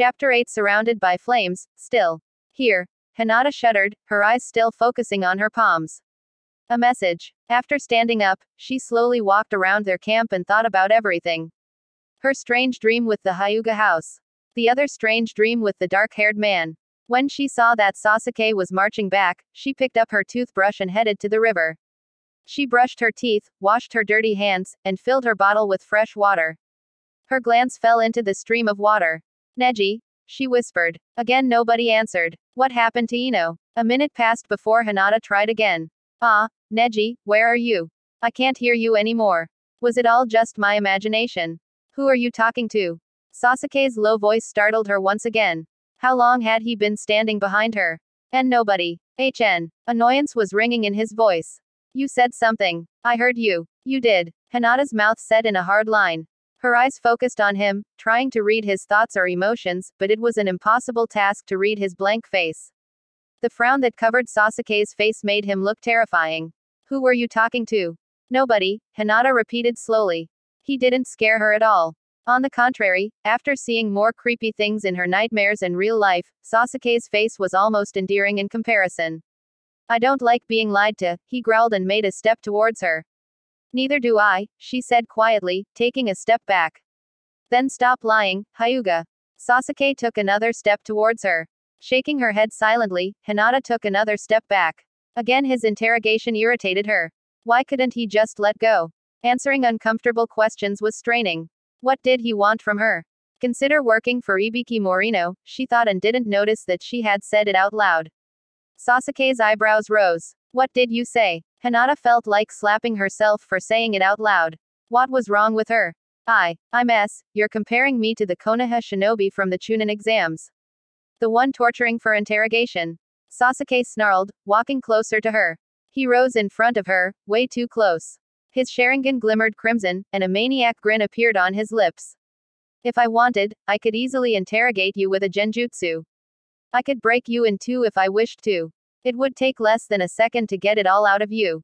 Chapter 8. Surrounded by flames, still. Here. Hinata shuddered, her eyes still focusing on her palms. A message. After standing up, she slowly walked around their camp and thought about everything. Her strange dream with the Hyuga house. The other strange dream with the dark-haired man. When she saw that Sasuke was marching back, she picked up her toothbrush and headed to the river. She brushed her teeth, washed her dirty hands, and filled her bottle with fresh water. Her glance fell into the stream of water. Neji, she whispered. Again nobody answered. What happened to Ino? A minute passed before Hinata tried again. Ah, Neji, where are you? I can't hear you anymore. Was it all just my imagination? Who are you talking to? Sasuke's low voice startled her once again. How long had he been standing behind her? And nobody. Annoyance was ringing in his voice. You said something. I heard you. You did. Hinata's mouth set in a hard line. Her eyes focused on him, trying to read his thoughts or emotions, but it was an impossible task to read his blank face. The frown that covered Sasuke's face made him look terrifying. Who were you talking to? Nobody, Hinata repeated slowly. He didn't scare her at all. On the contrary, after seeing more creepy things in her nightmares and real life, Sasuke's face was almost endearing in comparison. I don't like being lied to, he growled and made a step towards her. Neither do I, she said quietly, taking a step back. Then stop lying, Hyuga. Sasuke took another step towards her. Shaking her head silently, Hinata took another step back. Again his interrogation irritated her. Why couldn't he just let go? Answering uncomfortable questions was straining. What did he want from her? Consider working for Ibiki Morino, she thought and didn't notice that she had said it out loud. Sasuke's eyebrows rose. What did you say? Hinata felt like slapping herself for saying it out loud. What was wrong with her? You're comparing me to the Konoha shinobi from the Chunin exams. The one torturing for interrogation. Sasuke snarled, walking closer to her. He rose in front of her, way too close. His Sharingan glimmered crimson, and a maniac grin appeared on his lips. If I wanted, I could easily interrogate you with a genjutsu. I could break you in two if I wished to. It would take less than a second to get it all out of you.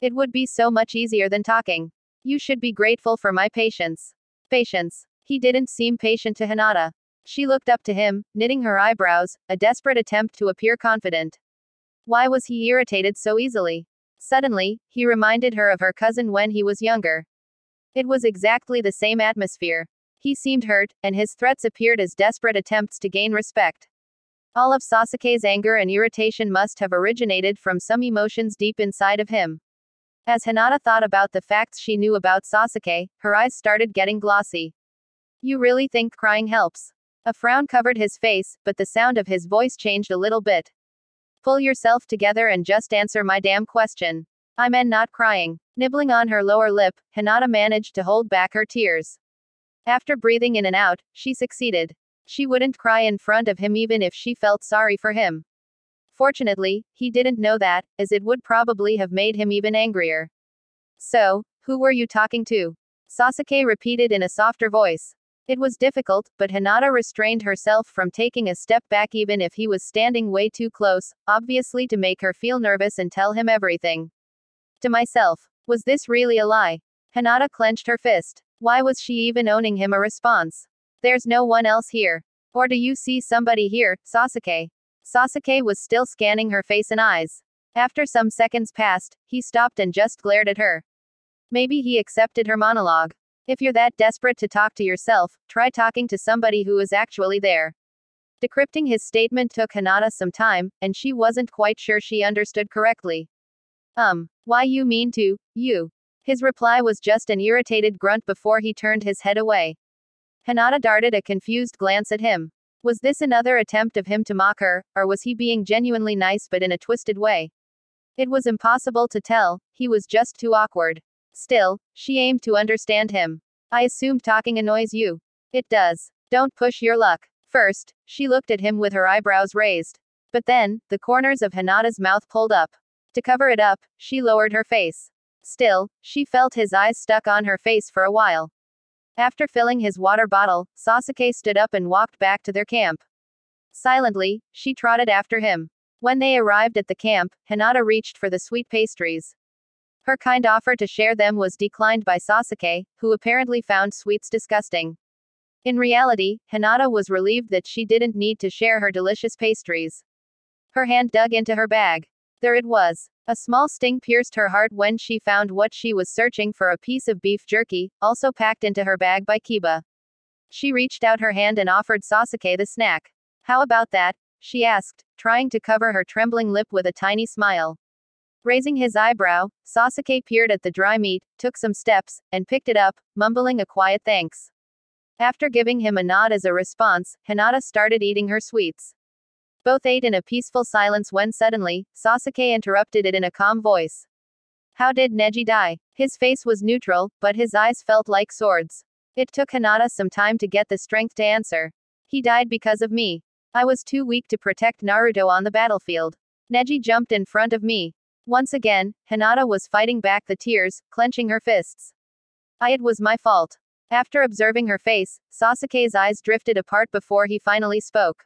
It would be so much easier than talking. You should be grateful for my patience. Patience. He didn't seem patient to Hinata. She looked up to him, knitting her eyebrows, a desperate attempt to appear confident. Why was he irritated so easily? Suddenly, he reminded her of her cousin when he was younger. It was exactly the same atmosphere. He seemed hurt, and his threats appeared as desperate attempts to gain respect. All of Sasuke's anger and irritation must have originated from some emotions deep inside of him. As Hinata thought about the facts she knew about Sasuke, her eyes started getting glossy. You really think crying helps? A frown covered his face, but the sound of his voice changed a little bit. Pull yourself together and just answer my damn question. I meant not crying. Nibbling on her lower lip, Hinata managed to hold back her tears. After breathing in and out, she succeeded. She wouldn't cry in front of him even if she felt sorry for him. Fortunately, he didn't know that, as it would probably have made him even angrier. So, who were you talking to? Sasuke repeated in a softer voice. It was difficult, but Hinata restrained herself from taking a step back even if he was standing way too close, obviously to make her feel nervous and tell him everything. To myself. Was this really a lie? Hinata clenched her fist. Why was she even owning him a response? There's no one else here. Or do you see somebody here, Sasuke? Sasuke was still scanning her face and eyes. After some seconds passed, he stopped and just glared at her. Maybe he accepted her monologue. If you're that desperate to talk to yourself, try talking to somebody who is actually there. Decrypting his statement took Hinata some time, and she wasn't quite sure she understood correctly. Why you mean to, you? His reply was just an irritated grunt before he turned his head away. Hinata darted a confused glance at him. Was this another attempt of him to mock her, or was he being genuinely nice but in a twisted way? It was impossible to tell, he was just too awkward. Still, she aimed to understand him. I assumed talking annoys you. It does. Don't push your luck. First, she looked at him with her eyebrows raised. But then, the corners of Hinata's mouth pulled up. To cover it up, she lowered her face. Still, she felt his eyes stuck on her face for a while. After filling his water bottle, Sasuke stood up and walked back to their camp. Silently, she trotted after him. When they arrived at the camp, Hinata reached for the sweet pastries. Her kind offer to share them was declined by Sasuke, who apparently found sweets disgusting. In reality, Hinata was relieved that she didn't need to share her delicious pastries. Her hand dug into her bag. There it was. A small sting pierced her heart when she found what she was searching for, a piece of beef jerky, also packed into her bag by Kiba. She reached out her hand and offered Sasuke the snack. How about that? She asked, trying to cover her trembling lip with a tiny smile. Raising his eyebrow, Sasuke peered at the dry meat, took some steps, and picked it up, mumbling a quiet thanks. After giving him a nod as a response, Hinata started eating her sweets. Both ate in a peaceful silence when suddenly, Sasuke interrupted it in a calm voice. How did Neji die? His face was neutral, but his eyes felt like swords. It took Hinata some time to get the strength to answer. He died because of me. I was too weak to protect Naruto on the battlefield. Neji jumped in front of me. Once again, Hinata was fighting back the tears, clenching her fists. It was my fault. After observing her face, Sasuke's eyes drifted apart before he finally spoke.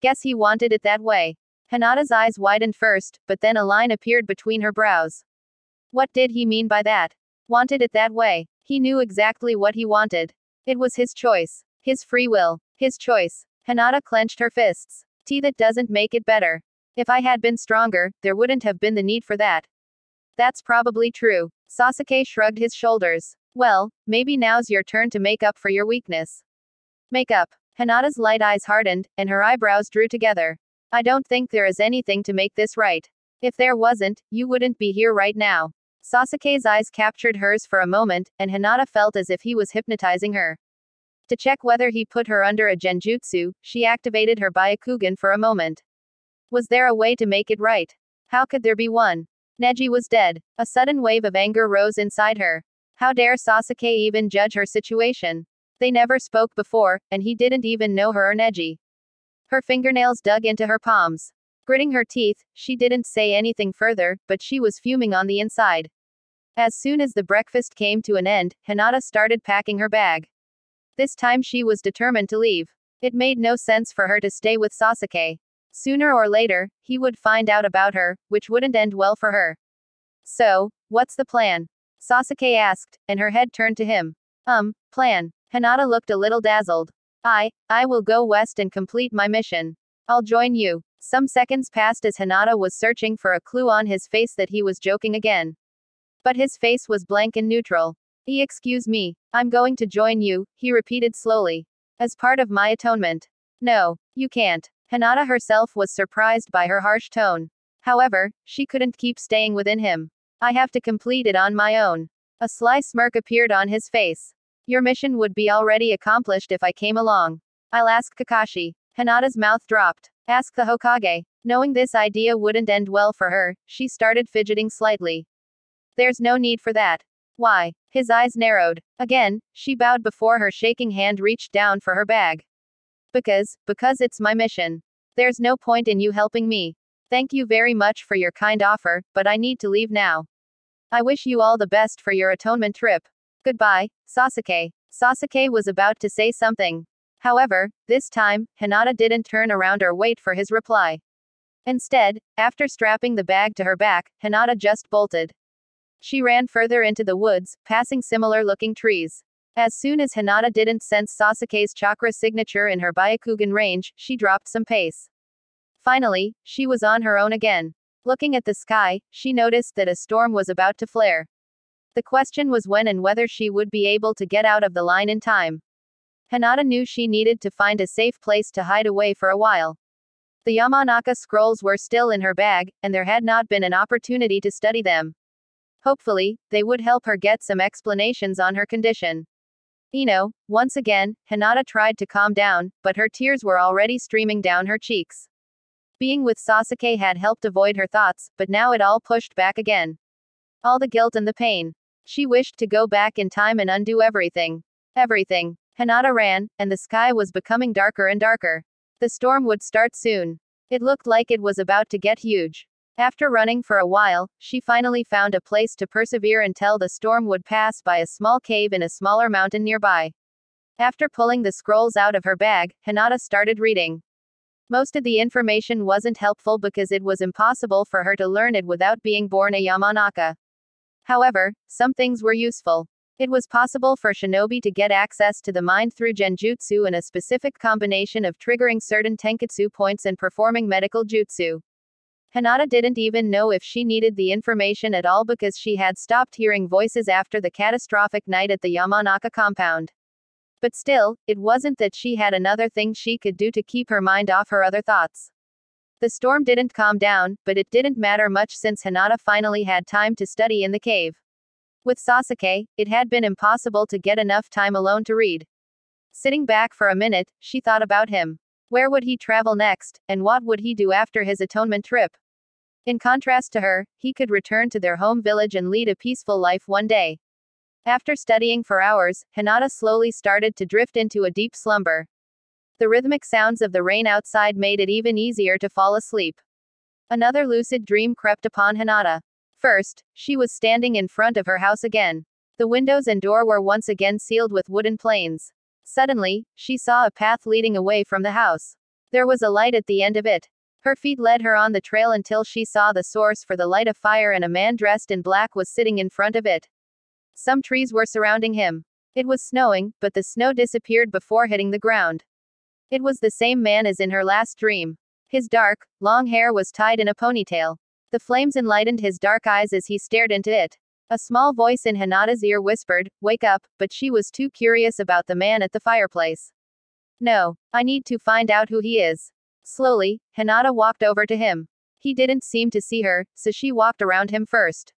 Guess he wanted it that way. Hinata's eyes widened first, but then a line appeared between her brows. What did he mean by that? Wanted it that way. He knew exactly what he wanted. It was his choice. His free will. His choice. Hinata clenched her fists. That doesn't make it better. If I had been stronger, there wouldn't have been the need for that. That's probably true. Sasuke shrugged his shoulders. Well, maybe now's your turn to make up for your weakness. Make up. Hinata's light eyes hardened, and her eyebrows drew together. I don't think there is anything to make this right. If there wasn't, you wouldn't be here right now. Sasuke's eyes captured hers for a moment, and Hinata felt as if he was hypnotizing her. To check whether he put her under a genjutsu, she activated her Byakugan for a moment. Was there a way to make it right? How could there be one? Neji was dead. A sudden wave of anger rose inside her. How dare Sasuke even judge her situation? They never spoke before, and he didn't even know her or Neji. Her fingernails dug into her palms. Gritting her teeth, she didn't say anything further, but she was fuming on the inside. As soon as the breakfast came to an end, Hinata started packing her bag. This time she was determined to leave. It made no sense for her to stay with Sasuke. Sooner or later, he would find out about her, which wouldn't end well for her. So, what's the plan? Sasuke asked, and her head turned to him. Plan. Hinata looked a little dazzled. I will go west and complete my mission. I'll join you. Some seconds passed as Hinata was searching for a clue on his face that he was joking again. But his face was blank and neutral. Excuse me. I'm going to join you, he repeated slowly. As part of my atonement. No, you can't. Hinata herself was surprised by her harsh tone. However, she couldn't keep staying within him. I have to complete it on my own. A sly smirk appeared on his face. Your mission would be already accomplished if I came along. I'll ask Kakashi. Hinata's mouth dropped. Ask the Hokage. Knowing this idea wouldn't end well for her, she started fidgeting slightly. There's no need for that. Why? His eyes narrowed. Again, she bowed before her shaking hand reached down for her bag. Because it's my mission. There's no point in you helping me. Thank you very much for your kind offer, but I need to leave now. I wish you all the best for your atonement trip. Goodbye, Sasuke. Sasuke was about to say something. However, this time, Hinata didn't turn around or wait for his reply. Instead, after strapping the bag to her back, Hinata just bolted. She ran further into the woods, passing similar-looking trees. As soon as Hinata didn't sense Sasuke's chakra signature in her Byakugan range, she dropped some pace. Finally, she was on her own again. Looking at the sky, she noticed that a storm was about to flare. The question was when and whether she would be able to get out of the line in time. Hinata knew she needed to find a safe place to hide away for a while. The Yamanaka scrolls were still in her bag, and there had not been an opportunity to study them. Hopefully, they would help her get some explanations on her condition. Once again, Hinata tried to calm down, but her tears were already streaming down her cheeks. Being with Sasuke had helped avoid her thoughts, but now it all pushed back again. All the guilt and the pain. She wished to go back in time and undo everything. Everything. Hinata ran, and the sky was becoming darker and darker. The storm would start soon. It looked like it was about to get huge. After running for a while, she finally found a place to persevere until the storm would pass by a small cave in a smaller mountain nearby. After pulling the scrolls out of her bag, Hinata started reading. Most of the information wasn't helpful because it was impossible for her to learn it without being born a Yamanaka. However, some things were useful. It was possible for shinobi to get access to the mind through genjutsu and a specific combination of triggering certain tenketsu points and performing medical jutsu. Hinata didn't even know if she needed the information at all because she had stopped hearing voices after the catastrophic night at the Yamanaka compound. But still, it wasn't that she had another thing she could do to keep her mind off her other thoughts. The storm didn't calm down, but it didn't matter much since Hinata finally had time to study in the cave. With Sasuke, it had been impossible to get enough time alone to read. Sitting back for a minute, she thought about him. Where would he travel next, and what would he do after his atonement trip? In contrast to her, he could return to their home village and lead a peaceful life one day. After studying for hours, Hinata slowly started to drift into a deep slumber. The rhythmic sounds of the rain outside made it even easier to fall asleep. Another lucid dream crept upon Hinata. First, she was standing in front of her house again. The windows and door were once again sealed with wooden planes. Suddenly, she saw a path leading away from the house. There was a light at the end of it. Her feet led her on the trail until she saw the source for the light of fire, and a man dressed in black was sitting in front of it. Some trees were surrounding him. It was snowing, but the snow disappeared before hitting the ground. It was the same man as in her last dream. His dark, long hair was tied in a ponytail. The flames enlightened his dark eyes as he stared into it. A small voice in Hinata's ear whispered, "Wake up," but she was too curious about the man at the fireplace. "No, I need to find out who he is." Slowly, Hinata walked over to him. He didn't seem to see her, so she walked around him first.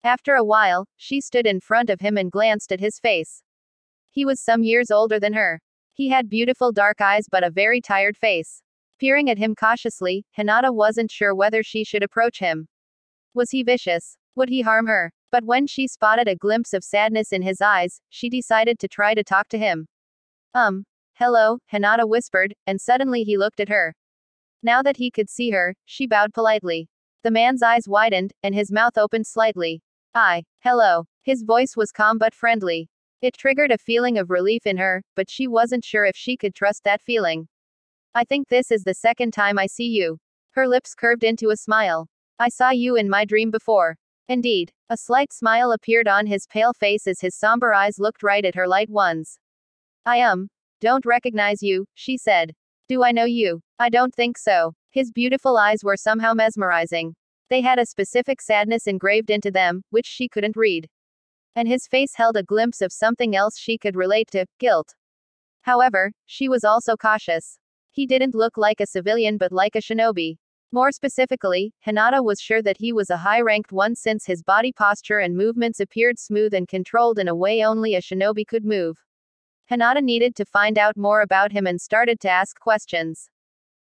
After a while, she stood in front of him and glanced at his face. He was some years older than her. He had beautiful dark eyes but a very tired face. Peering at him cautiously, Hinata wasn't sure whether she should approach him. Was he vicious? Would he harm her? But when she spotted a glimpse of sadness in his eyes, she decided to try to talk to him. Hello, Hinata whispered, and suddenly he looked at her. Now that he could see her, she bowed politely. The man's eyes widened, and his mouth opened slightly. Hello. His voice was calm but friendly. It triggered a feeling of relief in her, but she wasn't sure if she could trust that feeling. "I think this is the second time I see you." Her lips curved into a smile. "I saw you in my dream before." Indeed. A slight smile appeared on his pale face as his somber eyes looked right at her light ones. Don't recognize you," she said. "Do I know you?" "I don't think so." His beautiful eyes were somehow mesmerizing. They had a specific sadness engraved into them, which she couldn't read. And his face held a glimpse of something else she could relate to, guilt. However, she was also cautious. He didn't look like a civilian but like a shinobi. More specifically, Hinata was sure that he was a high-ranked one since his body posture and movements appeared smooth and controlled in a way only a shinobi could move. Hinata needed to find out more about him and started to ask questions.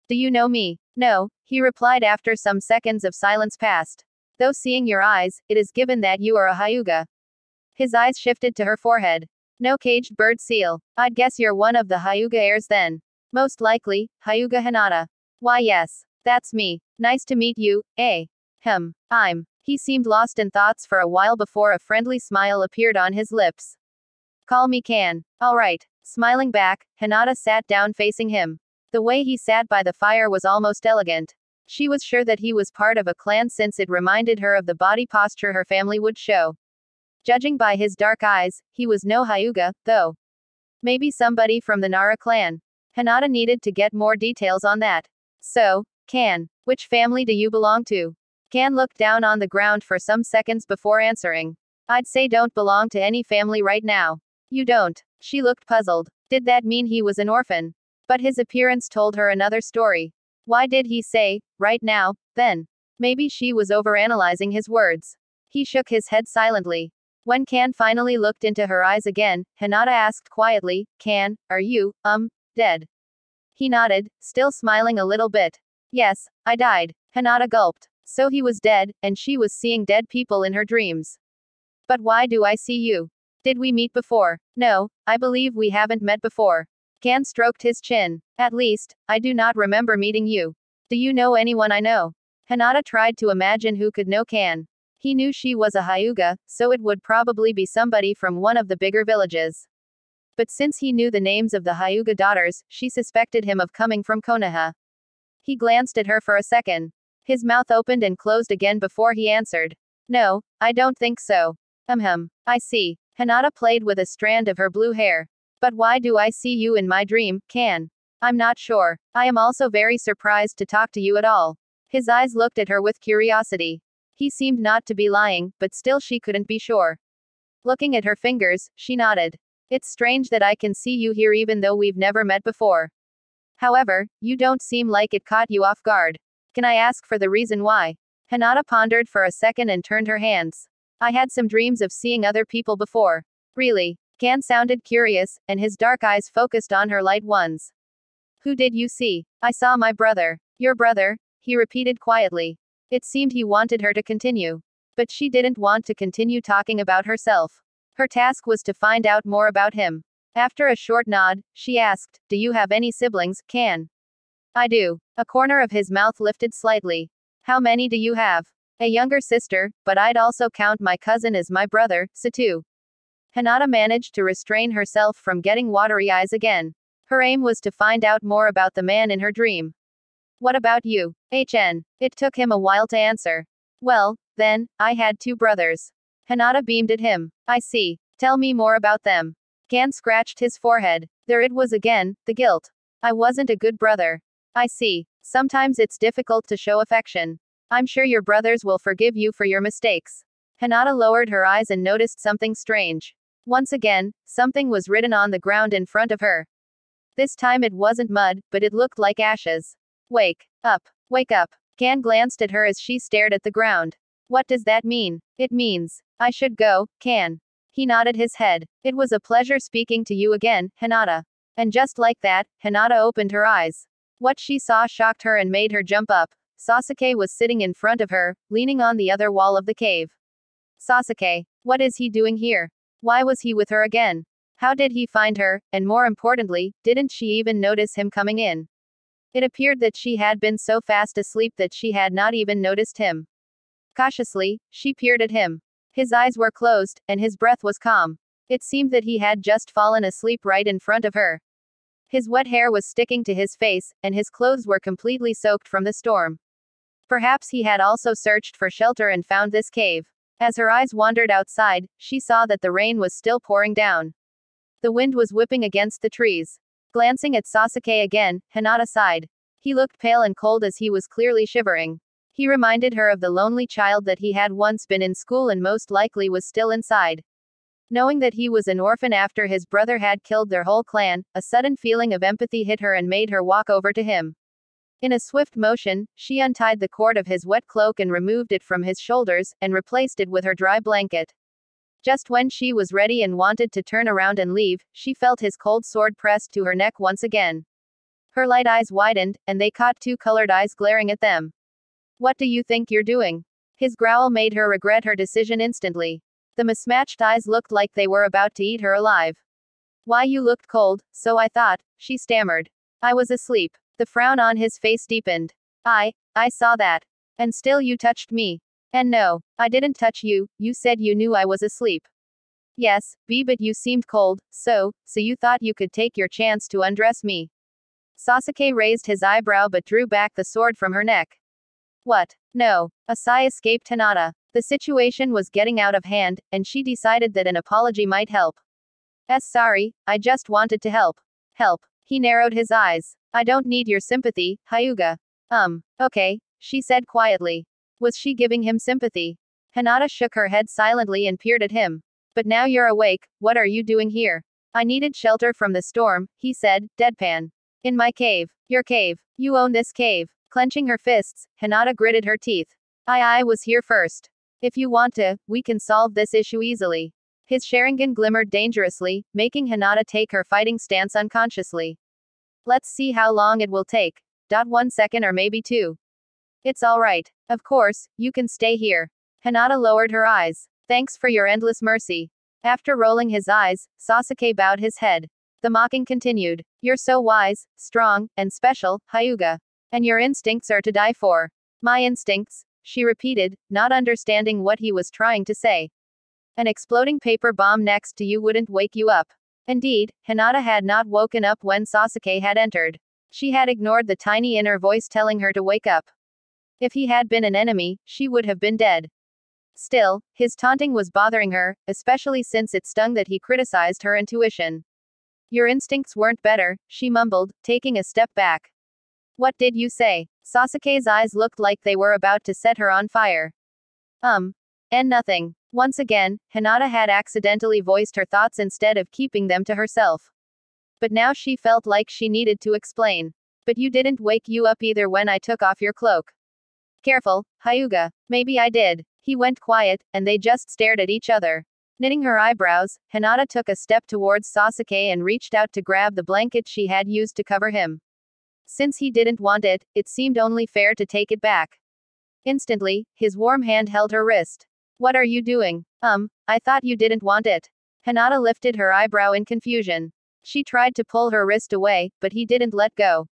"Do you know me?" "No," he replied after some seconds of silence passed. "Though seeing your eyes, it is given that you are a Hyuga." His eyes shifted to her forehead. "No caged bird seal. I'd guess you're one of the Hyuga heirs then." "Most likely, Hyuga Hinata." "Why yes. That's me. Nice to meet you, eh?" He seemed lost in thoughts for a while before a friendly smile appeared on his lips. "Call me Kan." "Alright." Smiling back, Hinata sat down facing him. The way he sat by the fire was almost elegant. She was sure that he was part of a clan since it reminded her of the body posture her family would show. Judging by his dark eyes, he was no Hyuga, though. Maybe somebody from the Nara clan. Hinata needed to get more details on that. "So, Kan, which family do you belong to?" Kan looked down on the ground for some seconds before answering. "I'd say don't belong to any family right now." "You don't?" She looked puzzled. Did that mean he was an orphan? But his appearance told her another story. Why did he say, "right now," then? Maybe she was overanalyzing his words. He shook his head silently. When Kan finally looked into her eyes again, Hinata asked quietly, "Kan, are you, dead?" He nodded, still smiling a little bit. "Yes, I died." Hinata gulped. So he was dead, and she was seeing dead people in her dreams. "But why do I see you? Did we meet before?" "No, I believe we haven't met before." Kan stroked his chin. "At least, I do not remember meeting you. Do you know anyone I know?" Hinata tried to imagine who could know Kan. He knew she was a Hyuga, so it would probably be somebody from one of the bigger villages. But since he knew the names of the Hyuga daughters, she suspected him of coming from Konoha. He glanced at her for a second. His mouth opened and closed again before he answered. "No, I don't think so." I see." Hinata played with a strand of her blue hair. But why do I see you in my dream, Kan? I'm not sure. I am also very surprised to talk to you at all. His eyes looked at her with curiosity. He seemed not to be lying, but still she couldn't be sure. Looking at her fingers, she nodded. It's strange that I can see you here even though we've never met before. However, you don't seem like it caught you off guard. Can I ask for the reason why? Hinata pondered for a second and turned her hands. I had some dreams of seeing other people before. Really? Kan sounded curious, and his dark eyes focused on her light ones. Who did you see? I saw my brother. Your brother? He repeated quietly. It seemed he wanted her to continue. But she didn't want to continue talking about herself. Her task was to find out more about him. After a short nod, she asked, Do you have any siblings, Kan? I do. A corner of his mouth lifted slightly. How many do you have? A younger sister, but I'd also count my cousin as my brother, Satu. Hinata managed to restrain herself from getting watery eyes again. Her aim was to find out more about the man in her dream. What about you? HN. It took him a while to answer. Well, then, I had 2 brothers. Hinata beamed at him. I see. Tell me more about them. Kan scratched his forehead. There it was again, the guilt. I wasn't a good brother. I see. Sometimes it's difficult to show affection. I'm sure your brothers will forgive you for your mistakes. Hinata lowered her eyes and noticed something strange. Once again, something was written on the ground in front of her. This time it wasn't mud, but it looked like ashes. Wake up. Wake up. Kan glanced at her as she stared at the ground. What does that mean? It means, I should go, Kan. He nodded his head. It was a pleasure speaking to you again, Hinata. And just like that, Hinata opened her eyes. What she saw shocked her and made her jump up. Sasuke was sitting in front of her, leaning on the other wall of the cave. Sasuke. What is he doing here? Why was he with her again? How did he find her, and more importantly, didn't she even notice him coming in? It appeared that she had been so fast asleep that she had not even noticed him. Cautiously, she peered at him. His eyes were closed, and his breath was calm. It seemed that he had just fallen asleep right in front of her. His wet hair was sticking to his face, and his clothes were completely soaked from the storm. Perhaps he had also searched for shelter and found this cave. As her eyes wandered outside, she saw that the rain was still pouring down. The wind was whipping against the trees. Glancing at Sasuke again, Hinata sighed. He looked pale and cold as he was clearly shivering. He reminded her of the lonely child that he had once been in school and most likely was still inside. Knowing that he was an orphan after his brother had killed their whole clan, a sudden feeling of empathy hit her and made her walk over to him. In a swift motion, she untied the cord of his wet cloak and removed it from his shoulders, and replaced it with her dry blanket. Just when she was ready and wanted to turn around and leave, she felt his cold sword pressed to her neck once again. Her light eyes widened, and they caught 2 colored eyes glaring at them. What do you think you're doing? His growl made her regret her decision instantly. The mismatched eyes looked like they were about to eat her alive. Why, you looked cold, so I thought, she stammered. I was asleep. The frown on his face deepened. I saw that. And still you touched me. And no, I didn't touch you, you said you knew I was asleep. Yes, but you seemed cold, so you thought you could take your chance to undress me. Sasuke raised his eyebrow but drew back the sword from her neck. What? No. A sigh escaped Hinata. The situation was getting out of hand, and she decided that an apology might help. Sorry, I just wanted to help. Help. He narrowed his eyes. I don't need your sympathy, Hyuga. Okay, she said quietly. Was she giving him sympathy? Hinata shook her head silently and peered at him. But now you're awake, what are you doing here? I needed shelter from the storm, he said, deadpan. In my cave. Your cave. You own this cave. Clenching her fists, Hinata gritted her teeth. I was here first. If you want to, we can solve this issue easily. His Sharingan glimmered dangerously, making Hinata take her fighting stance unconsciously. Let's see how long it will take. 1 second or maybe 2. It's alright. Of course, you can stay here. Hinata lowered her eyes. Thanks for your endless mercy. After rolling his eyes, Sasuke bowed his head. The mocking continued. You're so wise, strong, and special, Hyuga. And your instincts are to die for. My instincts, she repeated, not understanding what he was trying to say. An exploding paper bomb next to you wouldn't wake you up. Indeed, Hinata had not woken up when Sasuke had entered. She had ignored the tiny inner voice telling her to wake up. If he had been an enemy, she would have been dead. Still, his taunting was bothering her, especially since it stung that he criticized her intuition. Your instincts weren't better, she mumbled, taking a step back. What did you say? Sasuke's eyes looked like they were about to set her on fire. And nothing. Once again, Hinata had accidentally voiced her thoughts instead of keeping them to herself. But now she felt like she needed to explain. But you didn't wake you up either when I took off your cloak. Careful, Hyuga. Maybe I did. He went quiet, and they just stared at each other. Knitting her eyebrows, Hinata took a step towards Sasuke and reached out to grab the blanket she had used to cover him. Since he didn't want it, it seemed only fair to take it back. Instantly, his warm hand held her wrist. What are you doing? I thought you didn't want it. Hinata lifted her eyebrow in confusion. She tried to pull her wrist away, but he didn't let go.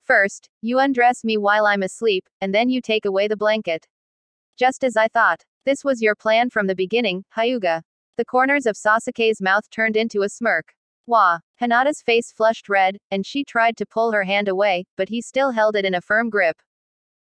First, you undress me while I'm asleep, and then you take away the blanket. Just as I thought. This was your plan from the beginning, Hyuga. The corners of Sasuke's mouth turned into a smirk. Wah! Hinata's face flushed red, and she tried to pull her hand away, but he still held it in a firm grip.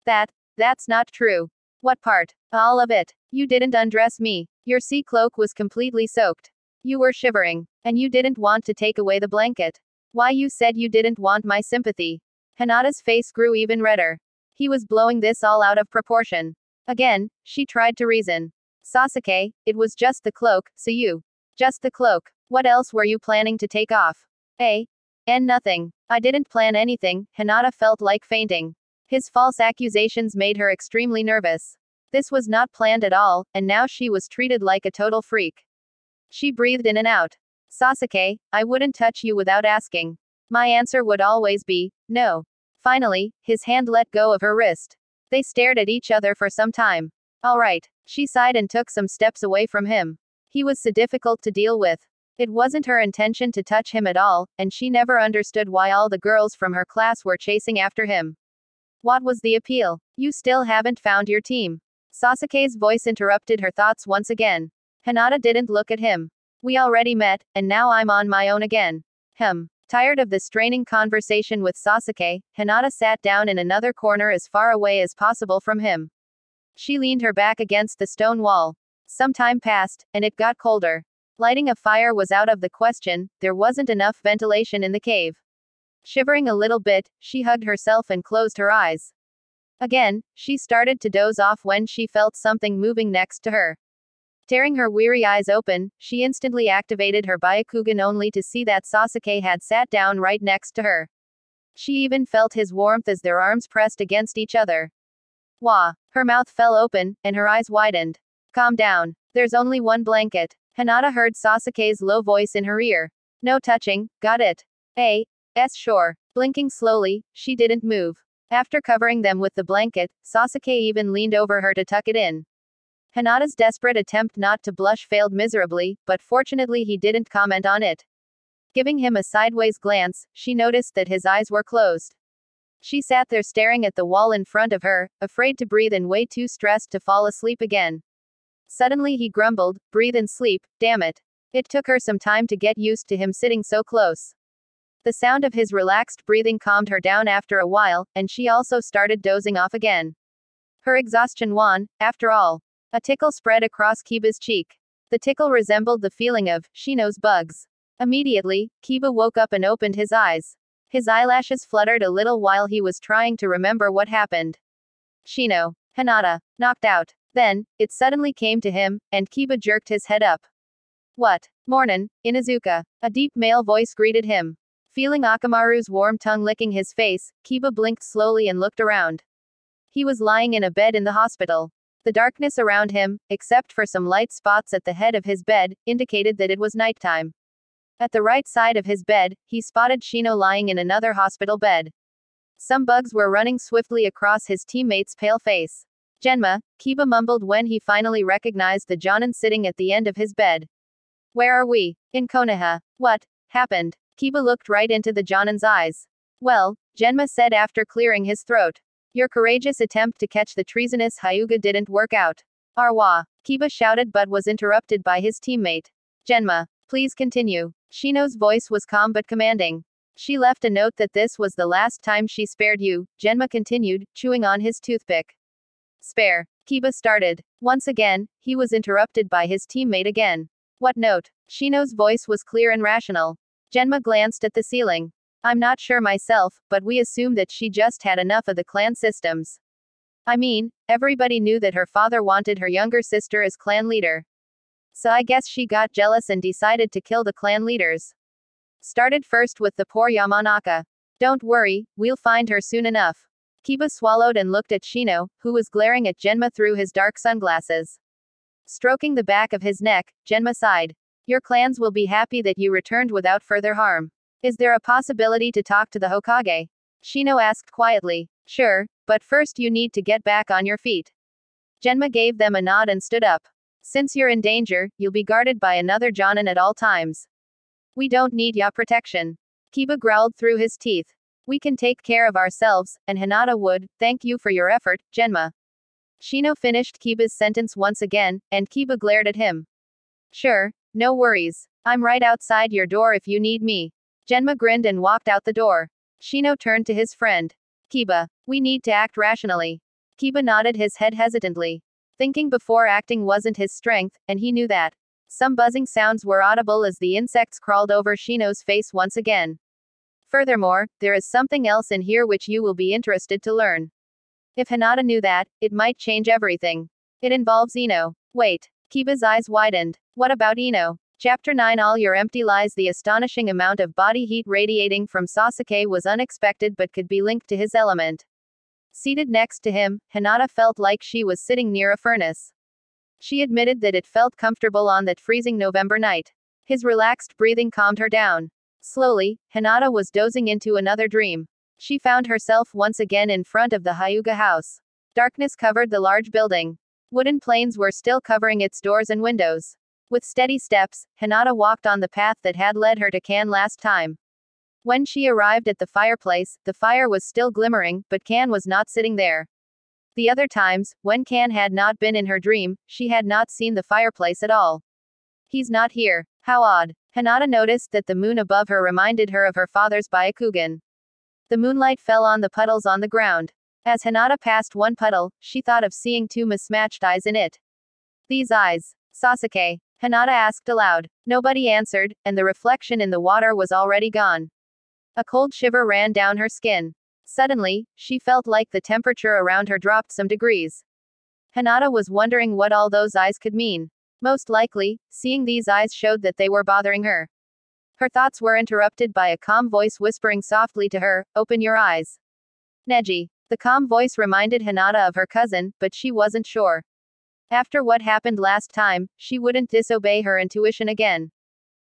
That's not true. What part? All of it. You didn't undress me. Your sea cloak was completely soaked. You were shivering. And you didn't want to take away the blanket. Why you said you didn't want my sympathy. Hinata's face grew even redder. He was blowing this all out of proportion. Again, she tried to reason. Sasuke, it was just the cloak, so you. Just the cloak. What else were you planning to take off? And nothing. I didn't plan anything, Hinata felt like fainting. His false accusations made her extremely nervous. This was not planned at all, and now she was treated like a total freak. She breathed in and out. Sasuke, I wouldn't touch you without asking. My answer would always be, no. Finally, his hand let go of her wrist. They stared at each other for some time. All right. She sighed and took some steps away from him. He was so difficult to deal with. It wasn't her intention to touch him at all, and she never understood why all the girls from her class were chasing after him. What was the appeal? You still haven't found your team. Sasuke's voice interrupted her thoughts once again. Hinata didn't look at him. We already met, and now I'm on my own again. Tired of the straining conversation with Sasuke, Hinata sat down in another corner as far away as possible from him. She leaned her back against the stone wall. Some time passed, and it got colder. Lighting a fire was out of the question, there wasn't enough ventilation in the cave. Shivering a little bit, she hugged herself and closed her eyes. Again, she started to doze off when she felt something moving next to her. Tearing her weary eyes open, she instantly activated her Byakugan only to see that Sasuke had sat down right next to her. She even felt his warmth as their arms pressed against each other. Wah! Her mouth fell open, and her eyes widened. Calm down. There's only one blanket. Hinata heard Sasuke's low voice in her ear. No touching, got it? Sure. Blinking slowly, she didn't move. After covering them with the blanket, Sasuke even leaned over her to tuck it in. Hinata's desperate attempt not to blush failed miserably, but fortunately he didn't comment on it. Giving him a sideways glance, she noticed that his eyes were closed. She sat there staring at the wall in front of her, afraid to breathe and way too stressed to fall asleep again. Suddenly he grumbled, breathe and sleep, damn it. It took her some time to get used to him sitting so close. The sound of his relaxed breathing calmed her down after a while, and she also started dozing off again. Her exhaustion won, after all. A tickle spread across Kiba's cheek. The tickle resembled the feeling of, she knows bugs. Immediately, Kiba woke up and opened his eyes. His eyelashes fluttered a little while he was trying to remember what happened. Shino. Hinata. Knocked out. Then, it suddenly came to him, and Kiba jerked his head up. What? Mornin', Inuzuka. A deep male voice greeted him. Feeling Akamaru's warm tongue licking his face, Kiba blinked slowly and looked around. He was lying in a bed in the hospital. The darkness around him, except for some light spots at the head of his bed, indicated that it was nighttime. At the right side of his bed, he spotted Shino lying in another hospital bed. Some bugs were running swiftly across his teammate's pale face. Genma, Kiba mumbled when he finally recognized the Jonin sitting at the end of his bed. Where are we? In Konoha. What happened? Kiba looked right into the Jonin's eyes. Well, Genma said after clearing his throat. Your courageous attempt to catch the treasonous Hyuga didn't work out. Arwa. Kiba shouted but was interrupted by his teammate. Genma, please continue. Shino's voice was calm but commanding. She left a note that this was the last time she spared you, Genma continued, chewing on his toothpick. Spare. Kiba started. Once again, he was interrupted by his teammate again. What note? Shino's voice was clear and rational. Genma glanced at the ceiling. I'm not sure myself, but we assume that she just had enough of the clan systems. I mean, everybody knew that her father wanted her younger sister as clan leader. So I guess she got jealous and decided to kill the clan leaders. Started first with the poor Yamanaka. Don't worry, we'll find her soon enough. Kiba swallowed and looked at Shino, who was glaring at Genma through his dark sunglasses. Stroking the back of his neck, Genma sighed. Your clans will be happy that you returned without further harm. Is there a possibility to talk to the Hokage? Shino asked quietly. Sure, but first you need to get back on your feet. Genma gave them a nod and stood up. Since you're in danger, you'll be guarded by another Jonin at all times. We don't need your protection. Kiba growled through his teeth. We can take care of ourselves, and Hinata would. Thank you for your effort, Genma. Shino finished Kiba's sentence once again, and Kiba glared at him. Sure, no worries. I'm right outside your door if you need me. Genma grinned and walked out the door. Shino turned to his friend. Kiba, we need to act rationally. Kiba nodded his head hesitantly. Thinking before acting wasn't his strength, and he knew that. Some buzzing sounds were audible as the insects crawled over Shino's face once again. Furthermore, there is something else in here which you will be interested to learn. If Hinata knew that, it might change everything. It involves Ino. Wait. Kiba's eyes widened. What about Ino? Chapter 9 All your empty lies. The astonishing amount of body heat radiating from Sasuke was unexpected but could be linked to his element. Seated next to him, Hinata felt like she was sitting near a furnace. She admitted that it felt comfortable on that freezing November night. His relaxed breathing calmed her down. Slowly, Hinata was dozing into another dream. She found herself once again in front of the Hyuga house. Darkness covered the large building. Wooden planes were still covering its doors and windows. With steady steps, Hinata walked on the path that had led her to Kan last time. When she arrived at the fireplace, the fire was still glimmering, but Kan was not sitting there. The other times, when Kan had not been in her dream, she had not seen the fireplace at all. He's not here. How odd. Hinata noticed that the moon above her reminded her of her father's Byakugan. The moonlight fell on the puddles on the ground. As Hinata passed one puddle, she thought of seeing two mismatched eyes in it. These eyes. Sasuke. Hinata asked aloud. Nobody answered, and the reflection in the water was already gone. A cold shiver ran down her skin. Suddenly, she felt like the temperature around her dropped some degrees. Hinata was wondering what all those eyes could mean. Most likely, seeing these eyes showed that they were bothering her. Her thoughts were interrupted by a calm voice whispering softly to her, "Open your eyes." Neji. The calm voice reminded Hinata of her cousin, but she wasn't sure. After what happened last time, she wouldn't disobey her intuition again.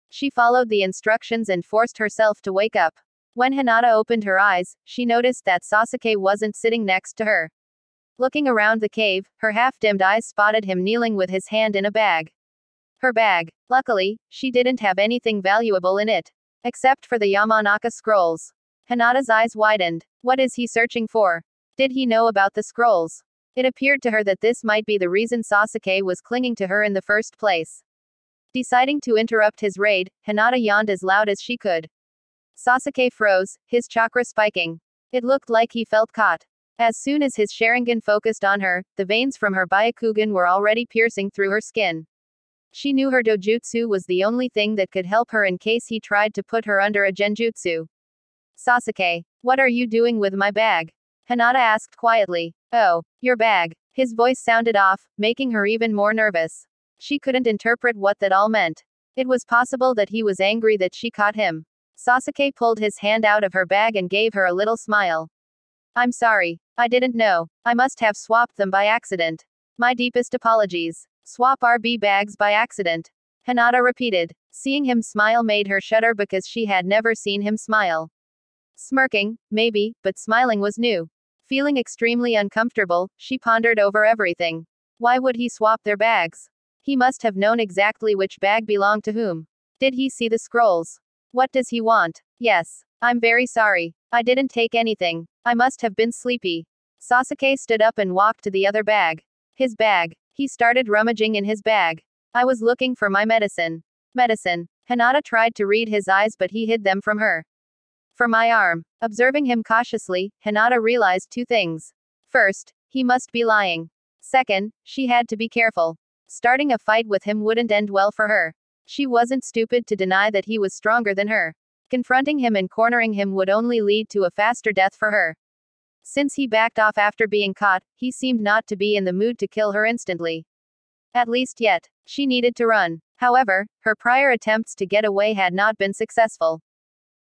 She followed the instructions and forced herself to wake up. When Hinata opened her eyes, she noticed that Sasuke wasn't sitting next to her. Looking around the cave, her half-dimmed eyes spotted him kneeling with his hand in a bag. Her bag. Luckily, she didn't have anything valuable in it. Except for the Yamanaka scrolls. Hinata's eyes widened. What is he searching for? Did he know about the scrolls? It appeared to her that this might be the reason Sasuke was clinging to her in the first place. Deciding to interrupt his raid, Hinata yawned as loud as she could. Sasuke froze, his chakra spiking. It looked like he felt caught. As soon as his Sharingan focused on her, the veins from her Byakugan were already piercing through her skin. She knew her dojutsu was the only thing that could help her in case he tried to put her under a genjutsu. Sasuke, what are you doing with my bag? Hinata asked quietly. Oh, your bag. His voice sounded off, making her even more nervous. She couldn't interpret what that all meant. It was possible that he was angry that she caught him. Sasuke pulled his hand out of her bag and gave her a little smile. I'm sorry. I didn't know. I must have swapped them by accident. My deepest apologies. Swap RB bags by accident. Hinata repeated. Seeing him smile made her shudder because she had never seen him smile. Smirking, maybe, but smiling was new. Feeling extremely uncomfortable, she pondered over everything. Why would he swap their bags? He must have known exactly which bag belonged to whom. Did he see the scrolls? What does he want? Yes. I'm very sorry. I didn't take anything. I must have been sleepy. Sasuke stood up and walked to the other bag. His bag. He started rummaging in his bag. I was looking for my medicine. Medicine. Hinata tried to read his eyes but he hid them from her. For my arm. Observing him cautiously, Hinata realized two things. First, he must be lying. Second, she had to be careful. Starting a fight with him wouldn't end well for her. She wasn't stupid to deny that he was stronger than her. Confronting him and cornering him would only lead to a faster death for her. Since he backed off after being caught, he seemed not to be in the mood to kill her instantly. At least yet. She needed to run. However, her prior attempts to get away had not been successful.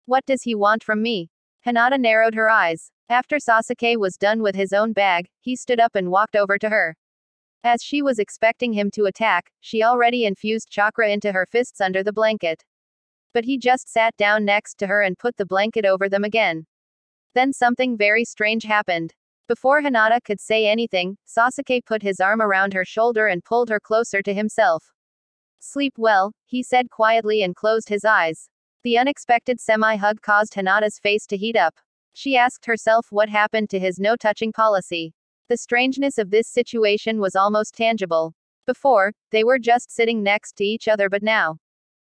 What does he want from me? Hinata narrowed her eyes. After Sasuke was done with his own bag, he stood up and walked over to her. As she was expecting him to attack, she already infused chakra into her fists under the blanket. But he just sat down next to her and put the blanket over them again. Then something very strange happened. Before Hinata could say anything, Sasuke put his arm around her shoulder and pulled her closer to himself. Sleep well, he said quietly and closed his eyes. The unexpected semi-hug caused Hinata's face to heat up. She asked herself what happened to his no-touching policy. The strangeness of this situation was almost tangible. Before, they were just sitting next to each other, but now,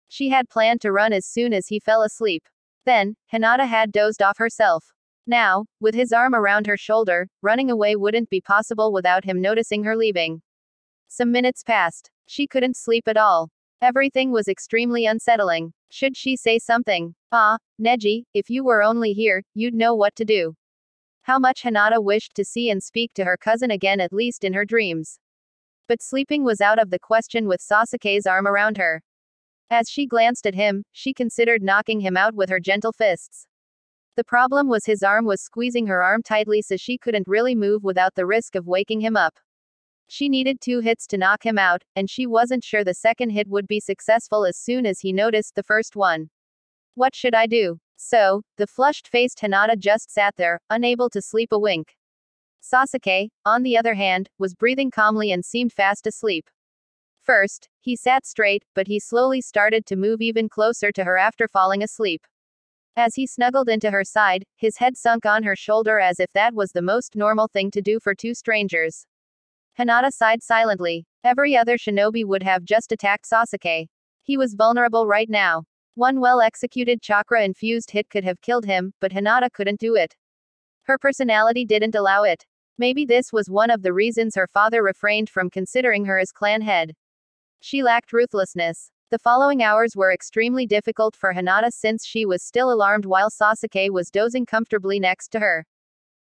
she had planned to run as soon as he fell asleep. Then, Hinata had dozed off herself. Now, with his arm around her shoulder, running away wouldn't be possible without him noticing her leaving. Some minutes passed. She couldn't sleep at all. Everything was extremely unsettling. Should she say something? Ah, Neji, if you were only here, you'd know what to do. How much Hinata wished to see and speak to her cousin again, at least in her dreams. But sleeping was out of the question with Sasuke's arm around her. As she glanced at him, she considered knocking him out with her gentle fists. The problem was his arm was squeezing her arm tightly, so she couldn't really move without the risk of waking him up. She needed 2 hits to knock him out, and she wasn't sure the second hit would be successful as soon as he noticed the first one. What should I do? So, the flushed-faced Hinata just sat there, unable to sleep a wink. Sasuke, on the other hand, was breathing calmly and seemed fast asleep. First, he sat straight, but he slowly started to move even closer to her after falling asleep. As he snuggled into her side, his head sunk on her shoulder as if that was the most normal thing to do for 2 strangers. Hinata sighed silently. Every other shinobi would have just attacked Sasuke. He was vulnerable right now. One well-executed chakra-infused hit could have killed him, but Hinata couldn't do it. Her personality didn't allow it. Maybe this was one of the reasons her father refrained from considering her as clan head. She lacked ruthlessness. The following hours were extremely difficult for Hinata since she was still alarmed while Sasuke was dozing comfortably next to her.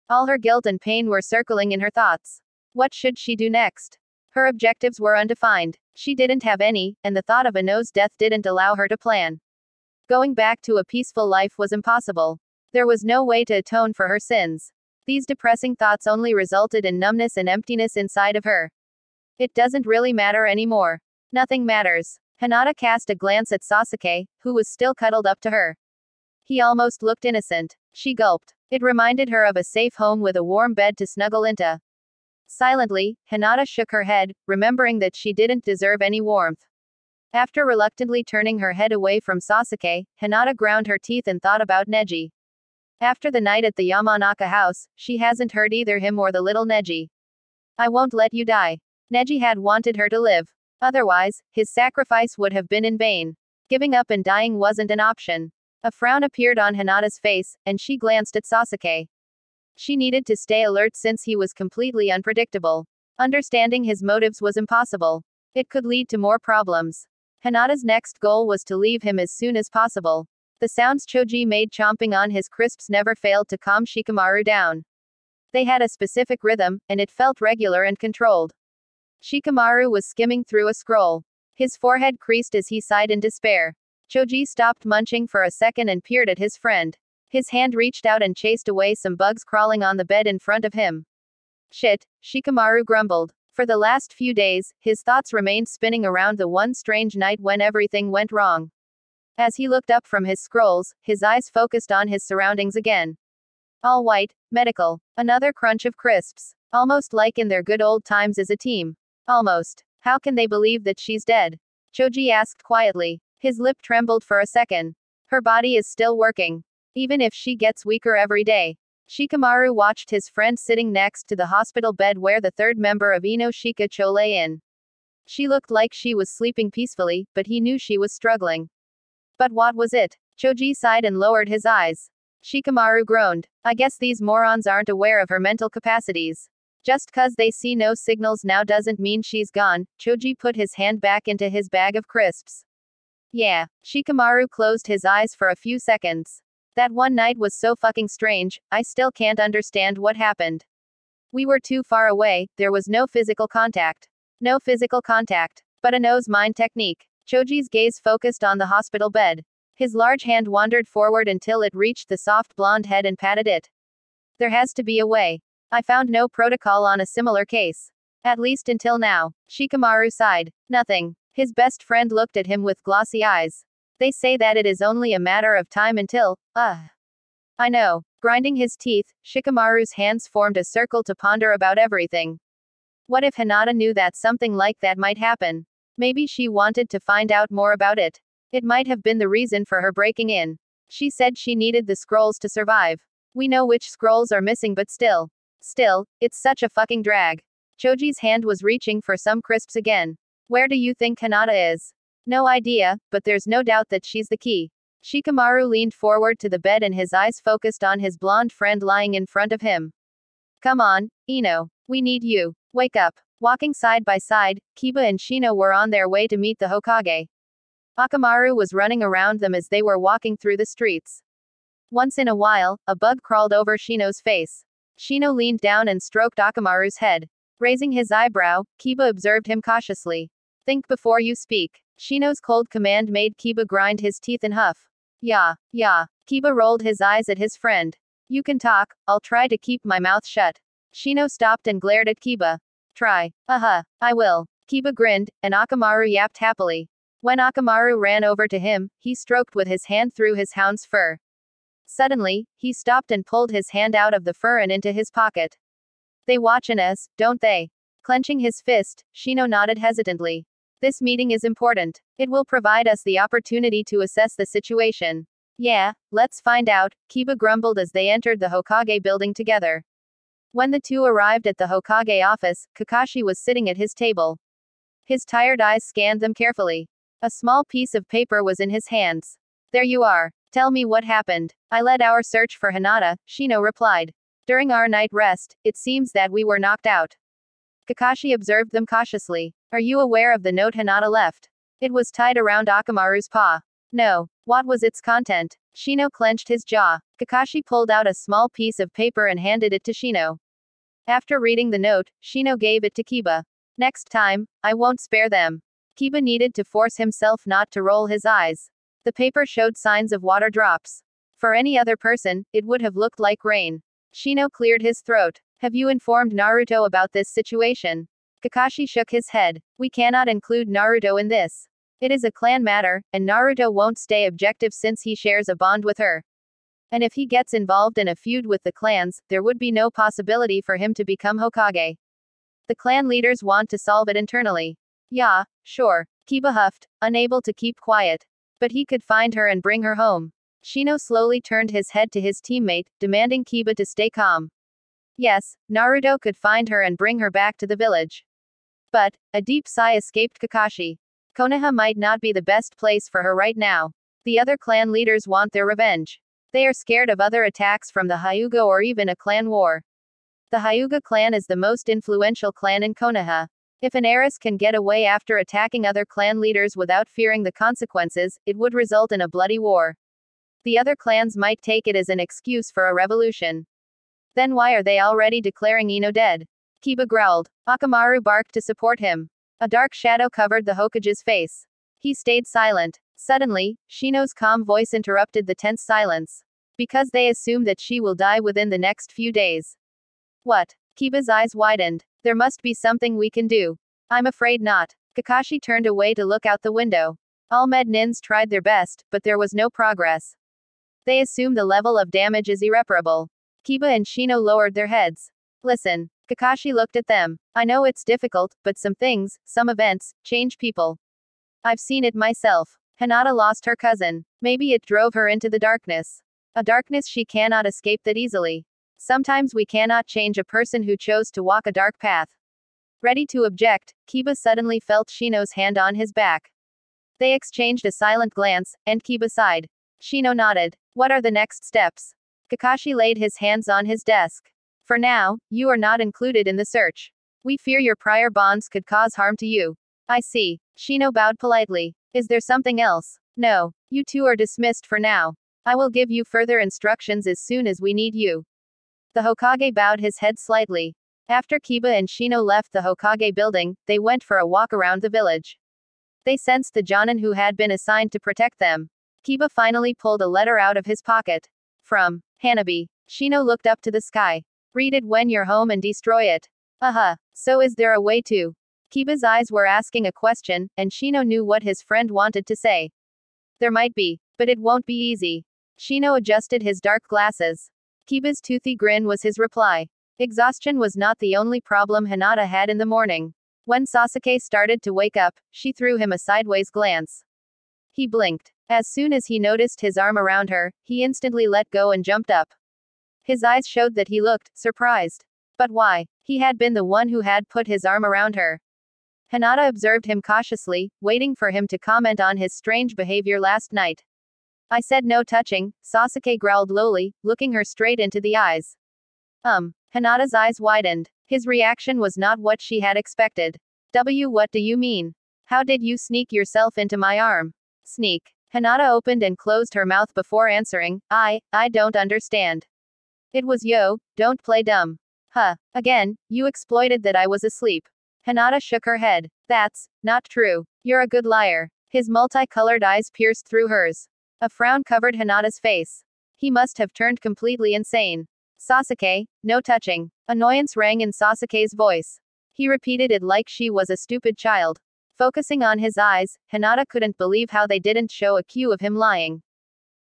All her guilt and pain were circling in her thoughts. What should she do next? Her objectives were undefined. She didn't have any, and the thought of Ino's death didn't allow her to plan. Going back to a peaceful life was impossible. There was no way to atone for her sins. These depressing thoughts only resulted in numbness and emptiness inside of her. It doesn't really matter anymore. Nothing matters. Hinata cast a glance at Sasuke, who was still cuddled up to her. He almost looked innocent. She gulped. It reminded her of a safe home with a warm bed to snuggle into. Silently, Hinata shook her head, remembering that she didn't deserve any warmth. After reluctantly turning her head away from Sasuke, Hinata ground her teeth and thought about Neji. After the night at the Yamanaka house, she hasn't heard either him or the little Neji. I won't let you die. Neji had wanted her to live. Otherwise, his sacrifice would have been in vain. Giving up and dying wasn't an option. A frown appeared on Hinata's face, and she glanced at Sasuke. She needed to stay alert since he was completely unpredictable. Understanding his motives was impossible. It could lead to more problems. Hinata's next goal was to leave him as soon as possible. The sounds Choji made chomping on his crisps never failed to calm Shikamaru down. They had a specific rhythm, and it felt regular and controlled. Shikamaru was skimming through a scroll. His forehead creased as he sighed in despair. Choji stopped munching for a second and peered at his friend. His hand reached out and chased away some bugs crawling on the bed in front of him. Shit, Shikamaru grumbled. For the last few days, his thoughts remained spinning around the one strange night when everything went wrong. As he looked up from his scrolls, his eyes focused on his surroundings again. All white, medical. Another crunch of crisps. Almost like in their good old times as a team. Almost. How can they believe that she's dead? Choji asked quietly. His lip trembled for a second. Her body is still working. Even if she gets weaker every day. Shikamaru watched his friend sitting next to the hospital bed where the third member of Ino Shikacho lay in. She looked like she was sleeping peacefully, but he knew she was struggling. But what was it? Choji sighed and lowered his eyes. Shikamaru groaned. I guess these morons aren't aware of her mental capacities. Just 'cause they see no signals now doesn't mean she's gone. Choji put his hand back into his bag of crisps. Yeah. Shikamaru closed his eyes for a few seconds. That one night was so fucking strange, I still can't understand what happened. We were too far away, there was no physical contact. No physical contact. But a nose-mind technique. Choji's gaze focused on the hospital bed. His large hand wandered forward until it reached the soft blonde head and patted it. There has to be a way. I found no protocol on a similar case. At least until now. Shikamaru sighed. Nothing. His best friend looked at him with glossy eyes. They say that it is only a matter of time until, I know. Grinding his teeth, Shikamaru's hands formed a circle to ponder about everything. What if Hinata knew that something like that might happen? Maybe she wanted to find out more about it. It might have been the reason for her breaking in. She said she needed the scrolls to survive. We know which scrolls are missing, but still, it's such a fucking drag. Choji's hand was reaching for some crisps again. Where do you think Hinata is? No idea, but there's no doubt that she's the key. Shikamaru leaned forward to the bed and his eyes focused on his blonde friend lying in front of him. Come on, Ino. We need you. Wake up. Walking side by side, Kiba and Shino were on their way to meet the Hokage. Akamaru was running around them as they were walking through the streets. Once in a while, a bug crawled over Shino's face. Shino leaned down and stroked Akamaru's head. Raising his eyebrow, Kiba observed him cautiously. Think before you speak. Shino's cold command made Kiba grind his teeth and huff. Yeah. Kiba rolled his eyes at his friend. You can talk, I'll try to keep my mouth shut. Shino stopped and glared at Kiba. Try. I will. Kiba grinned, and Akamaru yapped happily. When Akamaru ran over to him, he stroked with his hand through his hound's fur. Suddenly, he stopped and pulled his hand out of the fur and into his pocket. They watchin' us, don't they? Clenching his fist, Shino nodded hesitantly. This meeting is important. It will provide us the opportunity to assess the situation. Yeah, let's find out, Kiba grumbled as they entered the Hokage building together. When the two arrived at the Hokage office, Kakashi was sitting at his table. His tired eyes scanned them carefully. A small piece of paper was in his hands. There you are. Tell me what happened. I led our search for Hinata, Shino replied. During our night rest, it seems that we were knocked out. Kakashi observed them cautiously. Are you aware of the note Hinata left? It was tied around Akamaru's paw. No. What was its content? Shino clenched his jaw. Kakashi pulled out a small piece of paper and handed it to Shino. After reading the note, Shino gave it to Kiba. Next time, I won't spare them. Kiba needed to force himself not to roll his eyes. The paper showed signs of water drops. For any other person, it would have looked like rain. Shino cleared his throat. Have you informed Naruto about this situation? Kakashi shook his head. We cannot include Naruto in this. It is a clan matter, and Naruto won't stay objective since he shares a bond with her. And if he gets involved in a feud with the clans, there would be no possibility for him to become Hokage. The clan leaders want to solve it internally. Yeah, sure. Kiba huffed, unable to keep quiet. But he could find her and bring her home. Shino slowly turned his head to his teammate, demanding Kiba to stay calm. Yes, Naruto could find her and bring her back to the village. But, a deep sigh escaped Kakashi. Konoha might not be the best place for her right now. The other clan leaders want their revenge. They are scared of other attacks from the Hyuga or even a clan war. The Hyuga clan is the most influential clan in Konoha. If an heiress can get away after attacking other clan leaders without fearing the consequences, it would result in a bloody war. The other clans might take it as an excuse for a revolution. Then why are they already declaring Ino dead? Kiba growled. Akamaru barked to support him. A dark shadow covered the Hokage's face. He stayed silent. Suddenly, Shino's calm voice interrupted the tense silence. Because they assume that she will die within the next few days. What? Kiba's eyes widened. There must be something we can do. I'm afraid not. Kakashi turned away to look out the window. All med nins tried their best, but there was no progress. They assume the level of damage is irreparable. Kiba and Shino lowered their heads. Listen. Kakashi looked at them. I know it's difficult, but some things, some events, change people. I've seen it myself. Hinata lost her cousin. Maybe it drove her into the darkness. A darkness she cannot escape that easily. Sometimes we cannot change a person who chose to walk a dark path. Ready to object, Kiba suddenly felt Shino's hand on his back. They exchanged a silent glance, and Kiba sighed. Shino nodded. What are the next steps? Kakashi laid his hands on his desk. For now, you are not included in the search. We fear your prior bonds could cause harm to you. I see. Shino bowed politely. Is there something else? No. You two are dismissed for now. I will give you further instructions as soon as we need you. The Hokage bowed his head slightly. After Kiba and Shino left the Hokage building, they went for a walk around the village. They sensed the Jonin who had been assigned to protect them. Kiba finally pulled a letter out of his pocket. From Hanabi. Shino looked up to the sky. Read it when you're home and destroy it. So is there a way to? Kiba's eyes were asking a question, and Shino knew what his friend wanted to say. There might be, but it won't be easy. Shino adjusted his dark glasses. Kiba's toothy grin was his reply. Exhaustion was not the only problem Hinata had in the morning. When Sasuke started to wake up, she threw him a sideways glance. He blinked. As soon as he noticed his arm around her, he instantly let go and jumped up. His eyes showed that he looked surprised. But why? He had been the one who had put his arm around her. Hinata observed him cautiously, waiting for him to comment on his strange behavior last night. I said no touching, Sasuke growled lowly, looking her straight into the eyes. Hinata's eyes widened. His reaction was not what she had expected. What do you mean? How did you sneak yourself into my arm? Sneak. Hinata opened and closed her mouth before answering, I don't understand. It was yo, don't play dumb. Again, you exploited that I was asleep. Hinata shook her head. That's not true. You're a good liar. His multicolored eyes pierced through hers. A frown covered Hinata's face. He must have turned completely insane. Sasuke, no touching. Annoyance rang in Sasuke's voice. He repeated it like she was a stupid child. Focusing on his eyes, Hinata couldn't believe how they didn't show a cue of him lying.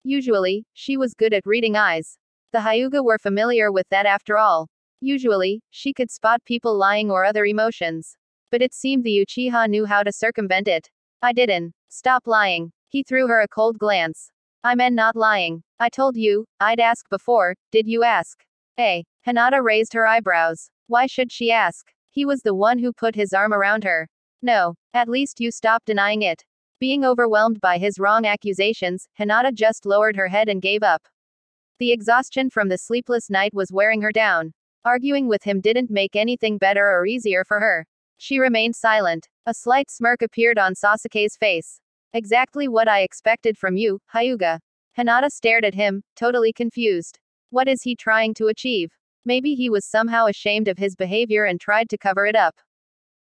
Usually, she was good at reading eyes. The Hyuga were familiar with that after all. Usually, she could spot people lying or other emotions. But it seemed the Uchiha knew how to circumvent it. I didn't. Stop lying. He threw her a cold glance. I meant not lying. I told you, I'd ask before, did you ask? Hinata raised her eyebrows. Why should she ask? He was the one who put his arm around her. No, at least you stop denying it. Being overwhelmed by his wrong accusations, Hinata just lowered her head and gave up. The exhaustion from the sleepless night was wearing her down. Arguing with him didn't make anything better or easier for her. She remained silent. A slight smirk appeared on Sasuke's face. Exactly what I expected from you, Hyuga. Hinata stared at him, totally confused. What is he trying to achieve? Maybe he was somehow ashamed of his behavior and tried to cover it up.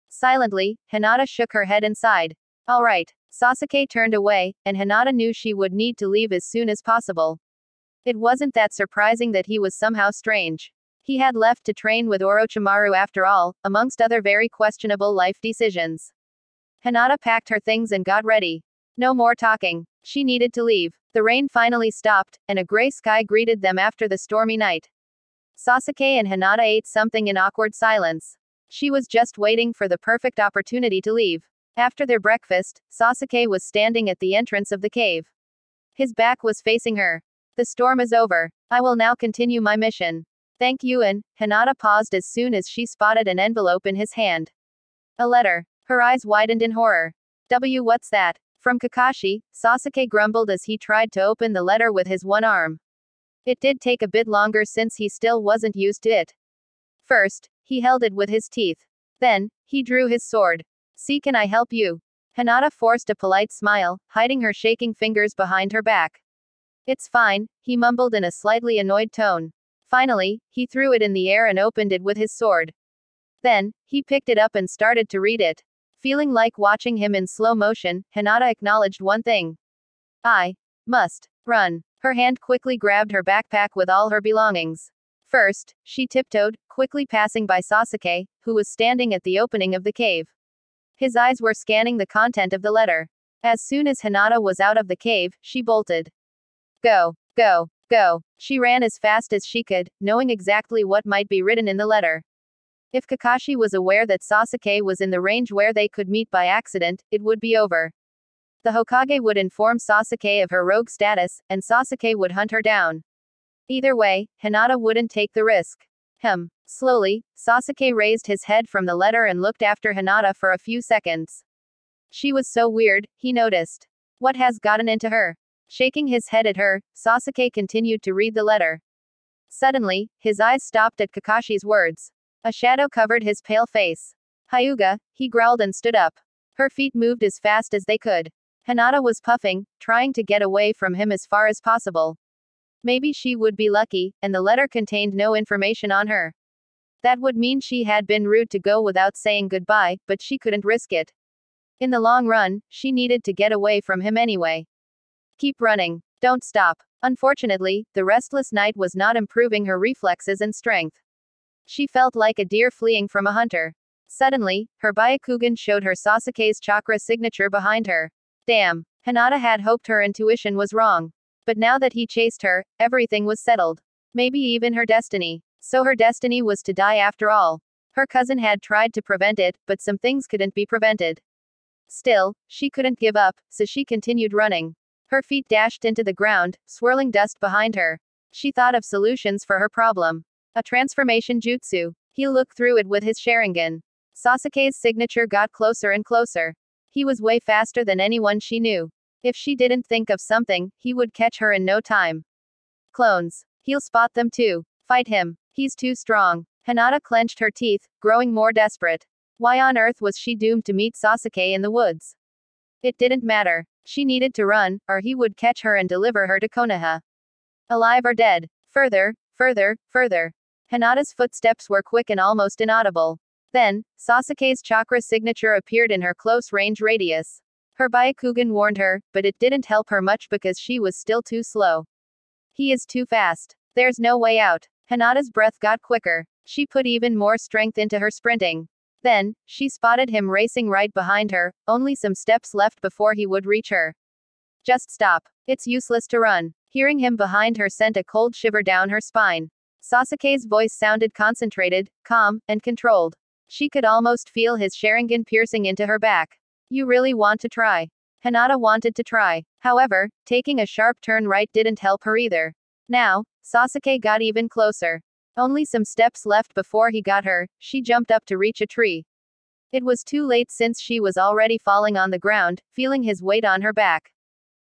Silently, Hinata shook her head and sighed. Alright. Sasuke turned away, and Hinata knew she would need to leave as soon as possible. It wasn't that surprising that he was somehow strange. He had left to train with Orochimaru after all, amongst other very questionable life decisions. Hinata packed her things and got ready. No more talking. She needed to leave. The rain finally stopped, and a gray sky greeted them after the stormy night. Sasuke and Hinata ate something in awkward silence. She was just waiting for the perfect opportunity to leave. After their breakfast, Sasuke was standing at the entrance of the cave. His back was facing her. The storm is over. I will now continue my mission. Thank you. And Hinata paused as soon as she spotted an envelope in his hand. A letter. Her eyes widened in horror. What's that? From Kakashi, Sasuke grumbled as he tried to open the letter with his one arm. It did take a bit longer since he still wasn't used to it. First, he held it with his teeth. Then, he drew his sword. See, can I help you? Hinata forced a polite smile, hiding her shaking fingers behind her back. It's fine, he mumbled in a slightly annoyed tone. Finally, he threw it in the air and opened it with his sword. Then, he picked it up and started to read it. Feeling like watching him in slow motion, Hinata acknowledged one thing. I must run. Her hand quickly grabbed her backpack with all her belongings. First, she tiptoed, quickly passing by Sasuke, who was standing at the opening of the cave. His eyes were scanning the content of the letter. As soon as Hinata was out of the cave, she bolted. Go, go, go. She ran as fast as she could, knowing exactly what might be written in the letter. If Kakashi was aware that Sasuke was in the range where they could meet by accident, it would be over. The Hokage would inform Sasuke of her rogue status, and Sasuke would hunt her down. Either way, Hinata wouldn't take the risk. Slowly, Sasuke raised his head from the letter and looked after Hinata for a few seconds. She was so weird, he noticed. What has gotten into her? Shaking his head at her, Sasuke continued to read the letter. Suddenly, his eyes stopped at Kakashi's words. A shadow covered his pale face. Hyuga, he growled and stood up. Her feet moved as fast as they could. Hinata was puffing, trying to get away from him as far as possible. Maybe she would be lucky, and the letter contained no information on her. That would mean she had been rude to go without saying goodbye, but she couldn't risk it. In the long run, she needed to get away from him anyway. Keep running. Don't stop. Unfortunately, the restless night was not improving her reflexes and strength. She felt like a deer fleeing from a hunter. Suddenly, her Byakugan showed her Sasuke's chakra signature behind her. Damn. Hinata had hoped her intuition was wrong. But now that he chased her, everything was settled. Maybe even her destiny. So her destiny was to die after all. Her cousin had tried to prevent it, but some things couldn't be prevented. Still, she couldn't give up, so she continued running. Her feet dashed into the ground, swirling dust behind her. She thought of solutions for her problem. A transformation jutsu. He looked through it with his Sharingan. Sasuke's signature got closer and closer. He was way faster than anyone she knew. If she didn't think of something, he would catch her in no time. Clones. He'll spot them too. Fight him. He's too strong. Hinata clenched her teeth, growing more desperate. Why on earth was she doomed to meet Sasuke in the woods? It didn't matter. She needed to run, or he would catch her and deliver her to Konoha. Alive or dead. Further, further, further. Hinata's footsteps were quick and almost inaudible. Then, Sasuke's chakra signature appeared in her close-range radius. Her Byakugan warned her, but it didn't help her much because she was still too slow. He is too fast. There's no way out. Hinata's breath got quicker. She put even more strength into her sprinting. Then, she spotted him racing right behind her, only some steps left before he would reach her. Just stop. It's useless to run. Hearing him behind her sent a cold shiver down her spine. Sasuke's voice sounded concentrated, calm, and controlled. She could almost feel his Sharingan piercing into her back. You really want to try? Hinata wanted to try. However, taking a sharp turn right didn't help her either. Now, Sasuke got even closer. Only some steps left before he got her. She jumped up to reach a tree. It was too late since she was already falling on the ground, feeling his weight on her back.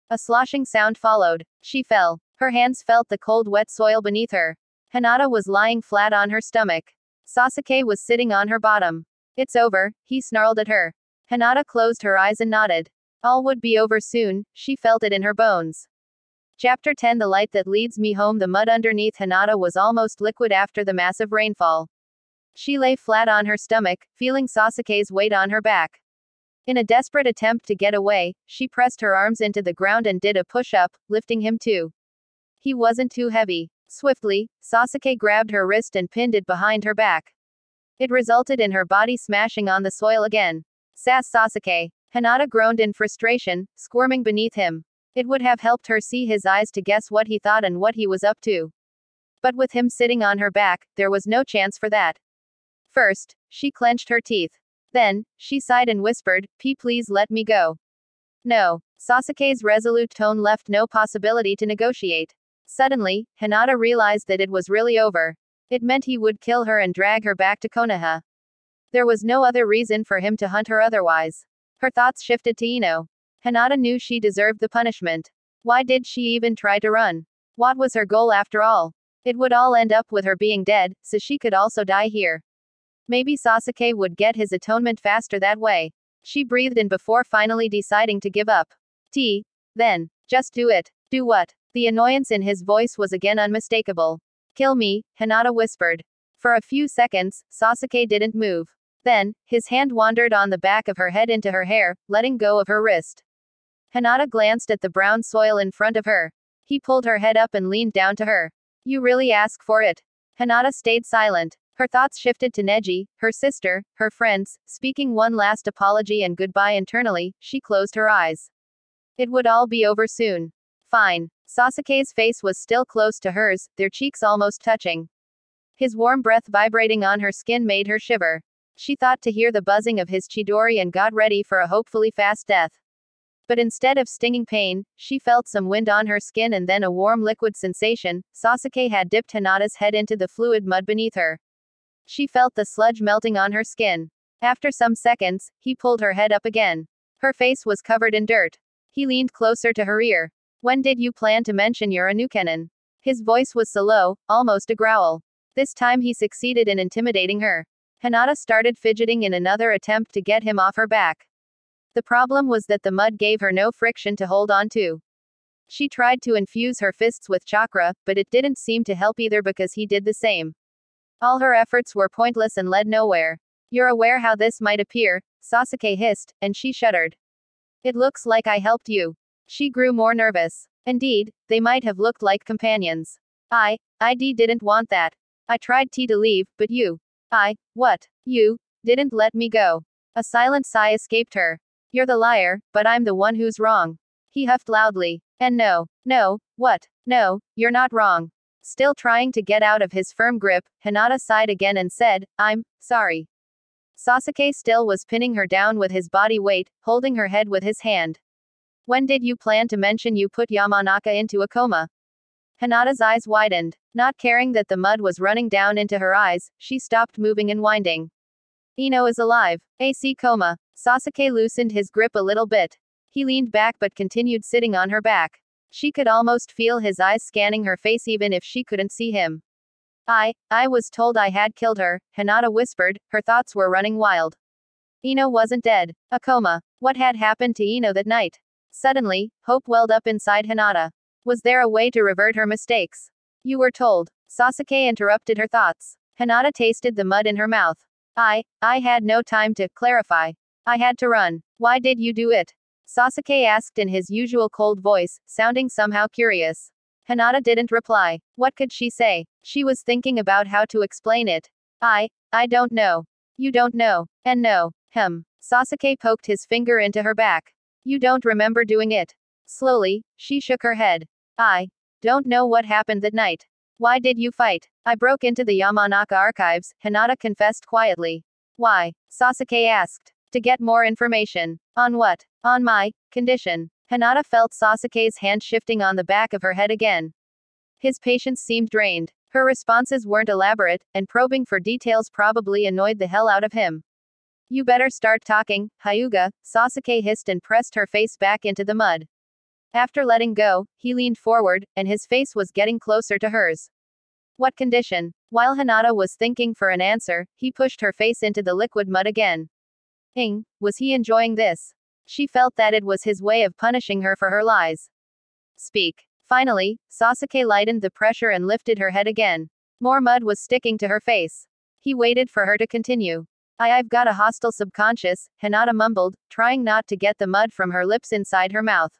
A sloshing sound followed. She fell. Her hands felt the cold wet soil beneath her. Hinata was lying flat on her stomach. Sasuke was sitting on her bottom. It's over, he snarled at her. Hinata closed her eyes and nodded. All would be over soon, she felt it in her bones. Chapter 10 The light that leads me home. The mud underneath Hinata was almost liquid after the massive rainfall. She lay flat on her stomach, feeling Sasuke's weight on her back. In a desperate attempt to get away, she pressed her arms into the ground and did a push-up, lifting him too. He wasn't too heavy. Swiftly, Sasuke grabbed her wrist and pinned it behind her back. It resulted in her body smashing on the soil again. Sass Sasuke. Hinata groaned in frustration, squirming beneath him. It would have helped her see his eyes to guess what he thought and what he was up to. But with him sitting on her back, there was no chance for that. First, she clenched her teeth. Then, she sighed and whispered, Please let me go. No. Sasuke's resolute tone left no possibility to negotiate. Suddenly, Hinata realized that it was really over. It meant he would kill her and drag her back to Konoha. There was no other reason for him to hunt her otherwise. Her thoughts shifted to Ino. Hinata knew she deserved the punishment. Why did she even try to run? What was her goal after all? It would all end up with her being dead, so she could also die here. Maybe Sasuke would get his atonement faster that way. She breathed in before finally deciding to give up. Then. Just do it. Do what? The annoyance in his voice was again unmistakable. Kill me, Hinata whispered. For a few seconds, Sasuke didn't move. Then, his hand wandered on the back of her head into her hair, letting go of her wrist. Hinata glanced at the brown soil in front of her. He pulled her head up and leaned down to her. You really ask for it? Hinata stayed silent. Her thoughts shifted to Neji, her sister, her friends, speaking one last apology and goodbye internally, she closed her eyes. It would all be over soon. Fine. Sasuke's face was still close to hers, their cheeks almost touching. His warm breath vibrating on her skin made her shiver. She thought to hear the buzzing of his Chidori and got ready for a hopefully fast death. But instead of stinging pain, she felt some wind on her skin and then a warm liquid sensation. Sasuke had dipped Hinata's head into the fluid mud beneath her. She felt the sludge melting on her skin. After some seconds, he pulled her head up again. Her face was covered in dirt. He leaned closer to her ear. When did you plan to mention your Anukenin? His voice was slow, almost a growl. This time he succeeded in intimidating her. Hinata started fidgeting in another attempt to get him off her back. The problem was that the mud gave her no friction to hold on to. She tried to infuse her fists with chakra, but it didn't seem to help either because he did the same. All her efforts were pointless and led nowhere. You're aware how this might appear, Sasuke hissed, and she shuddered. It looks like I helped you. She grew more nervous. Indeed, they might have looked like companions. I didn't want that. I tried to leave, but you. What? You didn't let me go. A silent sigh escaped her. You're the liar, but I'm the one who's wrong. He huffed loudly. And no, what? No, you're not wrong. Still trying to get out of his firm grip, Hinata sighed again and said, I'm sorry. Sasuke still was pinning her down with his body weight, holding her head with his hand. When did you plan to mention you put Yamanaka into a coma? Hinata's eyes widened. Not caring that the mud was running down into her eyes, she stopped moving and winding. Ino is alive. AC coma. Sasuke loosened his grip a little bit. He leaned back but continued sitting on her back. She could almost feel his eyes scanning her face even if she couldn't see him. I was told I had killed her, Hinata whispered, her thoughts were running wild. Ino wasn't dead. A coma. What had happened to Ino that night? Suddenly, hope welled up inside Hinata. Was there a way to revert her mistakes? You were told. Sasuke interrupted her thoughts. Hinata tasted the mud in her mouth. I had no time to clarify. I had to run. Why did you do it? Sasuke asked in his usual cold voice, sounding somehow curious. Hinata didn't reply. What could she say? She was thinking about how to explain it. I don't know. You don't know. And no. Sasuke poked his finger into her back. You don't remember doing it. Slowly, she shook her head. I don't know what happened that night. Why did you fight? I broke into the Yamanaka archives, Hinata confessed quietly. Why? Sasuke asked. To get more information. On what? On my condition. Hinata felt Sasuke's hand shifting on the back of her head again. His patience seemed drained. Her responses weren't elaborate, and probing for details probably annoyed the hell out of him. You better start talking, Hyuga, Sasuke hissed and pressed her face back into the mud. After letting go, he leaned forward, and his face was getting closer to hers. What condition? While Hinata was thinking for an answer, he pushed her face into the liquid mud again. Was he enjoying this? She felt that it was his way of punishing her for her lies. Speak. Finally, Sasuke lightened the pressure and lifted her head again. More mud was sticking to her face. He waited for her to continue. I've got a hostile subconscious, Hinata mumbled, trying not to get the mud from her lips inside her mouth.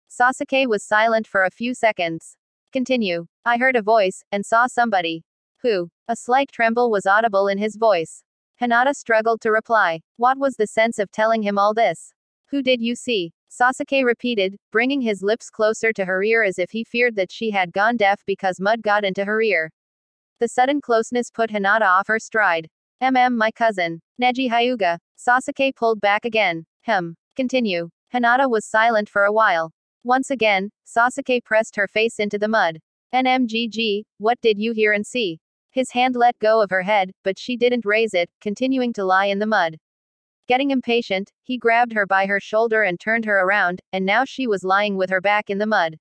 Sasuke was silent for a few seconds. Continue. I heard a voice, and saw somebody. Who? A slight tremble was audible in his voice. Hinata struggled to reply. What was the sense of telling him all this? Who did you see? Sasuke repeated, bringing his lips closer to her ear as if he feared that she had gone deaf because mud got into her ear. The sudden closeness put Hinata off her stride. My cousin. Neji Hyuga. Sasuke pulled back again. Continue. Hinata was silent for a while. Once again, Sasuke pressed her face into the mud. NMGG, what did you hear and see? His hand let go of her head, but she didn't raise it, continuing to lie in the mud. Getting impatient, he grabbed her by her shoulder and turned her around, and now she was lying with her back in the mud.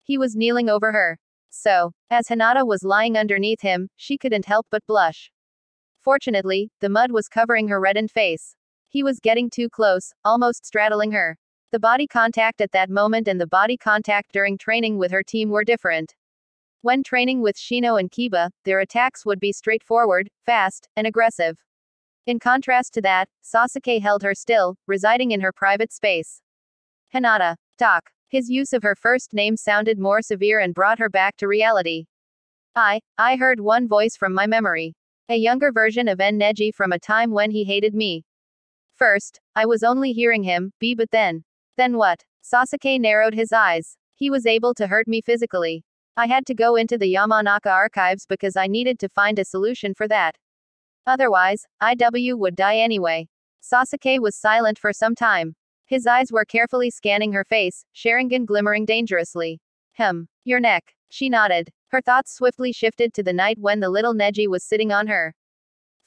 He was kneeling over her. So, as Hinata was lying underneath him, she couldn't help but blush. Fortunately, the mud was covering her reddened face. He was getting too close, almost straddling her. The body contact at that moment and the body contact during training with her team were different. When training with Shino and Kiba, their attacks would be straightforward, fast, and aggressive. In contrast to that, Sasuke held her still, residing in her private space. Hinata. Talk. His use of her first name sounded more severe and brought her back to reality. I heard one voice from my memory. A younger version of Neji from a time when he hated me. First, I was only hearing him, but then. Then what? Sasuke narrowed his eyes. He was able to hurt me physically. I had to go into the Yamanaka archives because I needed to find a solution for that. Otherwise, IW would die anyway. Sasuke was silent for some time. His eyes were carefully scanning her face, Sharingan glimmering dangerously. Your neck. She nodded. Her thoughts swiftly shifted to the night when the little Neji was sitting on her.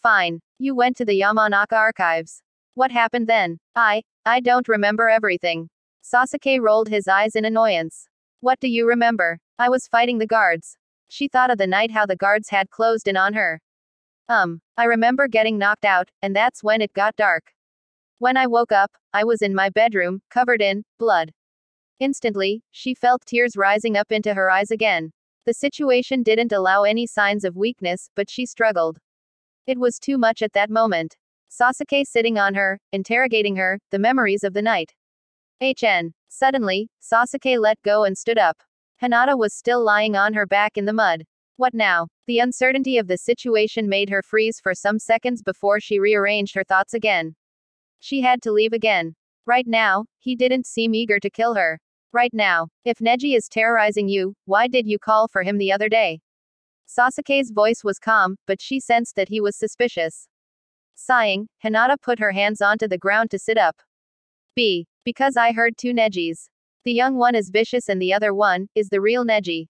Fine. You went to the Yamanaka archives. What happened then? I don't remember everything. Sasuke rolled his eyes in annoyance. What do you remember? I was fighting the guards. She thought of the night how the guards had closed in on her. I remember getting knocked out, and that's when it got dark. When I woke up, I was in my bedroom, covered in blood. Instantly, she felt tears rising up into her eyes again. The situation didn't allow any signs of weakness, but she struggled. It was too much at that moment. Sasuke sitting on her, interrogating her, the memories of the night. Suddenly, Sasuke let go and stood up. Hinata was still lying on her back in the mud. What now? The uncertainty of the situation made her freeze for some seconds before she rearranged her thoughts again. She had to leave again. Right now, he didn't seem eager to kill her. Right now, if Neji is terrorizing you, why did you call for him the other day? Sasuke's voice was calm, but she sensed that he was suspicious. Sighing, Hinata put her hands onto the ground to sit up. Because I heard two Nejis. The young one is vicious and the other one is the real Neji.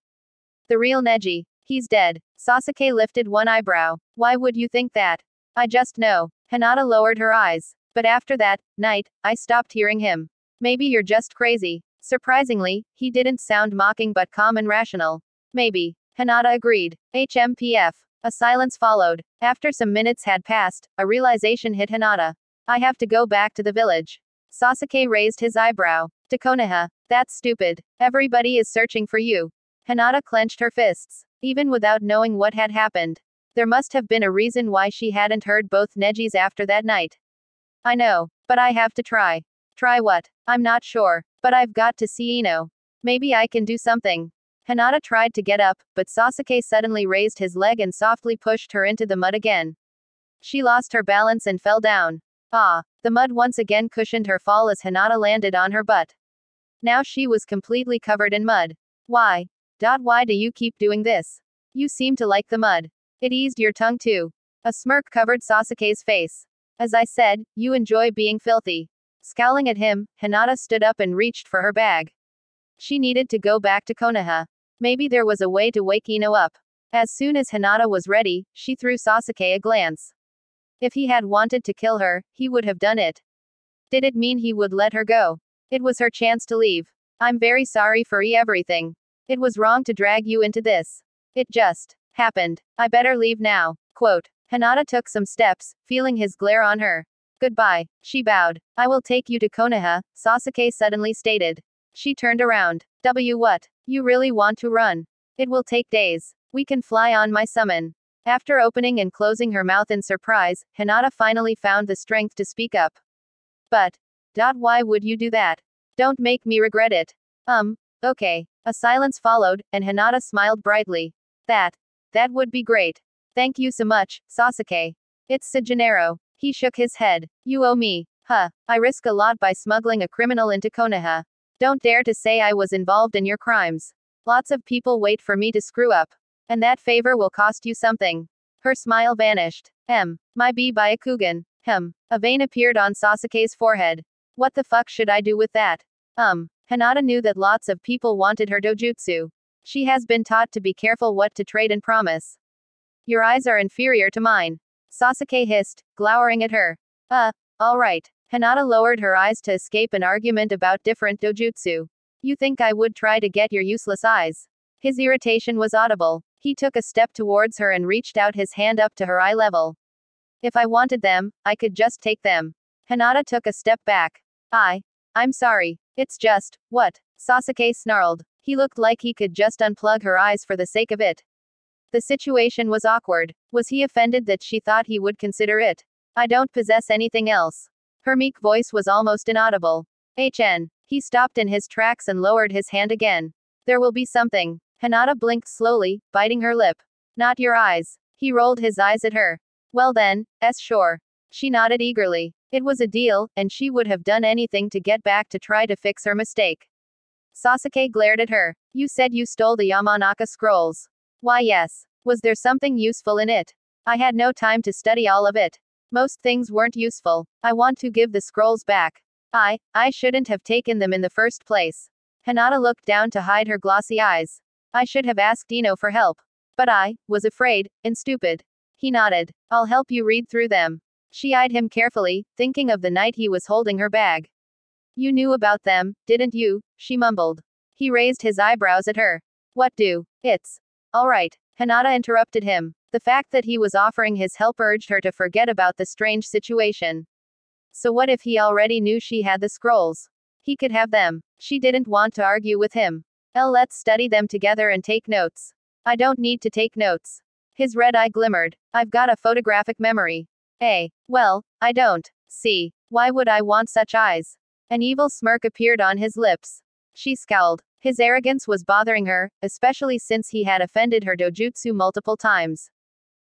The real Neji. He's dead. Sasuke lifted one eyebrow. Why would you think that? I just know. Hinata lowered her eyes. But after that night, I stopped hearing him. Maybe you're just crazy. Surprisingly, he didn't sound mocking but calm and rational. Maybe. Hinata agreed. HMPF. A silence followed. After some minutes had passed, a realization hit Hinata. I have to go back to the village. Sasuke raised his eyebrow. To Konoha. That's stupid. Everybody is searching for you. Hinata clenched her fists. Even without knowing what had happened. There must have been a reason why she hadn't heard both Nejis after that night. I know. But I have to try. Try what? I'm not sure. But I've got to see Ino. Maybe I can do something. Hinata tried to get up, but Sasuke suddenly raised his leg and softly pushed her into the mud again. She lost her balance and fell down. The mud once again cushioned her fall as Hinata landed on her butt. Now she was completely covered in mud. Why do you keep doing this? You seem to like the mud. It eased your tongue too. A smirk covered Sasuke's face. As I said, you enjoy being filthy. Scowling at him, Hinata stood up and reached for her bag. She needed to go back to Konoha. Maybe there was a way to wake Ino up. As soon as Hinata was ready, she threw Sasuke a glance. If he had wanted to kill her, he would have done it. Did it mean he would let her go? It was her chance to leave. I'm very sorry for everything. It was wrong to drag you into this. It just happened. I better leave now. Quote. Hinata took some steps, feeling his glare on her. Goodbye. She bowed. I will take you to Konoha, Sasuke suddenly stated. She turned around. What? You really want to run? It will take days. We can fly on my summon. After opening and closing her mouth in surprise, Hinata finally found the strength to speak up. But. Why would you do that? Don't make me regret it. Okay. A silence followed, and Hinata smiled brightly. That would be great. Thank you so much, Sasuke. It's Gennaro. He shook his head. You owe me. I risk a lot by smuggling a criminal into Konoha. Don't dare to say I was involved in your crimes. Lots of people wait for me to screw up. And that favor will cost you something. Her smile vanished. My Byakugan. A vein appeared on Sasuke's forehead. What the fuck should I do with that? Hinata knew that lots of people wanted her dojutsu. She has been taught to be careful what to trade and promise. Your eyes are inferior to mine. Sasuke hissed, glowering at her. Alright. Hinata lowered her eyes to escape an argument about different dojutsu. You think I would try to get your useless eyes? His irritation was audible. He took a step towards her and reached out his hand up to her eye level. If I wanted them, I could just take them. Hinata took a step back. I'm sorry. It's just, what? Sasuke snarled. He looked like he could just unplug her eyes for the sake of it. The situation was awkward. Was he offended that she thought he would consider it? I don't possess anything else. Her meek voice was almost inaudible. He stopped in his tracks and lowered his hand again. There will be something. Hinata blinked slowly, biting her lip. Not your eyes. He rolled his eyes at her. Well then, sure. She nodded eagerly. It was a deal, and she would have done anything to get back to try to fix her mistake. Sasuke glared at her. You said you stole the Yamanaka scrolls. Why yes. Was there something useful in it? I had no time to study all of it. Most things weren't useful. I want to give the scrolls back. I shouldn't have taken them in the first place. Hinata looked down to hide her glossy eyes. I should have asked Ino for help. But I was afraid, and stupid. He nodded. I'll help you read through them. She eyed him carefully, thinking of the night he was holding her bag. You knew about them, didn't you? She mumbled. He raised his eyebrows at her. What do? It's. Alright. Hinata interrupted him. The fact that he was offering his help urged her to forget about the strange situation. So what if he already knew she had the scrolls? He could have them. She didn't want to argue with him. Let's study them together and take notes. I don't need to take notes. His red eye glimmered. I've got a photographic memory. Well, I don't. See. Why would I want such eyes? An evil smirk appeared on his lips. She scowled. His arrogance was bothering her, especially since he had offended her dojutsu multiple times.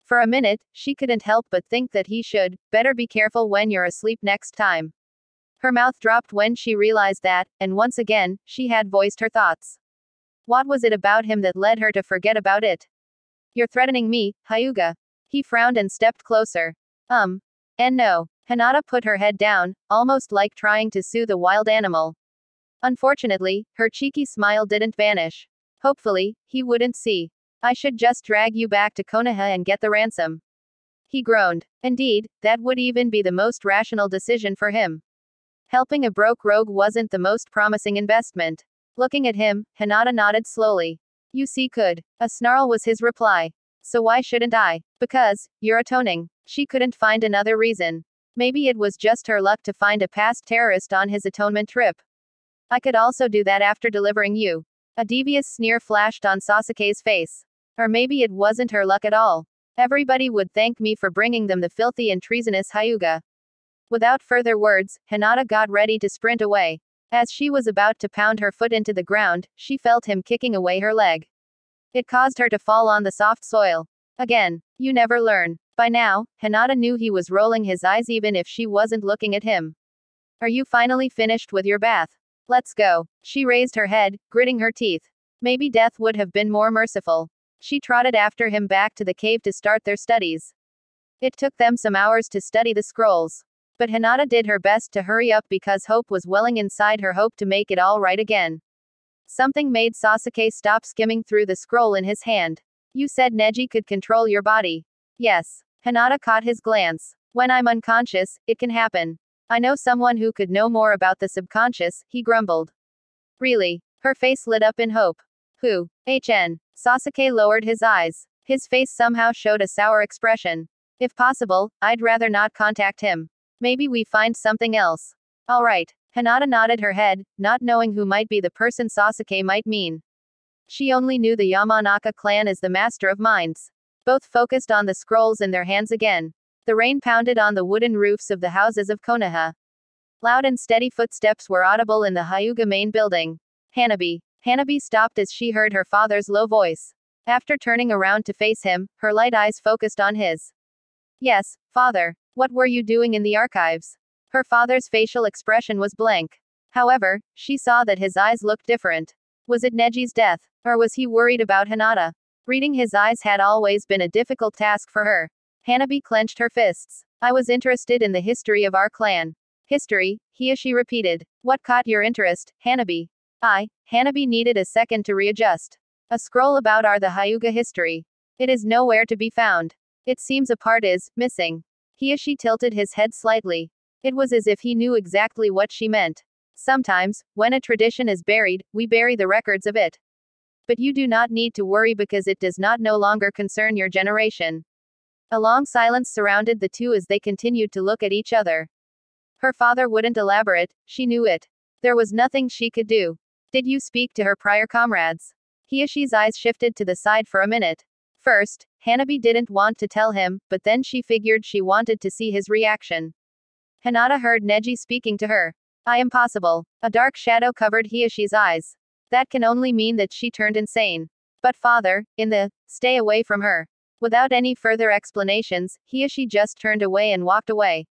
For a minute, she couldn't help but think that he should better be careful when you're asleep next time. Her mouth dropped when she realized that, and once again, she had voiced her thoughts. What was it about him that led her to forget about it? You're threatening me, Hyuga. He frowned and stepped closer. And no. Hinata put her head down, almost like trying to soothe a wild animal. Unfortunately, her cheeky smile didn't vanish. Hopefully, he wouldn't see. I should just drag you back to Konoha and get the ransom. He groaned. Indeed, that would even be the most rational decision for him. Helping a broke rogue wasn't the most promising investment. Looking at him, Hinata nodded slowly. You see could. A snarl was his reply. So why shouldn't I? Because, you're atoning. She couldn't find another reason. Maybe it was just her luck to find a past terrorist on his atonement trip. I could also do that after delivering you. A devious sneer flashed on Sasuke's face. Or maybe it wasn't her luck at all. Everybody would thank me for bringing them the filthy and treasonous Hyuga. Without further words, Hinata got ready to sprint away. As she was about to pound her foot into the ground, she felt him kicking away her leg. It caused her to fall on the soft soil. Again. You never learn. By now, Hinata knew he was rolling his eyes even if she wasn't looking at him. Are you finally finished with your bath? Let's go. She raised her head, gritting her teeth. Maybe death would have been more merciful. She trotted after him back to the cave to start their studies. It took them some hours to study the scrolls. But Hinata did her best to hurry up because hope was welling inside her, hope to make it all right again. Something made Sasuke stop skimming through the scroll in his hand. You said Neji could control your body. Yes. Hinata caught his glance. When I'm unconscious, it can happen. I know someone who could know more about the subconscious, he grumbled. Really? Her face lit up in hope. Who? Sasuke lowered his eyes. His face somehow showed a sour expression. If possible, I'd rather not contact him. Maybe we find something else. Alright. Hinata nodded her head, not knowing who might be the person Sasuke might mean. She only knew the Yamanaka clan as the master of minds. Both focused on the scrolls in their hands again. The rain pounded on the wooden roofs of the houses of Konoha. Loud and steady footsteps were audible in the Hyuga main building. Hanabi. Hanabi stopped as she heard her father's low voice. After turning around to face him, her light eyes focused on his. Yes, father. What were you doing in the archives? Her father's facial expression was blank. However, she saw that his eyes looked different. Was it Neji's death? Or was he worried about Hinata? Reading his eyes had always been a difficult task for her. Hanabi clenched her fists. I was interested in the history of our clan. History, Hiyoshi repeated. What caught your interest, Hanabi? Hanabi needed a second to readjust. A scroll about the Hyuga history. It is nowhere to be found. It seems a part is missing. Hiyoshi tilted his head slightly. It was as if he knew exactly what she meant. Sometimes, when a tradition is buried, we bury the records of it. But you do not need to worry because it does not no longer concern your generation. A long silence surrounded the two as they continued to look at each other. Her father wouldn't elaborate, she knew it. There was nothing she could do. Did you speak to her prior comrades? Hiyoshi's eyes shifted to the side for a minute. First, Hanabi didn't want to tell him, but then she figured she wanted to see his reaction. Hinata heard Neji speaking to her. Impossible. A dark shadow covered Hiyoshi's eyes. That can only mean that she turned insane. But father, stay away from her. Without any further explanations, Hiyoshi just turned away and walked away.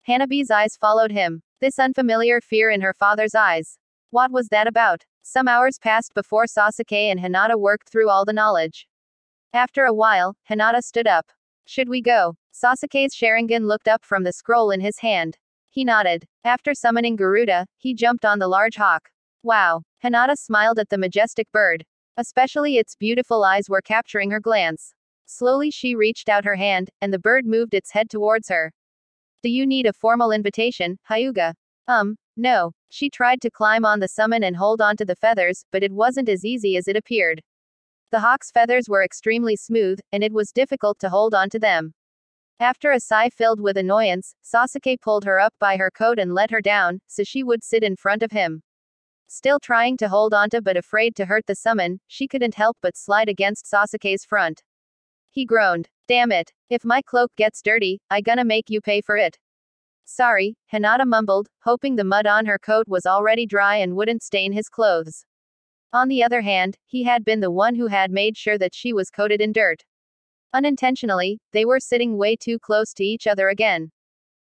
Hanabi's eyes followed him. This unfamiliar fear in her father's eyes. What was that about? Some hours passed before Sasuke and Hinata worked through all the knowledge. After a while, Hinata stood up. Should we go? Sasuke's Sharingan looked up from the scroll in his hand. He nodded. After summoning Garuda, he jumped on the large hawk. Wow. Hinata smiled at the majestic bird. Especially its beautiful eyes were capturing her glance. Slowly she reached out her hand, and the bird moved its head towards her. Do you need a formal invitation, Hyuga? No. She tried to climb on the summon and hold onto the feathers, but it wasn't as easy as it appeared. The hawk's feathers were extremely smooth, and it was difficult to hold onto them. After a sigh filled with annoyance, Sasuke pulled her up by her coat and let her down, so she would sit in front of him. Still trying to hold onto but afraid to hurt the summon, she couldn't help but slide against Sasuke's front. He groaned. Damn it. If my cloak gets dirty, I gonna make you pay for it. Sorry, Hinata mumbled, hoping the mud on her coat was already dry and wouldn't stain his clothes. On the other hand, he had been the one who had made sure that she was coated in dirt. Unintentionally, they were sitting way too close to each other again.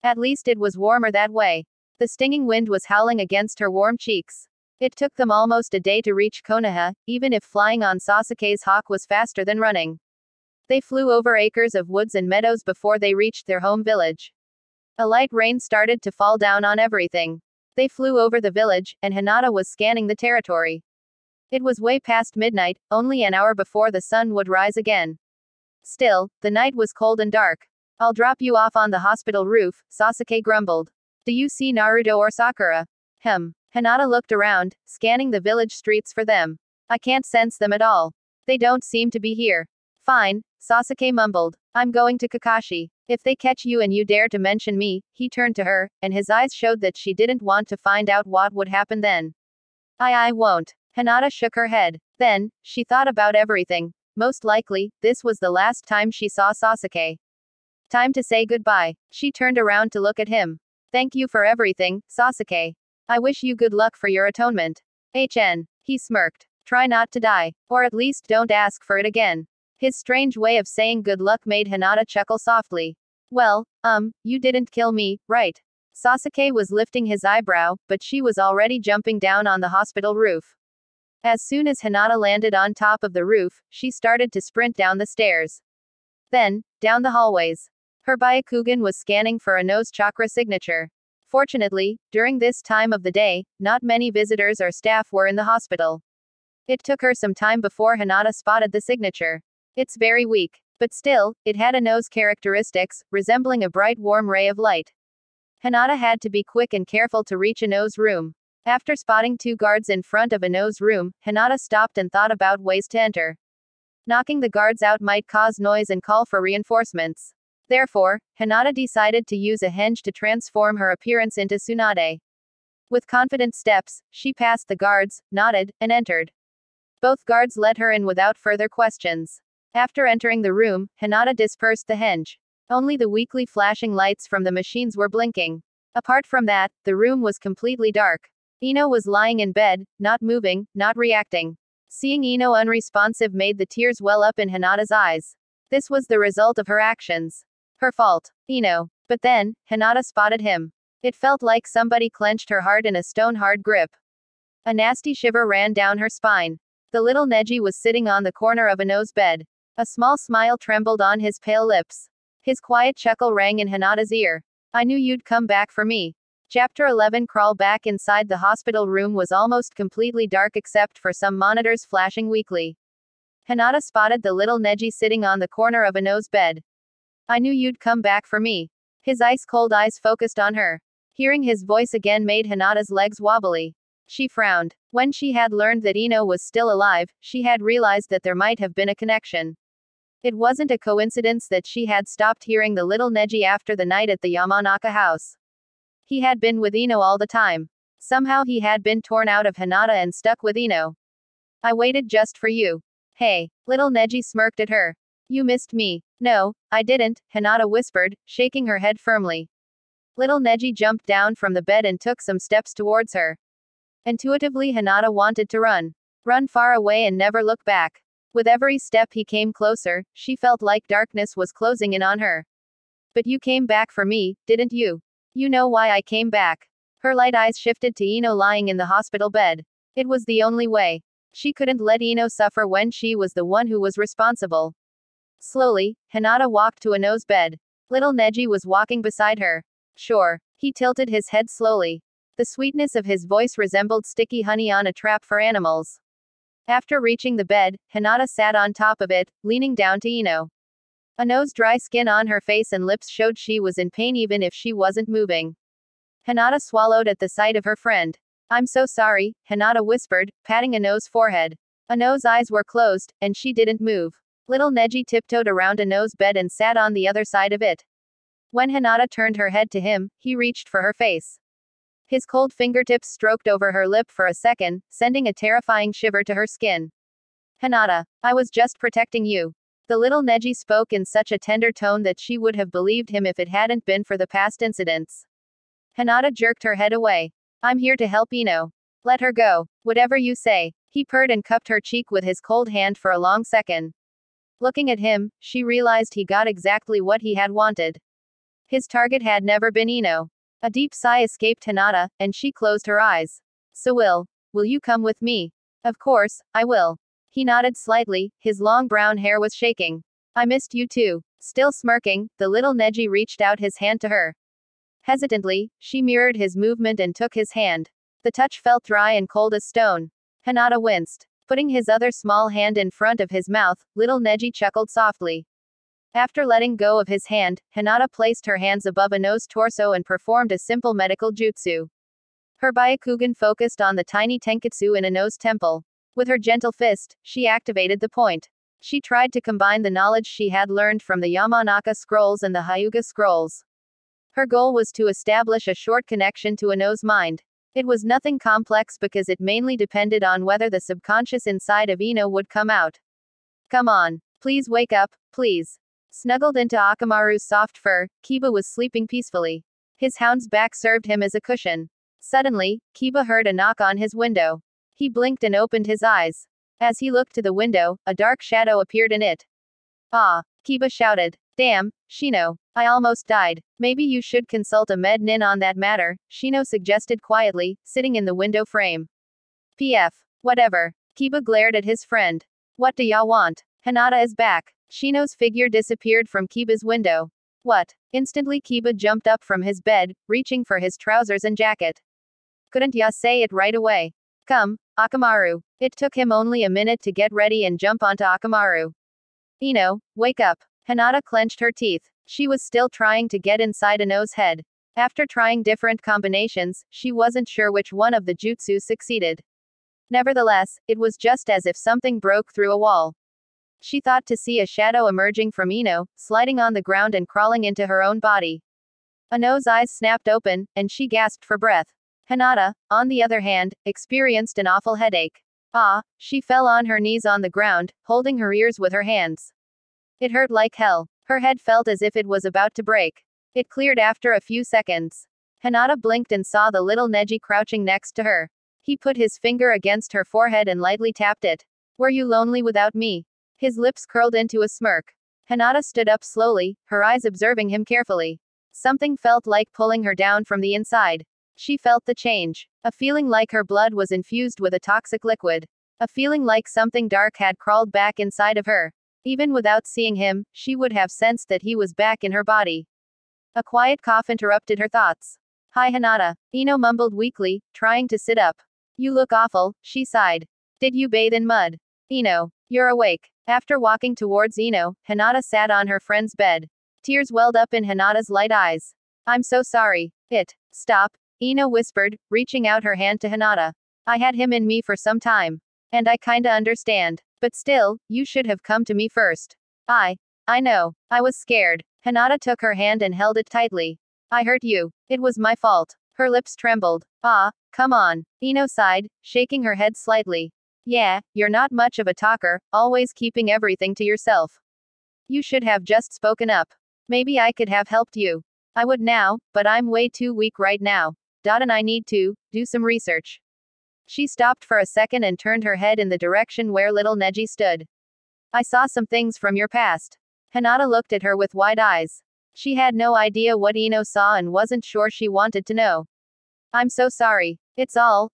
At least it was warmer that way. The stinging wind was howling against her warm cheeks. It took them almost a day to reach Konoha, even if flying on Sasuke's hawk was faster than running. They flew over acres of woods and meadows before they reached their home village. A light rain started to fall down on everything. They flew over the village, and Hinata was scanning the territory. It was way past midnight, only an hour before the sun would rise again. Still, the night was cold and dark. I'll drop you off on the hospital roof, Sasuke grumbled. Do you see Naruto or Sakura? Hinata looked around, scanning the village streets for them. I can't sense them at all. They don't seem to be here. Fine, Sasuke mumbled. I'm going to Kakashi. If they catch you and you dare to mention me, he turned to her, and his eyes showed that she didn't want to find out what would happen then. I won't. Hinata shook her head. Then, she thought about everything. Most likely, this was the last time she saw Sasuke. Time to say goodbye. She turned around to look at him. Thank you for everything, Sasuke. I wish you good luck for your atonement. He smirked. Try not to die. Or at least don't ask for it again. His strange way of saying good luck made Hinata chuckle softly. Well, you didn't kill me, right? Sasuke was lifting his eyebrow, but she was already jumping down on the hospital roof. As soon as Hinata landed on top of the roof, she started to sprint down the stairs. Then, down the hallways. Her Byakugan was scanning for a nose chakra signature. Fortunately, during this time of the day, not many visitors or staff were in the hospital. It took her some time before Hinata spotted the signature. It's very weak. But still, it had a nose characteristics, resembling a bright warm ray of light. Hinata had to be quick and careful to reach a nose room. After spotting 2 guards in front of a nose room, Hinata stopped and thought about ways to enter. Knocking the guards out might cause noise and call for reinforcements. Therefore, Hinata decided to use a henge to transform her appearance into Tsunade. With confident steps, she passed the guards, nodded, and entered. Both guards let her in without further questions. After entering the room, Hinata dispersed the henge. Only the weakly flashing lights from the machines were blinking. Apart from that, the room was completely dark. Ino was lying in bed, not moving, not reacting. Seeing Ino unresponsive made the tears well up in Hinata's eyes. This was the result of her actions. Her fault. Ino. But then, Hinata spotted him. It felt like somebody clenched her heart in a stone-hard grip. A nasty shiver ran down her spine. The little Neji was sitting on the corner of Ino's bed. A small smile trembled on his pale lips. His quiet chuckle rang in Hinata's ear. I knew you'd come back for me. Chapter 11. Crawl back inside the hospital room was almost completely dark except for some monitors flashing weakly. Hinata spotted the little Neji sitting on the corner of Ino's bed. I knew you'd come back for me. His ice-cold eyes focused on her. Hearing his voice again made Hinata's legs wobbly. She frowned. When she had learned that Ino was still alive, she had realized that there might have been a connection. It wasn't a coincidence that she had stopped hearing the little Neji after the night at the Yamanaka house. He had been with Ino all the time. Somehow he had been torn out of Hinata and stuck with Ino. I waited just for you. Hey. Little Neji smirked at her. You missed me. No, I didn't, Hinata whispered, shaking her head firmly. Little Neji jumped down from the bed and took some steps towards her. Intuitively Hinata wanted to run. Run far away and never look back. With every step he came closer, she felt like darkness was closing in on her. But you came back for me, didn't you? You know why I came back. Her light eyes shifted to Ino lying in the hospital bed. It was the only way. She couldn't let Ino suffer when she was the one who was responsible. Slowly, Hinata walked to Ino's bed. Little Neji was walking beside her. Sure. He tilted his head slowly. The sweetness of his voice resembled sticky honey on a trap for animals. After reaching the bed, Hinata sat on top of it, leaning down to Ino. Ino's dry skin on her face and lips showed she was in pain even if she wasn't moving. Hinata swallowed at the sight of her friend. I'm so sorry, Hinata whispered, patting Ino's forehead. Ano's eyes were closed, and she didn't move. Little Neji tiptoed around Ano's bed and sat on the other side of it. When Hinata turned her head to him, he reached for her face. His cold fingertips stroked over her lip for a second, sending a terrifying shiver to her skin. Hinata, I was just protecting you. The little Neji spoke in such a tender tone that she would have believed him if it hadn't been for the past incidents. Hinata jerked her head away. I'm here to help Ino. Let her go. Whatever you say. He purred and cupped her cheek with his cold hand for a long second. Looking at him, she realized he got exactly what he had wanted. His target had never been Ino. A deep sigh escaped Hinata, and she closed her eyes. So will you come with me? Of course, I will. He nodded slightly, his long brown hair was shaking. I missed you too. Still smirking, the little Neji reached out his hand to her. Hesitantly, she mirrored his movement and took his hand. The touch felt dry and cold as stone. Hinata winced. Putting his other small hand in front of his mouth, little Neji chuckled softly. After letting go of his hand, Hinata placed her hands above Ano's torso and performed a simple medical jutsu. Her Byakugan focused on the tiny tenketsu in Ano's temple. With her gentle fist, she activated the point. She tried to combine the knowledge she had learned from the Yamanaka scrolls and the Hyuga scrolls. Her goal was to establish a short connection to Ano's mind. It was nothing complex because it mainly depended on whether the subconscious inside of Ino would come out. Come on. Please wake up, please. Snuggled into Akamaru's soft fur, Kiba was sleeping peacefully. His hound's back served him as a cushion. Suddenly, Kiba heard a knock on his window. He blinked and opened his eyes. As he looked to the window, a dark shadow appeared in it. Ah! Kiba shouted. Damn, Shino. I almost died. Maybe you should consult a med nin on that matter, Shino suggested quietly, sitting in the window frame. PF. Whatever. Kiba glared at his friend. What do ya want? Hinata is back. Shino's figure disappeared from Kiba's window. What? Instantly Kiba jumped up from his bed, reaching for his trousers and jacket. Couldn't ya say it right away? Come, Akamaru. It took him only a minute to get ready and jump onto Akamaru. Ino, wake up. Hinata clenched her teeth. She was still trying to get inside Ano's head. After trying different combinations, she wasn't sure which one of the jutsu succeeded. Nevertheless, it was just as if something broke through a wall. She thought to see a shadow emerging from Ino, sliding on the ground and crawling into her own body. Ano's eyes snapped open, and she gasped for breath. Hinata, on the other hand, experienced an awful headache. She fell on her knees on the ground, holding her ears with her hands. It hurt like hell. Her head felt as if it was about to break. It cleared after a few seconds. Hinata blinked and saw the little Neji crouching next to her. He put his finger against her forehead and lightly tapped it. Were you lonely without me? His lips curled into a smirk. Hinata stood up slowly, her eyes observing him carefully. Something felt like pulling her down from the inside. She felt the change. A feeling like her blood was infused with a toxic liquid. A feeling like something dark had crawled back inside of her. Even without seeing him, she would have sensed that he was back in her body. A quiet cough interrupted her thoughts. Hi Hinata. Ino mumbled weakly, trying to sit up. You look awful, she sighed. Did you bathe in mud? Ino, you're awake. After walking towards Ino, Hinata sat on her friend's bed. Tears welled up in Hinata's light eyes. I'm so sorry. Stop. Ino whispered, reaching out her hand to Hinata. I had him in me for some time. And I kinda understand. But still, you should have come to me first. I know. I was scared. Hinata took her hand and held it tightly. I hurt you. It was my fault. Her lips trembled. Come on. Ino sighed, shaking her head slightly. Yeah, you're not much of a talker, always keeping everything to yourself. You should have just spoken up. Maybe I could have helped you. I would now, but I'm way too weak right now. And I need to do some research. She stopped for a second and turned her head in the direction where little Neji stood. I saw some things from your past. Hinata looked at her with wide eyes. She had no idea what Ino saw and wasn't sure she wanted to know. I'm so sorry. It's all.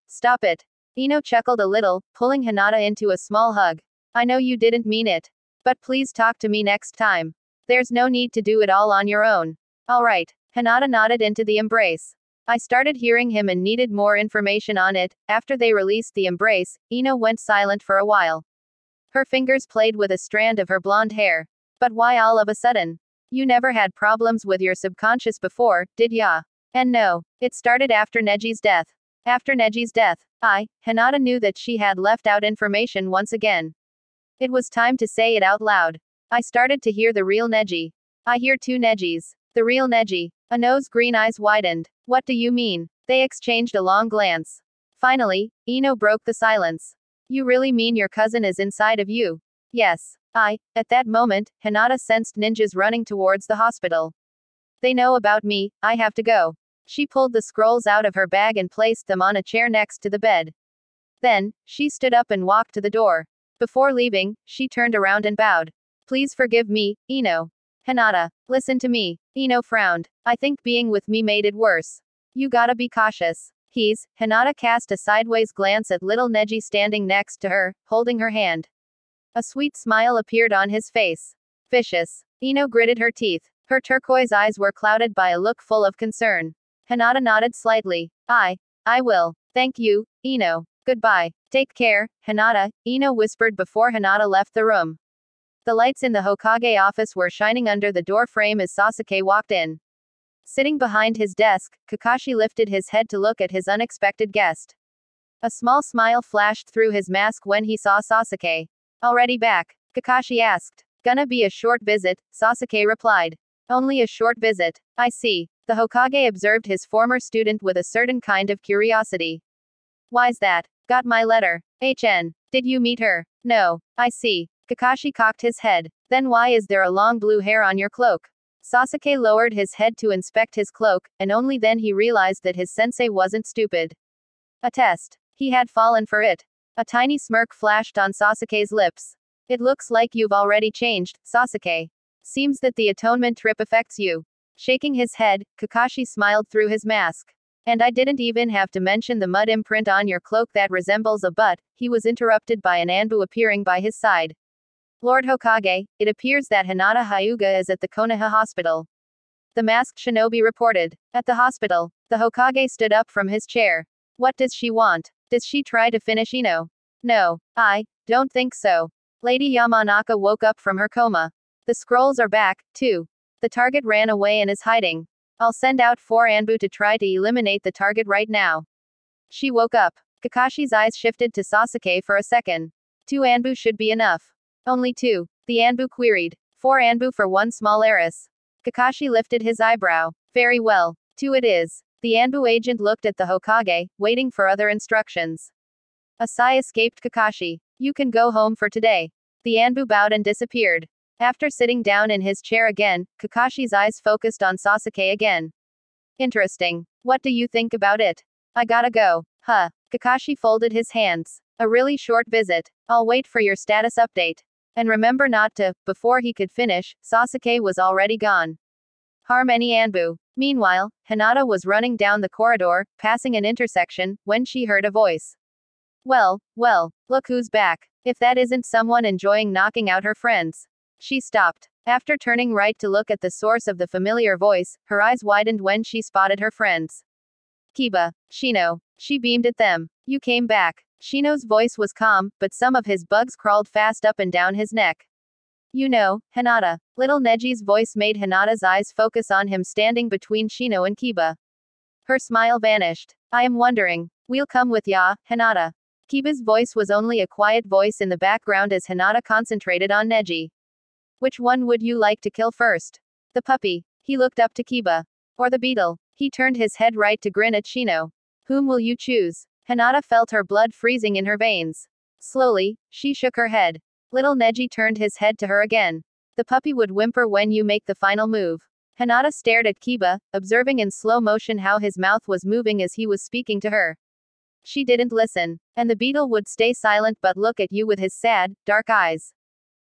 Stop it. Ino chuckled a little, pulling Hinata into a small hug. I know you didn't mean it. But please talk to me next time. There's no need to do it all on your own. Alright. Hinata nodded into the embrace. I started hearing him and needed more information on it. After they released the embrace, Ino went silent for a while. Her fingers played with a strand of her blonde hair. But why all of a sudden? You never had problems with your subconscious before, did ya? And no. It started after Neji's death. After Neji's death, Hinata knew that she had left out information once again. It was time to say it out loud. I started to hear the real Neji. I hear two Nejis. The real Neji. Ino's green eyes widened. What do you mean? They exchanged a long glance. Finally, Ino broke the silence. You really mean your cousin is inside of you? Yes. At that moment, Hinata sensed ninjas running towards the hospital. They know about me, I have to go. She pulled the scrolls out of her bag and placed them on a chair next to the bed. Then, she stood up and walked to the door. Before leaving, she turned around and bowed. Please forgive me, Ino. Hinata, listen to me. Ino frowned. I think being with me made it worse. You gotta be cautious. Hinata cast a sideways glance at little Neji standing next to her, holding her hand. A sweet smile appeared on his face. Vicious. Ino gritted her teeth. Her turquoise eyes were clouded by a look full of concern. Hinata nodded slightly. I will. Thank you, Ino. Goodbye. Take care, Hinata, Ino whispered before Hinata left the room. The lights in the Hokage office were shining under the door frame as Sasuke walked in. Sitting behind his desk, Kakashi lifted his head to look at his unexpected guest. A small smile flashed through his mask when he saw Sasuke. Already back? Kakashi asked. Gonna be a short visit, Sasuke replied. Only a short visit. I see. The Hokage observed his former student with a certain kind of curiosity. Why's that? Got my letter. Did you meet her? No. I see. Kakashi cocked his head. Then why is there a long blue hair on your cloak? Sasuke lowered his head to inspect his cloak, and only then he realized that his sensei wasn't stupid. A test. He had fallen for it. A tiny smirk flashed on Sasuke's lips. It looks like you've already changed, Sasuke. Seems that the atonement trip affects you. Shaking his head, Kakashi smiled through his mask. And I didn't even have to mention the mud imprint on your cloak that resembles a butt. He was interrupted by an Anbu appearing by his side. Lord Hokage, it appears that Hinata Hyuga is at the Konoha hospital. The masked shinobi reported. At the hospital, the Hokage stood up from his chair. What does she want? Does she try to finish Ino? No, I don't think so. Lady Yamanaka woke up from her coma. The scrolls are back, too. The target ran away and is hiding. I'll send out 4 Anbu to try to eliminate the target right now. She woke up. Kakashi's eyes shifted to Sasuke for a second. 2 Anbu should be enough. Only 2. The Anbu queried. 4 Anbu for one small heiress. Kakashi lifted his eyebrow. Very well. 2 it is. The Anbu agent looked at the Hokage, waiting for other instructions. A sigh escaped Kakashi. You can go home for today. The Anbu bowed and disappeared. After sitting down in his chair again, Kakashi's eyes focused on Sasuke again. Interesting. What do you think about it? I gotta go. Huh. Kakashi folded his hands. A really short visit. I'll wait for your status update. And remember not to. Before he could finish, Sasuke was already gone. Harm any Anbu. Meanwhile, Hinata was running down the corridor, passing an intersection, when she heard a voice. Well, look who's back. If that isn't someone enjoying knocking out her friends. She stopped. After turning right to look at the source of the familiar voice, her eyes widened when she spotted her friends. Kiba, Shino. She beamed at them. You came back. Shino's voice was calm, but some of his bugs crawled fast up and down his neck. You know, Hinata. Little Neji's voice made Hinata's eyes focus on him standing between Shino and Kiba. Her smile vanished. I am wondering. We'll come with ya, Hinata. Kiba's voice was only a quiet voice in the background as Hinata concentrated on Neji. Which one would you like to kill first? The puppy. He looked up to Kiba. Or the beetle? He turned his head right to grin at Shino. Whom will you choose? Hinata felt her blood freezing in her veins. Slowly, she shook her head. Little Neji turned his head to her again. The puppy would whimper when you make the final move. Hinata stared at Kiba, observing in slow motion how his mouth was moving as he was speaking to her. She didn't listen. And the beetle would stay silent but look at you with his sad, dark eyes.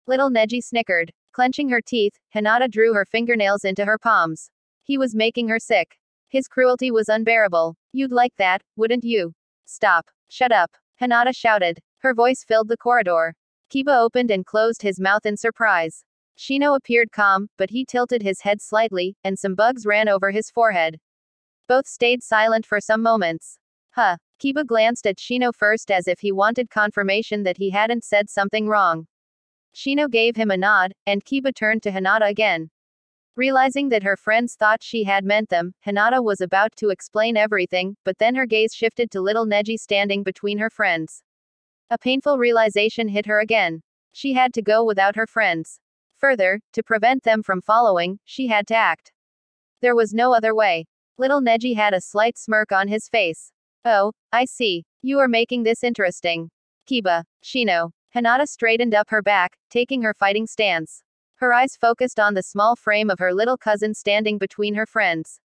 Little Neji snickered. Clenching her teeth, Hinata drew her fingernails into her palms. He was making her sick. His cruelty was unbearable. You'd like that, wouldn't you? Stop. Shut up. Hinata shouted. Her voice filled the corridor. Kiba opened and closed his mouth in surprise. Shino appeared calm, but he tilted his head slightly, and some bugs ran over his forehead. Both stayed silent for some moments. Huh. Kiba glanced at Shino first as if he wanted confirmation that he hadn't said something wrong. Shino gave him a nod, and Kiba turned to Hinata again. Realizing that her friends thought she had meant them, Hinata was about to explain everything, but then her gaze shifted to little Neji standing between her friends. A painful realization hit her again. She had to go without her friends. Further, to prevent them from following, she had to act. There was no other way. Little Neji had a slight smirk on his face. Oh, I see. You are making this interesting. Kiba, Shino. Hinata straightened up her back, taking her fighting stance. Her eyes focused on the small frame of her little cousin standing between her friends.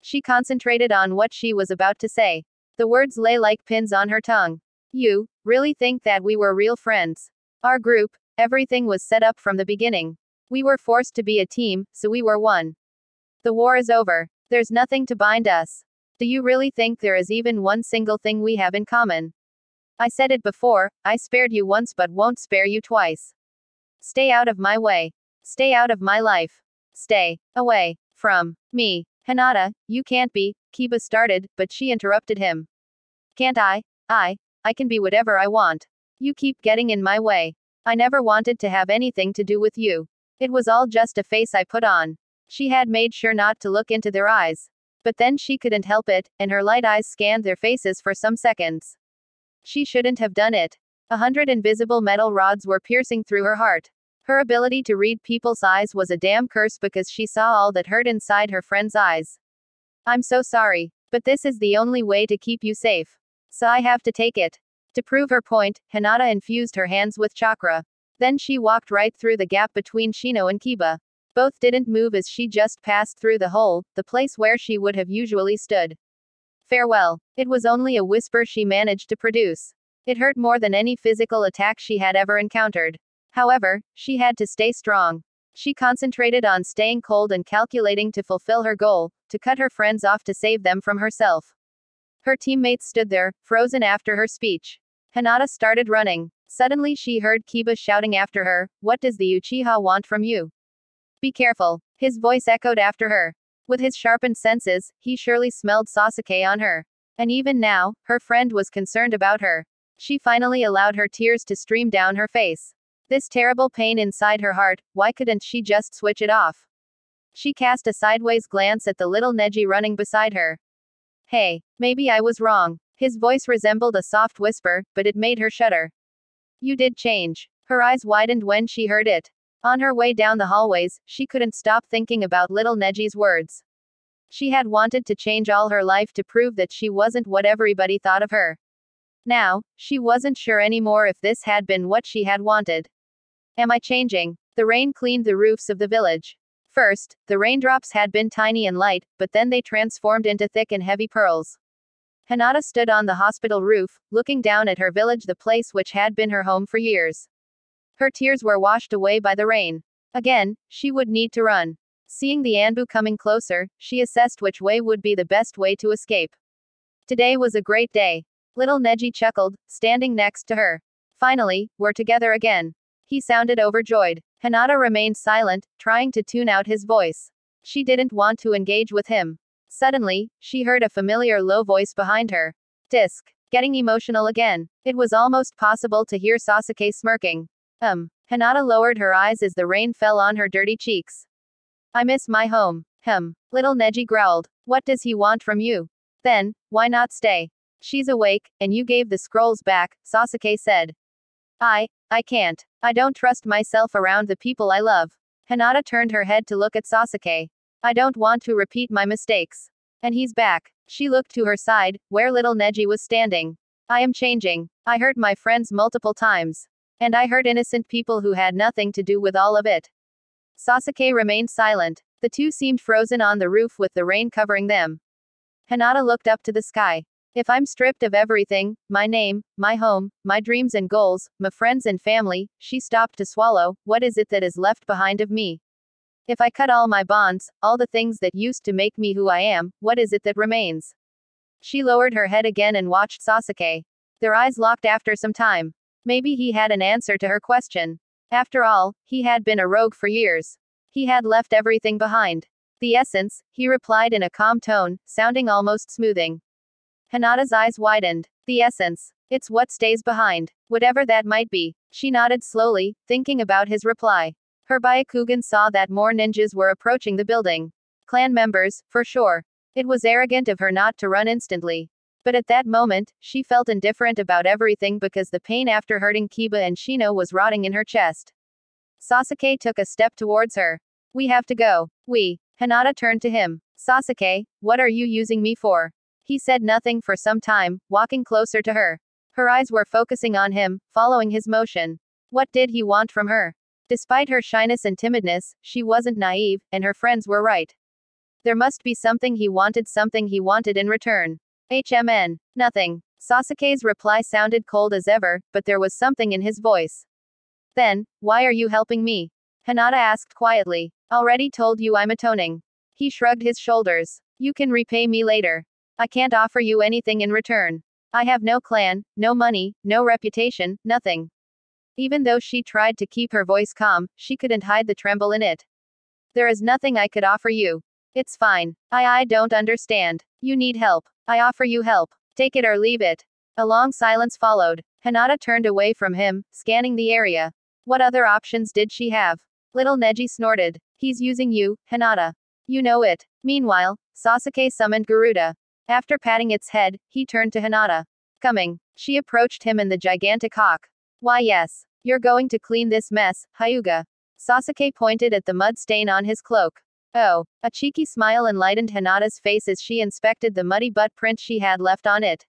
She concentrated on what she was about to say. The words lay like pins on her tongue. You really think that we were real friends? Our group, everything was set up from the beginning. We were forced to be a team, so we were one. The war is over. There's nothing to bind us. Do you really think there is even one single thing we have in common? I said it before, I spared you once but won't spare you twice. Stay out of my way. Stay out of my life. Stay away from me. Hinata, you can't be, Kiba started, but she interrupted him. Can't I? I can be whatever I want. You keep getting in my way. I never wanted to have anything to do with you. It was all just a face I put on. She had made sure not to look into their eyes. But then she couldn't help it, and her light eyes scanned their faces for some seconds. She shouldn't have done it. 100 invisible metal rods were piercing through her heart. Her ability to read people's eyes was a damn curse because she saw all that hurt inside her friend's eyes. I'm so sorry, but this is the only way to keep you safe. So I have to take it. To prove her point, Hinata infused her hands with chakra. Then she walked right through the gap between Shino and Kiba. Both didn't move as she just passed through the hole, the place where she would have usually stood. Farewell. It was only a whisper she managed to produce. It hurt more than any physical attack she had ever encountered. However, she had to stay strong. She concentrated on staying cold and calculating to fulfill her goal, to cut her friends off to save them from herself. Her teammates stood there, frozen after her speech. Hinata started running. Suddenly she heard Kiba shouting after her, "What does the Uchiha want from you? Be careful." His voice echoed after her. With his sharpened senses, he surely smelled Sasuke on her. And even now, her friend was concerned about her. She finally allowed her tears to stream down her face. This terrible pain inside her heart, why couldn't she just switch it off? She cast a sideways glance at the little Neji running beside her. Hey, maybe I was wrong. His voice resembled a soft whisper, but it made her shudder. You did change. Her eyes widened when she heard it. On her way down the hallways, she couldn't stop thinking about little Neji's words. She had wanted to change all her life to prove that she wasn't what everybody thought of her. Now, she wasn't sure anymore if this had been what she had wanted. Am I changing? The rain cleaned the roofs of the village. First, the raindrops had been tiny and light, but then they transformed into thick and heavy pearls. Hinata stood on the hospital roof, looking down at her village, the place which had been her home for years. Her tears were washed away by the rain. Again, she would need to run. Seeing the Anbu coming closer, she assessed which way would be the best way to escape. Today was a great day. Little Neji chuckled, standing next to her. Finally, we're together again. He sounded overjoyed. Hinata remained silent, trying to tune out his voice. She didn't want to engage with him. Suddenly, she heard a familiar low voice behind her. Disc. Getting emotional again. It was almost possible to hear Sasuke smirking. Hinata lowered her eyes as the rain fell on her dirty cheeks. I miss my home. Little Neji growled. What does he want from you? Then, why not stay? She's awake, and you gave the scrolls back, Sasuke said. I can't. I don't trust myself around the people I love. Hinata turned her head to look at Sasuke. I don't want to repeat my mistakes. And he's back. She looked to her side, where little Neji was standing. I am changing. I hurt my friends multiple times. And I hurt innocent people who had nothing to do with all of it. Sasuke remained silent. The two seemed frozen on the roof with the rain covering them. Hinata looked up to the sky. If I'm stripped of everything, my name, my home, my dreams and goals, my friends and family, she stopped to swallow, what is it that is left behind of me? If I cut all my bonds, all the things that used to make me who I am, what is it that remains? She lowered her head again and watched Sasuke. Their eyes locked after some time. Maybe he had an answer to her question. After all, he had been a rogue for years. He had left everything behind. The essence, he replied in a calm tone, sounding almost smoothing. Hinata's eyes widened. The essence. It's what stays behind. Whatever that might be. She nodded slowly, thinking about his reply. Her Byakugan saw that more ninjas were approaching the building. Clan members, for sure. It was arrogant of her not to run instantly. But at that moment, she felt indifferent about everything because the pain after hurting Kiba and Shino was rotting in her chest. Sasuke took a step towards her. We have to go. Hinata turned to him. Sasuke, what are you using me for? He said nothing for some time, walking closer to her. Her eyes were focusing on him, following his motion. What did he want from her? Despite her shyness and timidness, she wasn't naive, and her friends were right. There must be something he wanted in return. Nothing. Sasuke's reply sounded cold as ever, but there was something in his voice. Then, why are you helping me? Hinata asked quietly. Already told you I'm atoning. He shrugged his shoulders. You can repay me later. I can't offer you anything in return. I have no clan, no money, no reputation, nothing. Even though she tried to keep her voice calm, she couldn't hide the tremble in it. There is nothing I could offer you. It's fine. I don't understand. You need help. I offer you help. Take it or leave it. A long silence followed. Hinata turned away from him, scanning the area. What other options did she have? Little Neji snorted. He's using you, Hinata. You know it. Meanwhile, Sasuke summoned Garuda. After patting its head, he turned to Hinata. Coming. She approached him in the gigantic hawk. Why yes. You're going to clean this mess, Hyuga. Sasuke pointed at the mud stain on his cloak. Oh. A cheeky smile enlightened Hinata's face as she inspected the muddy butt print she had left on it.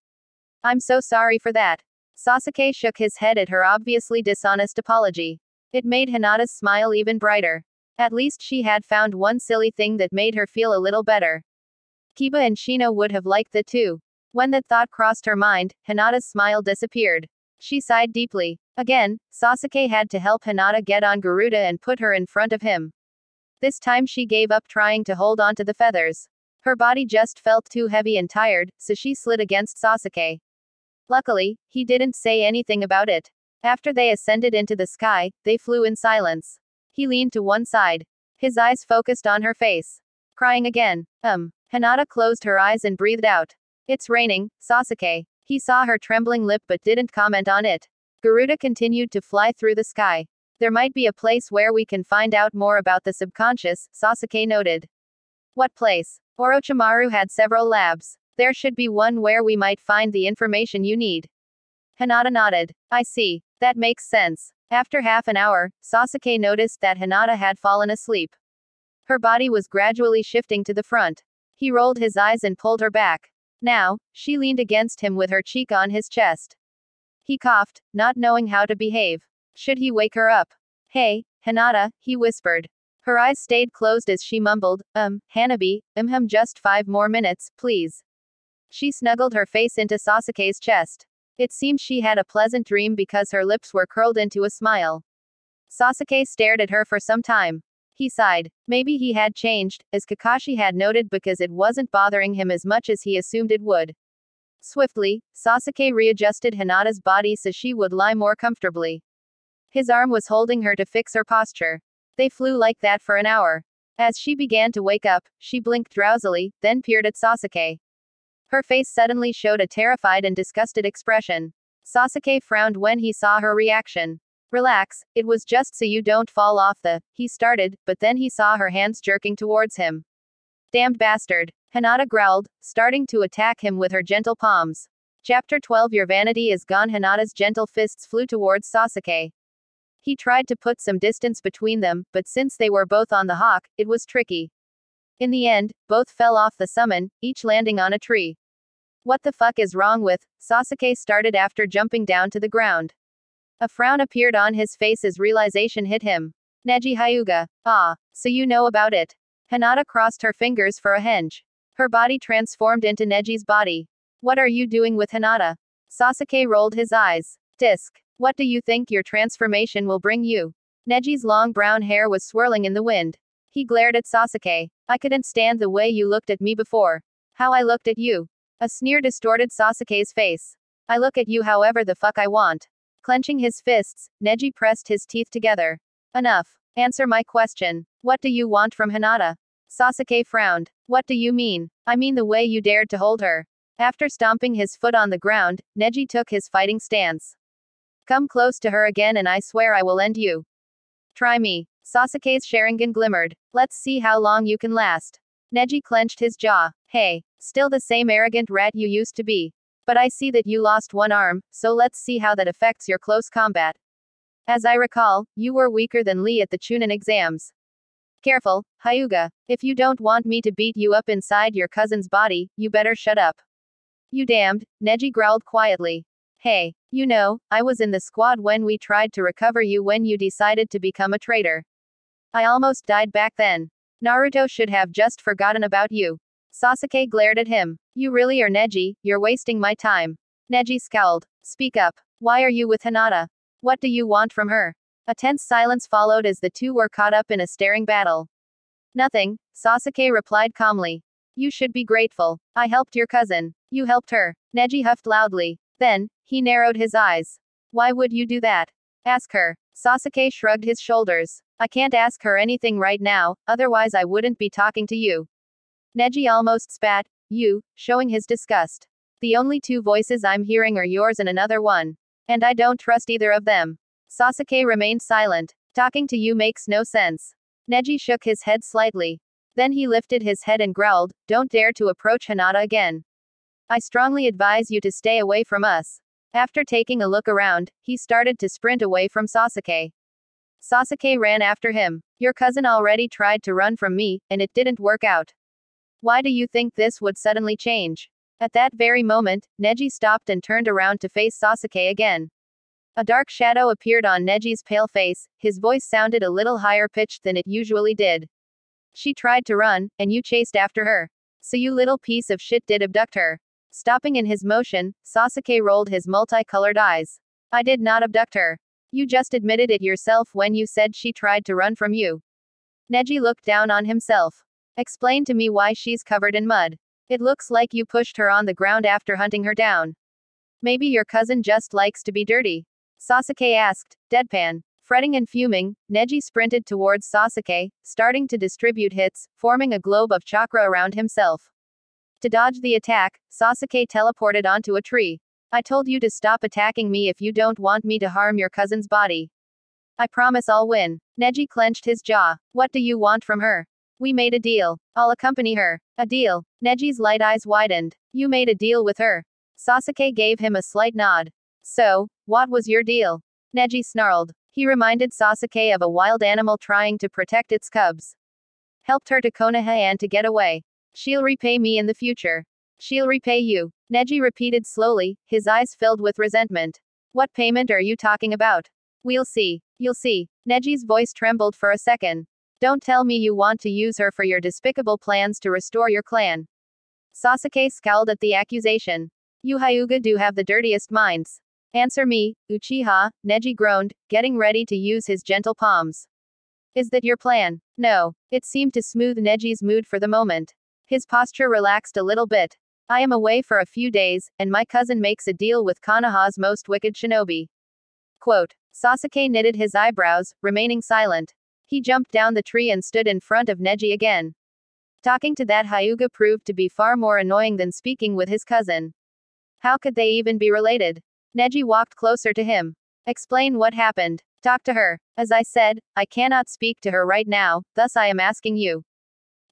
I'm so sorry for that. Sasuke shook his head at her obviously dishonest apology. It made Hinata's smile even brighter. At least she had found one silly thing that made her feel a little better. Kiba and Shino would have liked that too. When that thought crossed her mind, Hinata's smile disappeared. She sighed deeply. Again, Sasuke had to help Hinata get on Garuda and put her in front of him. This time she gave up trying to hold on to the feathers. Her body just felt too heavy and tired, so she slid against Sasuke. Luckily, he didn't say anything about it. After they ascended into the sky, they flew in silence. He leaned to one side. His eyes focused on her face. Crying again. Hinata closed her eyes and breathed out. It's raining, Sasuke. He saw her trembling lip but didn't comment on it. Garuda continued to fly through the sky. There might be a place where we can find out more about the subconscious, Sasuke noted. What place? Orochimaru had several labs. There should be one where we might find the information you need. Hinata nodded. I see. That makes sense. After half an hour, Sasuke noticed that Hinata had fallen asleep. Her body was gradually shifting to the front. He rolled his eyes and pulled her back. Now, she leaned against him with her cheek on his chest. He coughed, not knowing how to behave. Should he wake her up? Hey, Hinata, he whispered. Her eyes stayed closed as she mumbled, Hanabi, just 5 more minutes, please. She snuggled her face into Sasuke's chest. It seemed she had a pleasant dream because her lips were curled into a smile. Sasuke stared at her for some time. He sighed. Maybe he had changed, as Kakashi had noted, because it wasn't bothering him as much as he assumed it would. Swiftly, Sasuke readjusted Hinata's body so she would lie more comfortably. His arm was holding her to fix her posture. They flew like that for an hour. As she began to wake up, she blinked drowsily, then peered at Sasuke. Her face suddenly showed a terrified and disgusted expression. Sasuke frowned when he saw her reaction. Relax, it was just so you don't fall off the, he started, but then he saw her hands jerking towards him. Damned bastard. Hinata growled, starting to attack him with her gentle palms. Chapter 12 Your vanity is gone. Hinata's gentle fists flew towards Sasuke. He tried to put some distance between them, but since they were both on the hawk, it was tricky. In the end, both fell off the summon, each landing on a tree. What the fuck is wrong with, Sasuke started after jumping down to the ground. A frown appeared on his face as realization hit him. Neji Hyuga. Ah, so you know about it. Hinata crossed her fingers for a henge. Her body transformed into Neji's body. What are you doing with Hinata? Sasuke rolled his eyes. Disc. What do you think your transformation will bring you? Neji's long brown hair was swirling in the wind. He glared at Sasuke. I couldn't stand the way you looked at me before. How I looked at you. A sneer distorted Sasuke's face. I look at you however the fuck I want. Clenching his fists, Neji pressed his teeth together. Enough. Answer my question. What do you want from Hinata? Sasuke frowned. What do you mean? I mean the way you dared to hold her. After stomping his foot on the ground, Neji took his fighting stance. Come close to her again and I swear I will end you. Try me. Sasuke's Sharingan glimmered. Let's see how long you can last. Neji clenched his jaw. Hey, still the same arrogant rat you used to be. But I see that you lost one arm, so let's see how that affects your close combat. As I recall, you were weaker than Lee at the Chunin exams. Careful, Hyuga. If you don't want me to beat you up inside your cousin's body, you better shut up. You damned, Neji growled quietly. Hey, you know, I was in the squad when we tried to recover you when you decided to become a traitor. I almost died back then. Naruto should have just forgotten about you. Sasuke glared at him. You really are Neji, you're wasting my time. Neji scowled. Speak up. Why are you with Hinata? What do you want from her? A tense silence followed as the two were caught up in a staring battle. Nothing, Sasuke replied calmly. You should be grateful. I helped your cousin. You helped her. Neji huffed loudly. Then, he narrowed his eyes. Why would you do that? Ask her. Sasuke shrugged his shoulders. I can't ask her anything right now, otherwise I wouldn't be talking to you. Neji almost spat. You, showing his disgust. The only two voices I'm hearing are yours and another one. And I don't trust either of them. Sasuke remained silent. Talking to you makes no sense. Neji shook his head slightly. Then he lifted his head and growled, Don't dare to approach Hinata again. I strongly advise you to stay away from us. After taking a look around, he started to sprint away from Sasuke. Sasuke ran after him. Your cousin already tried to run from me, and it didn't work out. Why do you think this would suddenly change? At that very moment, Neji stopped and turned around to face Sasuke again. A dark shadow appeared on Neji's pale face, his voice sounded a little higher pitched than it usually did. She tried to run, and you chased after her. So you little piece of shit did abduct her. Stopping in his motion, Sasuke rolled his multicolored eyes. I did not abduct her. You just admitted it yourself when you said she tried to run from you. Neji looked down on himself. Explain to me why she's covered in mud. It looks like you pushed her on the ground after hunting her down. Maybe your cousin just likes to be dirty. Sasuke asked, deadpan. Fretting and fuming, Neji sprinted towards Sasuke, starting to distribute hits, forming a globe of chakra around himself. To dodge the attack, Sasuke teleported onto a tree. I told you to stop attacking me if you don't want me to harm your cousin's body. I promise I'll win. Neji clenched his jaw. What do you want from her? We made a deal. I'll accompany her. A deal. Neji's light eyes widened. You made a deal with her. Sasuke gave him a slight nod. So, what was your deal? Neji snarled. He reminded Sasuke of a wild animal trying to protect its cubs. Helped her to Konoha and to get away. She'll repay me in the future. She'll repay you. Neji repeated slowly, his eyes filled with resentment. What payment are you talking about? We'll see. You'll see. Neji's voice trembled for a second. Don't tell me you want to use her for your despicable plans to restore your clan. Sasuke scowled at the accusation. You Hyuga do have the dirtiest minds. Answer me, Uchiha, Neji groaned, getting ready to use his gentle palms. Is that your plan? No. It seemed to smooth Neji's mood for the moment. His posture relaxed a little bit. I am away for a few days, and my cousin makes a deal with Konoha's most wicked shinobi. Quote. Sasuke knitted his eyebrows, remaining silent. He jumped down the tree and stood in front of Neji again. Talking to that Hyuga proved to be far more annoying than speaking with his cousin. How could they even be related? Neji walked closer to him. Explain what happened. Talk to her. As I said, I cannot speak to her right now, thus I am asking you.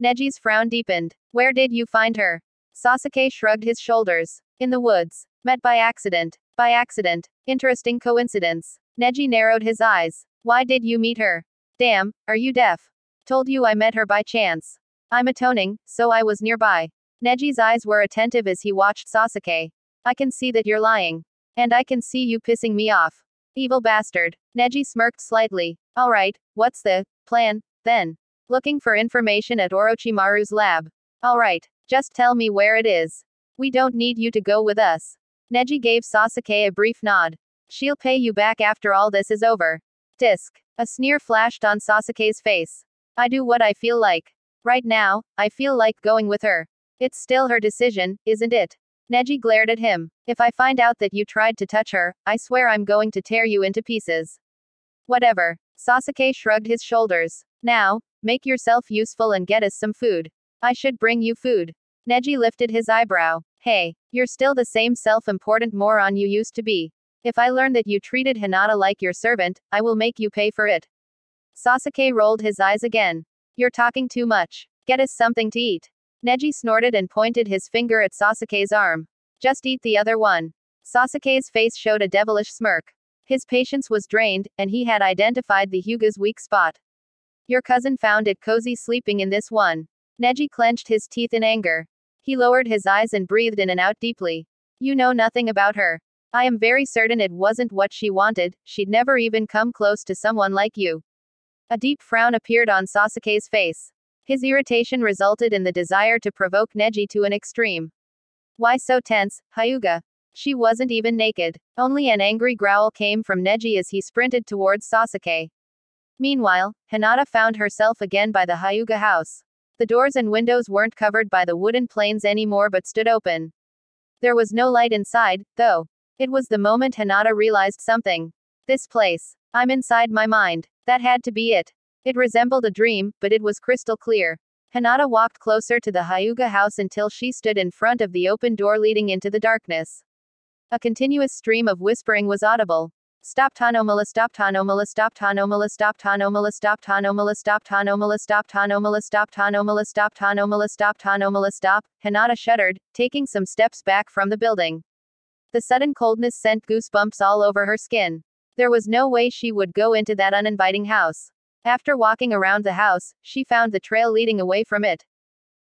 Neji's frown deepened. Where did you find her? Sasuke shrugged his shoulders. In the woods. Met by accident. By accident. Interesting coincidence. Neji narrowed his eyes. Why did you meet her? Damn, are you deaf? Told you I met her by chance. I'm atoning, so I was nearby. Neji's eyes were attentive as he watched Sasuke. I can see that you're lying. And I can see you pissing me off. Evil bastard. Neji smirked slightly. Alright, what's the plan, then? Looking for information at Orochimaru's lab. Alright, just tell me where it is. We don't need you to go with us. Neji gave Sasuke a brief nod. She'll pay you back after all this is over. Tisk. A sneer flashed on Sasuke's face. I do what I feel like. Right now, I feel like going with her. It's still her decision, isn't it? Neji glared at him. If I find out that you tried to touch her, I swear I'm going to tear you into pieces. Whatever. Sasuke shrugged his shoulders. Now, make yourself useful and get us some food. I should bring you food. Neji lifted his eyebrow. Hey, you're still the same self-important moron you used to be. If I learn that you treated Hinata like your servant, I will make you pay for it. Sasuke rolled his eyes again. You're talking too much. Get us something to eat. Neji snorted and pointed his finger at Sasuke's arm. Just eat the other one. Sasuke's face showed a devilish smirk. His patience was drained, and he had identified the Hyuga's weak spot. Your cousin found it cozy sleeping in this one. Neji clenched his teeth in anger. He lowered his eyes and breathed in and out deeply. You know nothing about her. I am very certain it wasn't what she wanted, she'd never even come close to someone like you. A deep frown appeared on Sasuke's face. His irritation resulted in the desire to provoke Neji to an extreme. Why so tense, Hyuga? She wasn't even naked. Only an angry growl came from Neji as he sprinted towards Sasuke. Meanwhile, Hinata found herself again by the Hyuga house. The doors and windows weren't covered by the wooden planes anymore but stood open. There was no light inside, though. It was the moment Hinata realized something. This place. I'm inside my mind. That had to be it. It resembled a dream, but it was crystal clear. Hinata walked closer to the Hyuga house until she stood in front of the open door leading into the darkness. A continuous stream of whispering was audible. Stop Tanomala, stop Tanomala, stop Tanomala, stop Tanomala, stop Tanomala, stop Tanomala, stop Tanomala, stop Tanomala, stop Tanomala, stop Tanomala, stop. Hinata shuddered, taking some steps back from the building. The sudden coldness sent goosebumps all over her skin. There was no way she would go into that uninviting house. After walking around the house, she found the trail leading away from it.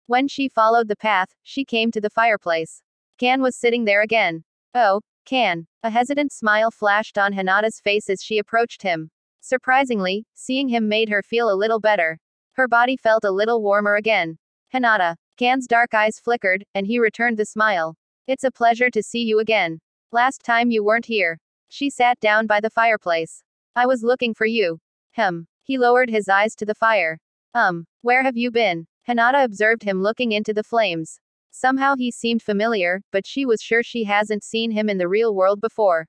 When she followed the path, she came to the fireplace. Kan was sitting there again. Oh, Kan. A hesitant smile flashed on Hinata's face as she approached him. Surprisingly, seeing him made her feel a little better. Her body felt a little warmer again. Hinata. Kan's dark eyes flickered, and he returned the smile. It's a pleasure to see you again. Last time you weren't here. She sat down by the fireplace. I was looking for you. He lowered his eyes to the fire. Where have you been? Hinata observed him looking into the flames. Somehow he seemed familiar, but she was sure she hasn't seen him in the real world before.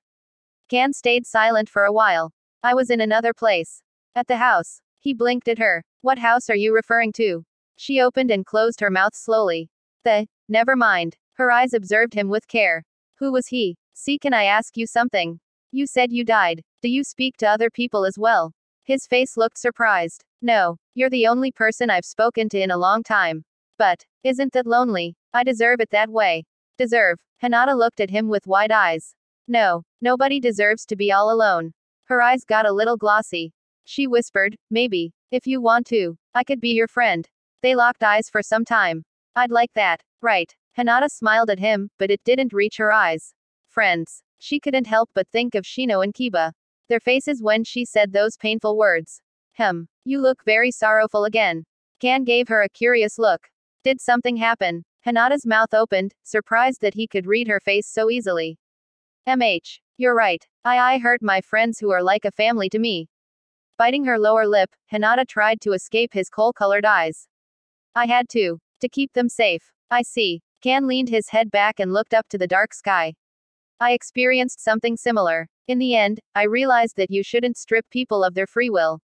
Kan stayed silent for a while. I was in another place. At the house. He blinked at her. What house are you referring to? She opened and closed her mouth slowly. Never mind. Her eyes observed him with care. Who was he? See, can I ask you something? You said you died. Do you speak to other people as well? His face looked surprised. No, you're the only person I've spoken to in a long time. But, isn't that lonely? I deserve it that way. Deserve? Hinata looked at him with wide eyes. No, nobody deserves to be all alone. Her eyes got a little glossy. She whispered, maybe, if you want to, I could be your friend. They locked eyes for some time. I'd like that, right? Hinata smiled at him, but it didn't reach her eyes. Friends. She couldn't help but think of Shino and Kiba. Their faces when she said those painful words. You look very sorrowful again. Kan gave her a curious look. Did something happen? Hinata's mouth opened, surprised that he could read her face so easily. You're right. I hurt my friends who are like a family to me. Biting her lower lip, Hinata tried to escape his coal-colored eyes. I had to keep them safe. I see. Kan leaned his head back and looked up to the dark sky. I experienced something similar. In the end, I realized that you shouldn't strip people of their free will.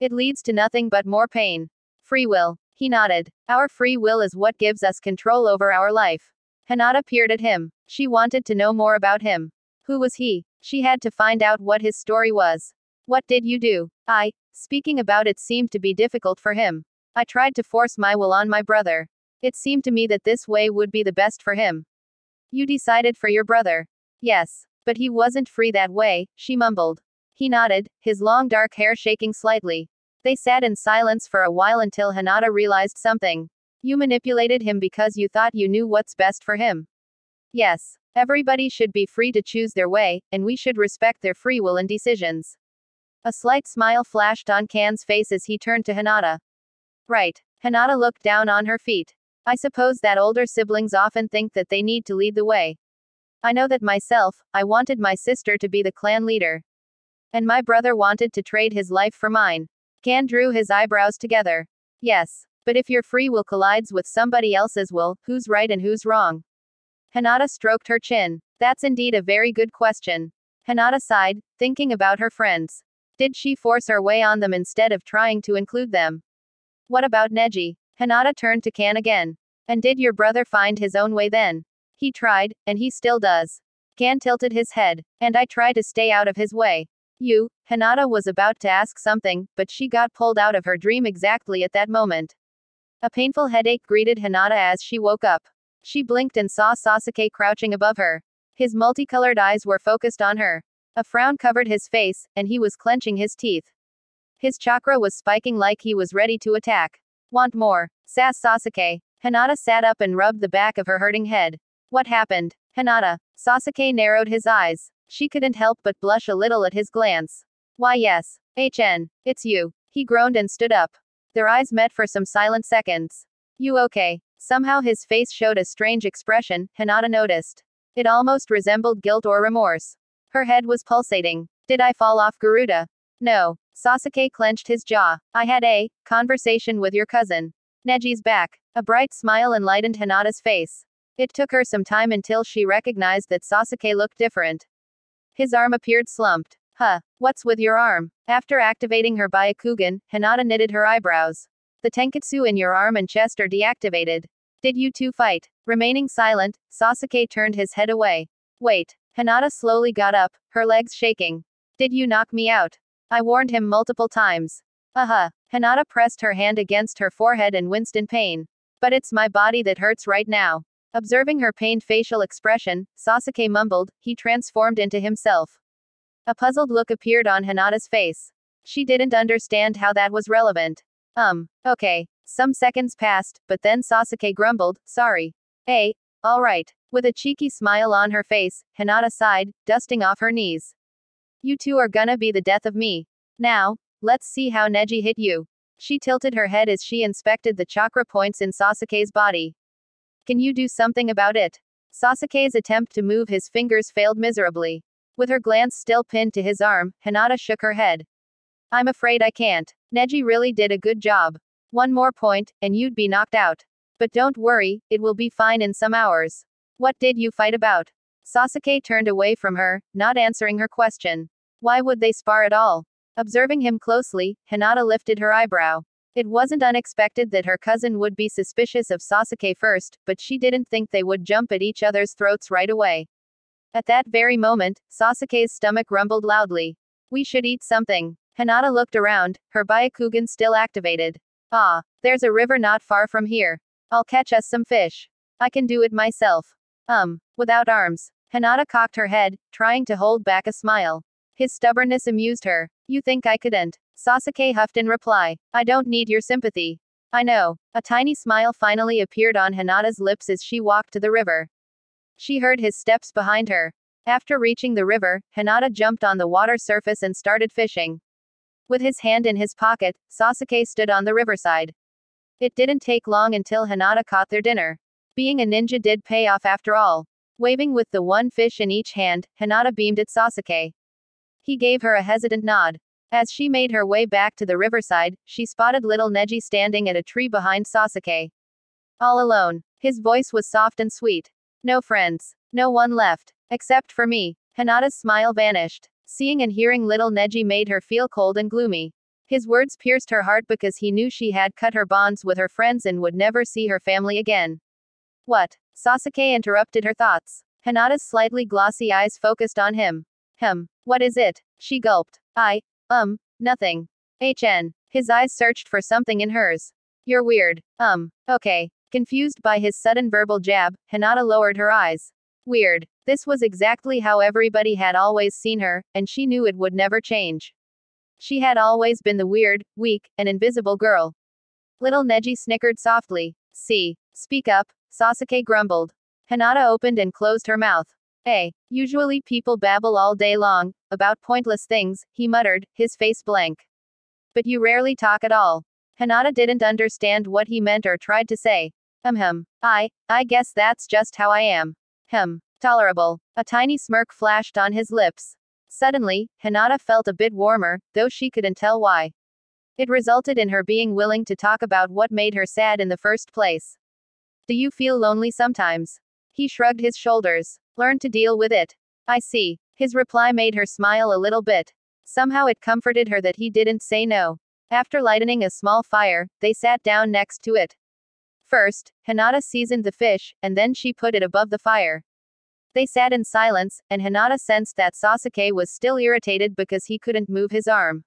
It leads to nothing but more pain. Free will. He nodded. Our free will is what gives us control over our life. Hinata peered at him. She wanted to know more about him. Who was he? She had to find out what his story was. What did you do? Speaking about it seemed to be difficult for him. I tried to force my will on my brother. It seemed to me that this way would be the best for him. You decided for your brother. Yes. But he wasn't free that way, she mumbled. He nodded, his long dark hair shaking slightly. They sat in silence for a while until Hinata realized something. You manipulated him because you thought you knew what's best for him. Yes. Everybody should be free to choose their way, and we should respect their free will and decisions. A slight smile flashed on Kan's face as he turned to Hinata. Right. Hinata looked down on her feet. I suppose that older siblings often think that they need to lead the way. I know that myself. I wanted my sister to be the clan leader. And my brother wanted to trade his life for mine. Kan drew his eyebrows together. Yes. But if your free will collides with somebody else's will, who's right and who's wrong? Hinata stroked her chin. That's indeed a very good question. Hinata sighed, thinking about her friends. Did she force her way on them instead of trying to include them? What about Neji? Hinata turned to Kan again. And did your brother find his own way then? He tried, and he still does. Kan tilted his head. And I try to stay out of his way. Hinata was about to ask something, but she got pulled out of her dream exactly at that moment. A painful headache greeted Hinata as she woke up. She blinked and saw Sasuke crouching above her. His multicolored eyes were focused on her. A frown covered his face, and he was clenching his teeth. His chakra was spiking like he was ready to attack. Want more? Sass Sasuke. Hinata sat up and rubbed the back of her hurting head. What happened? Hinata. Sasuke narrowed his eyes. She couldn't help but blush a little at his glance. Why yes. It's you. He groaned and stood up. Their eyes met for some silent seconds. You okay? Somehow his face showed a strange expression, Hinata noticed. It almost resembled guilt or remorse. Her head was pulsating. Did I fall off Garuda? No. Sasuke clenched his jaw. I had a conversation with your cousin. Neji's back. A bright smile enlightened Hinata's face. It took her some time until she recognized that Sasuke looked different. His arm appeared slumped. What's with your arm? After activating her Byakugan, Hinata knitted her eyebrows. The Tenketsu in your arm and chest are deactivated. Did you two fight? Remaining silent, Sasuke turned his head away. Wait. Hinata slowly got up, her legs shaking. Did you knock me out? I warned him multiple times. Hinata pressed her hand against her forehead and winced in pain. But it's my body that hurts right now. Observing her pained facial expression, Sasuke mumbled, he transformed into himself. A puzzled look appeared on Hinata's face. She didn't understand how that was relevant. Okay. Some seconds passed, but then Sasuke grumbled, sorry. Hey, alright. With a cheeky smile on her face, Hinata sighed, dusting off her knees. You two are gonna be the death of me. Now, let's see how Neji hit you. She tilted her head as she inspected the chakra points in Sasuke's body. Can you do something about it? Sasuke's attempt to move his fingers failed miserably. With her glance still pinned to his arm, Hinata shook her head. I'm afraid I can't. Neji really did a good job. One more point, and you'd be knocked out. But don't worry, it will be fine in some hours. What did you fight about? Sasuke turned away from her, not answering her question. Why would they spar at all? Observing him closely, Hinata lifted her eyebrow. It wasn't unexpected that her cousin would be suspicious of Sasuke first, but she didn't think they would jump at each other's throats right away. At that very moment, Sasuke's stomach rumbled loudly. We should eat something. Hinata looked around, her Byakugan still activated. There's a river not far from here. I'll catch us some fish. I can do it myself. Without arms. Hinata cocked her head, trying to hold back a smile. His stubbornness amused her. You think I couldn't? Sasuke huffed in reply. I don't need your sympathy. I know. A tiny smile finally appeared on Hinata's lips as she walked to the river. She heard his steps behind her. After reaching the river, Hinata jumped on the water surface and started fishing. With his hand in his pocket, Sasuke stood on the riverside. It didn't take long until Hinata caught their dinner. Being a ninja did pay off after all. Waving with the one fish in each hand, Hinata beamed at Sasuke. He gave her a hesitant nod. As she made her way back to the riverside, she spotted little Neji standing at a tree behind Sasuke. All alone. His voice was soft and sweet. No friends. No one left. Except for me. Hinata's smile vanished. Seeing and hearing little Neji made her feel cold and gloomy. His words pierced her heart because he knew she had cut her bonds with her friends and would never see her family again. What? Sasuke interrupted her thoughts. Hinata's slightly glossy eyes focused on him. What is it? She gulped. Nothing. His eyes searched for something in hers. You're weird. Okay. Confused by his sudden verbal jab, Hinata lowered her eyes. Weird. This was exactly how everybody had always seen her, and she knew it would never change. She had always been the weird, weak, and invisible girl. Little Neji snickered softly. Speak up, Sasuke grumbled. Hinata opened and closed her mouth. Usually people babble all day long, about pointless things, he muttered, his face blank. But you rarely talk at all. Hinata didn't understand what he meant or tried to say. I guess that's just how I am. Tolerable. A tiny smirk flashed on his lips. Suddenly, Hinata felt a bit warmer, though she couldn't tell why. It resulted in her being willing to talk about what made her sad in the first place. Do you feel lonely sometimes? He shrugged his shoulders. Learn to deal with it. I see. His reply made her smile a little bit. Somehow it comforted her that he didn't say no. After lighting a small fire, they sat down next to it. First, Hinata seasoned the fish, and then she put it above the fire. They sat in silence, and Hinata sensed that Sasuke was still irritated because he couldn't move his arm.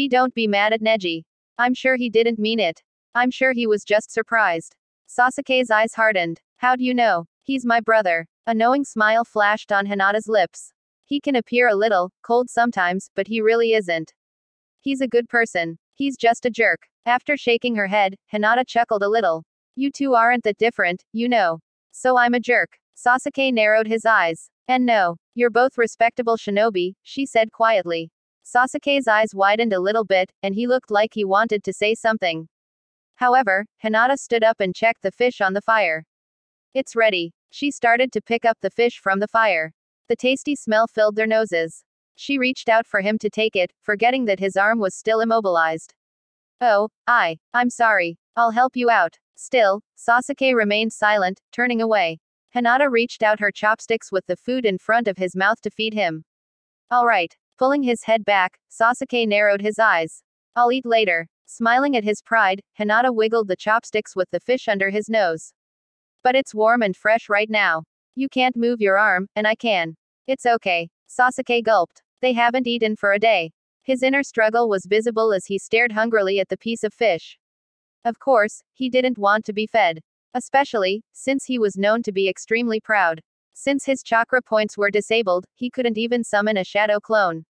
Don't be mad at Neji. I'm sure he didn't mean it. I'm sure he was just surprised. Sasuke's eyes hardened. How do you know? He's my brother. A knowing smile flashed on Hinata's lips. He can appear a little cold sometimes, but he really isn't. He's a good person. He's just a jerk. After shaking her head, Hinata chuckled a little. You two aren't that different, you know. So I'm a jerk. Sasuke narrowed his eyes. And no, you're both respectable shinobi, she said quietly. Sasuke's eyes widened a little bit, and he looked like he wanted to say something. However, Hinata stood up and checked the fish on the fire. It's ready. She started to pick up the fish from the fire. The tasty smell filled their noses. She reached out for him to take it, forgetting that his arm was still immobilized. Oh, I'm sorry. I'll help you out. Still, Sasuke remained silent, turning away. Hinata reached out her chopsticks with the food in front of his mouth to feed him. All right. Pulling his head back, Sasuke narrowed his eyes. I'll eat later. Smiling at his pride, Hinata wiggled the chopsticks with the fish under his nose. But it's warm and fresh right now. You can't move your arm, and I can. It's okay. Sasuke gulped. They haven't eaten for a day. His inner struggle was visible as he stared hungrily at the piece of fish. Of course, he didn't want to be fed. Especially, since he was known to be extremely proud. Since his chakra points were disabled, he couldn't even summon a shadow clone.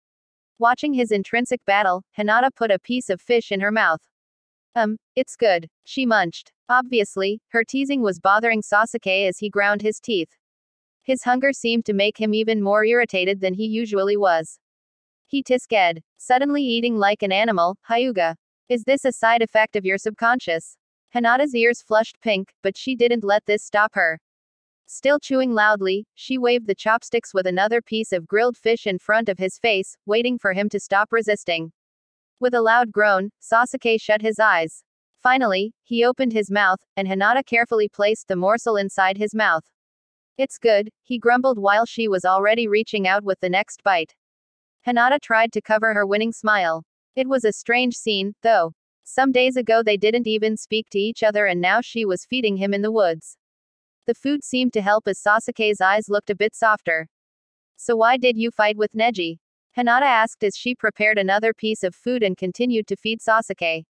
Watching his intrinsic battle, Hinata put a piece of fish in her mouth. It's good. She munched. Obviously, her teasing was bothering Sasuke as he ground his teeth. His hunger seemed to make him even more irritated than he usually was. He tisked, suddenly eating like an animal. Hyuga. Is this a side effect of your subconscious? Hinata's ears flushed pink, but she didn't let this stop her. Still chewing loudly, she waved the chopsticks with another piece of grilled fish in front of his face, waiting for him to stop resisting. With a loud groan, Sasuke shut his eyes. Finally, he opened his mouth, and Hinata carefully placed the morsel inside his mouth. It's good, he grumbled while she was already reaching out with the next bite. Hinata tried to cover her winning smile. It was a strange scene, though. Some days ago they didn't even speak to each other, and now she was feeding him in the woods. The food seemed to help as Sasuke's eyes looked a bit softer. So why did you fight with Neji? Hinata asked as she prepared another piece of food and continued to feed Sasuke.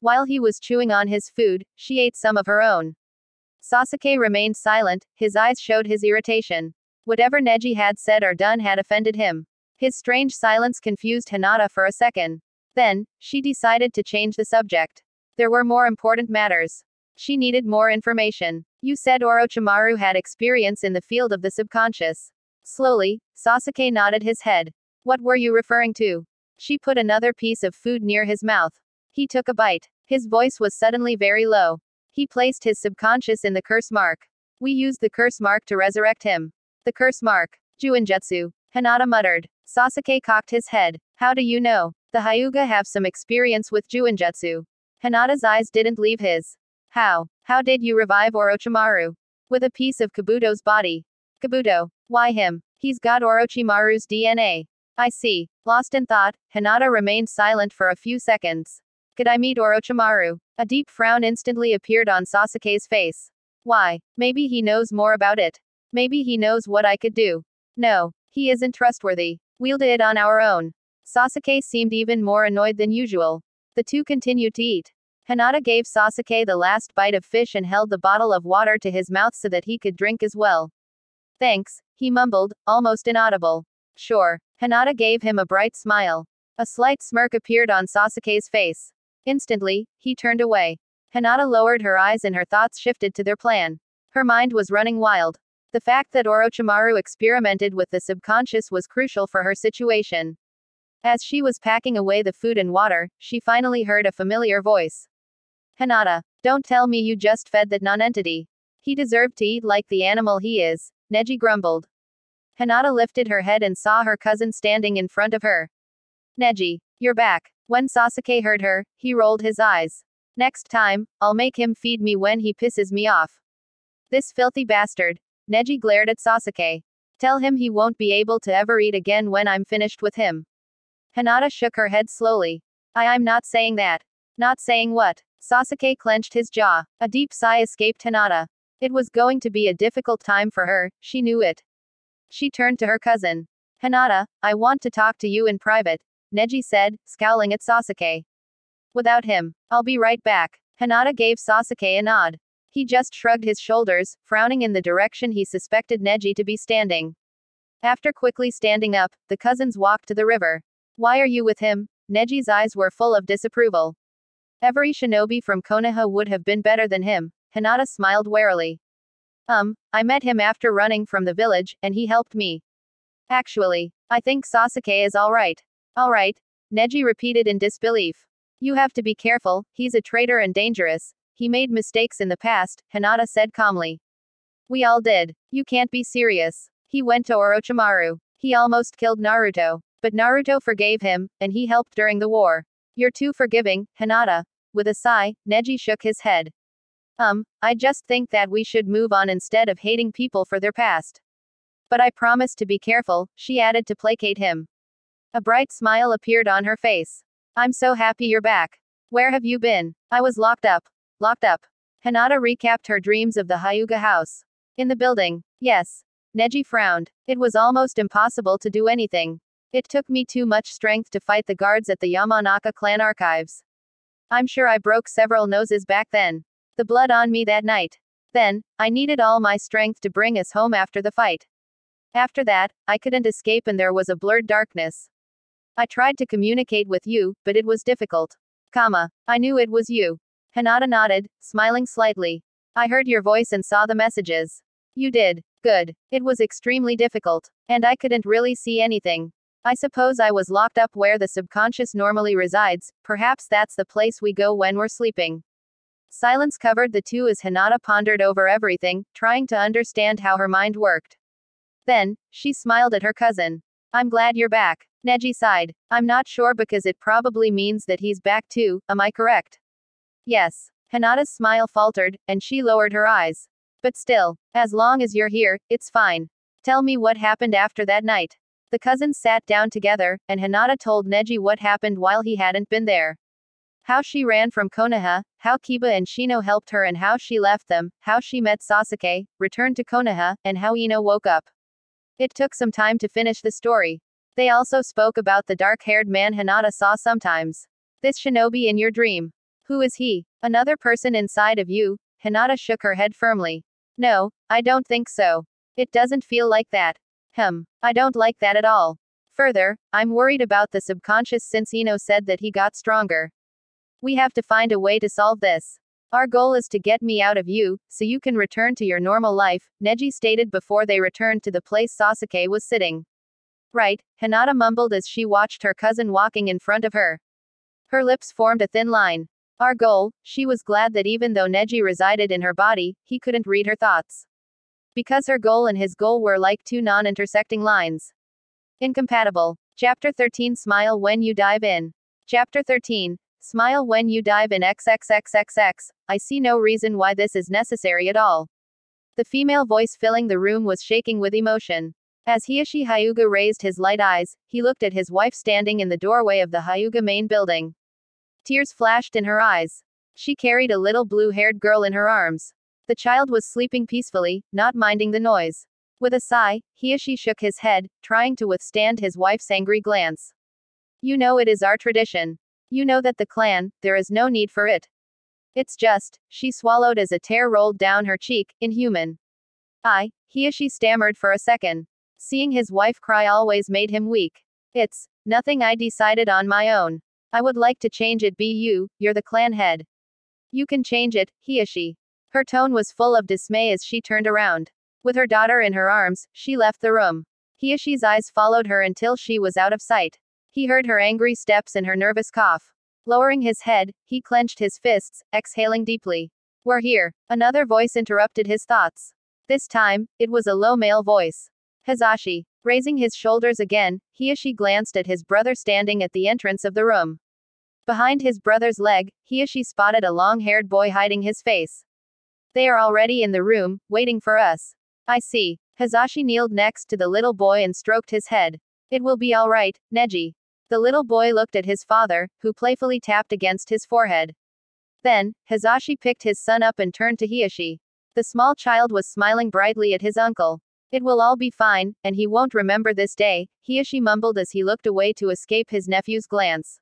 While he was chewing on his food, she ate some of her own. Sasuke remained silent, his eyes showed his irritation. Whatever Neji had said or done had offended him. His strange silence confused Hinata for a second. Then, she decided to change the subject. There were more important matters. She needed more information. You said Orochimaru had experience in the field of the subconscious. Slowly, Sasuke nodded his head. What were you referring to? She put another piece of food near his mouth. He took a bite. His voice was suddenly very low. He placed his subconscious in the curse mark. We used the curse mark to resurrect him. The curse mark. Juinjutsu. Hinata muttered. Sasuke cocked his head. How do you know? The Hyuga have some experience with Juinjutsu. Hinata's eyes didn't leave his. How? How did you revive Orochimaru? With a piece of Kabuto's body. Kabuto. Why him? He's got Orochimaru's DNA. I see. Lost in thought, Hinata remained silent for a few seconds. Could I meet Orochimaru? A deep frown instantly appeared on Sasuke's face. Why? Maybe he knows more about it. Maybe he knows what I could do. No, he isn't trustworthy. We'll do it on our own. Sasuke seemed even more annoyed than usual. The two continued to eat. Hinata gave Sasuke the last bite of fish and held the bottle of water to his mouth so that he could drink as well. Thanks, he mumbled, almost inaudible. Sure. Hinata gave him a bright smile. A slight smirk appeared on Sasuke's face. Instantly, he turned away. Hinata lowered her eyes and her thoughts shifted to their plan. Her mind was running wild. The fact that Orochimaru experimented with the subconscious was crucial for her situation. As she was packing away the food and water, she finally heard a familiar voice. Hinata, don't tell me you just fed that nonentity. He deserved to eat like the animal he is, Neji grumbled. Hinata lifted her head and saw her cousin standing in front of her. Neji, you're back. When Sasuke heard her, he rolled his eyes. Next time, I'll make him feed me when he pisses me off. This filthy bastard. Neji glared at Sasuke. Tell him he won't be able to ever eat again when I'm finished with him. Hinata shook her head slowly. I'm not saying that. Not saying what? Sasuke clenched his jaw. A deep sigh escaped Hinata. It was going to be a difficult time for her, she knew it. She turned to her cousin. Hinata, I want to talk to you in private, Neji said, scowling at Sasuke. Without him. I'll be right back. Hinata gave Sasuke a nod. He just shrugged his shoulders, frowning in the direction he suspected Neji to be standing. After quickly standing up, the cousins walked to the river. Why are you with him? Neji's eyes were full of disapproval. Every shinobi from Konoha would have been better than him. Hinata smiled warily. I met him after running from the village, and he helped me. Actually, I think Sasuke is alright. Alright, Neji repeated in disbelief. You have to be careful, he's a traitor and dangerous. He made mistakes in the past, Hinata said calmly. We all did. You can't be serious. He went to Orochimaru. He almost killed Naruto. But Naruto forgave him, and he helped during the war. You're too forgiving, Hinata. With a sigh, Neji shook his head. I just think that we should move on instead of hating people for their past. But I promise to be careful, she added to placate him. A bright smile appeared on her face. I'm so happy you're back. Where have you been? I was locked up. Locked up. Hinata recapped her dreams of the Hyuga house. In the building. Yes. Neji frowned. It was almost impossible to do anything. It took me too much strength to fight the guards at the Yamanaka clan archives. I'm sure I broke several noses back then. The blood on me that night. Then, I needed all my strength to bring us home after the fight. After that, I couldn't escape and there was a blurred darkness. I tried to communicate with you, but it was difficult. I knew it was you. Hinata nodded, smiling slightly. I heard your voice and saw the messages. You did. Good. It was extremely difficult. And I couldn't really see anything. I suppose I was locked up where the subconscious normally resides, perhaps that's the place we go when we're sleeping. Silence covered the two as Hinata pondered over everything, trying to understand how her mind worked. Then, she smiled at her cousin. I'm glad you're back. Neji sighed. I'm not sure because it probably means that he's back too, am I correct? Yes. Hinata's smile faltered, and she lowered her eyes. But still, as long as you're here, it's fine. Tell me what happened after that night. The cousins sat down together, and Hinata told Neji what happened while he hadn't been there. How she ran from Konoha, how Kiba and Shino helped her and how she left them, how she met Sasuke, returned to Konoha, and how Ino woke up. It took some time to finish the story. They also spoke about the dark-haired man Hinata saw sometimes. This shinobi in your dream. Who is he? Another person inside of you? Hinata shook her head firmly. No, I don't think so. It doesn't feel like that. I don't like that at all. Further, I'm worried about the subconscious since Ino said that he got stronger. We have to find a way to solve this. Our goal is to get me out of you, so you can return to your normal life, Neji stated before they returned to the place Sasuke was sitting. Right, Hinata mumbled as she watched her cousin walking in front of her. Her lips formed a thin line. Our goal, she was glad that even though Neji resided in her body, he couldn't read her thoughts. Because her goal and his goal were like two non-intersecting lines. Incompatible. Chapter 13 Smile when you dive in. Chapter 13. Smile when you dive in XXXXX. I see no reason why this is necessary at all. The female voice filling the room was shaking with emotion. As Hiashi Hyuga raised his light eyes, he looked at his wife standing in the doorway of the Hyuga main building. Tears flashed in her eyes. She carried a little blue-haired girl in her arms. The child was sleeping peacefully, not minding the noise. With a sigh, Hiashi shook his head, trying to withstand his wife's angry glance. You know it is our tradition. You know that the clan, there is no need for it. It's just, she swallowed as a tear rolled down her cheek, inhuman. Hiashi stammered for a second. Seeing his wife cry always made him weak. It's nothing I decided on my own. I would like to change it. Be you're the clan head. You can change it, Hiashi. Her tone was full of dismay as she turned around. With her daughter in her arms, she left the room. Hiashi's eyes followed her until she was out of sight. He heard her angry steps and her nervous cough. Lowering his head, he clenched his fists, exhaling deeply. We're here. Another voice interrupted his thoughts. This time, it was a low male voice. Hazashi. Raising his shoulders again, Hiashi glanced at his brother standing at the entrance of the room. Behind his brother's leg, Hiashi spotted a long-haired boy hiding his face. They are already in the room, waiting for us. I see. Hazashi kneeled next to the little boy and stroked his head. It will be all right, Neji. The little boy looked at his father, who playfully tapped against his forehead. Then, Hazashi picked his son up and turned to Hiashi. The small child was smiling brightly at his uncle. It will all be fine, and he won't remember this day, Hiashi mumbled as he looked away to escape his nephew's glance.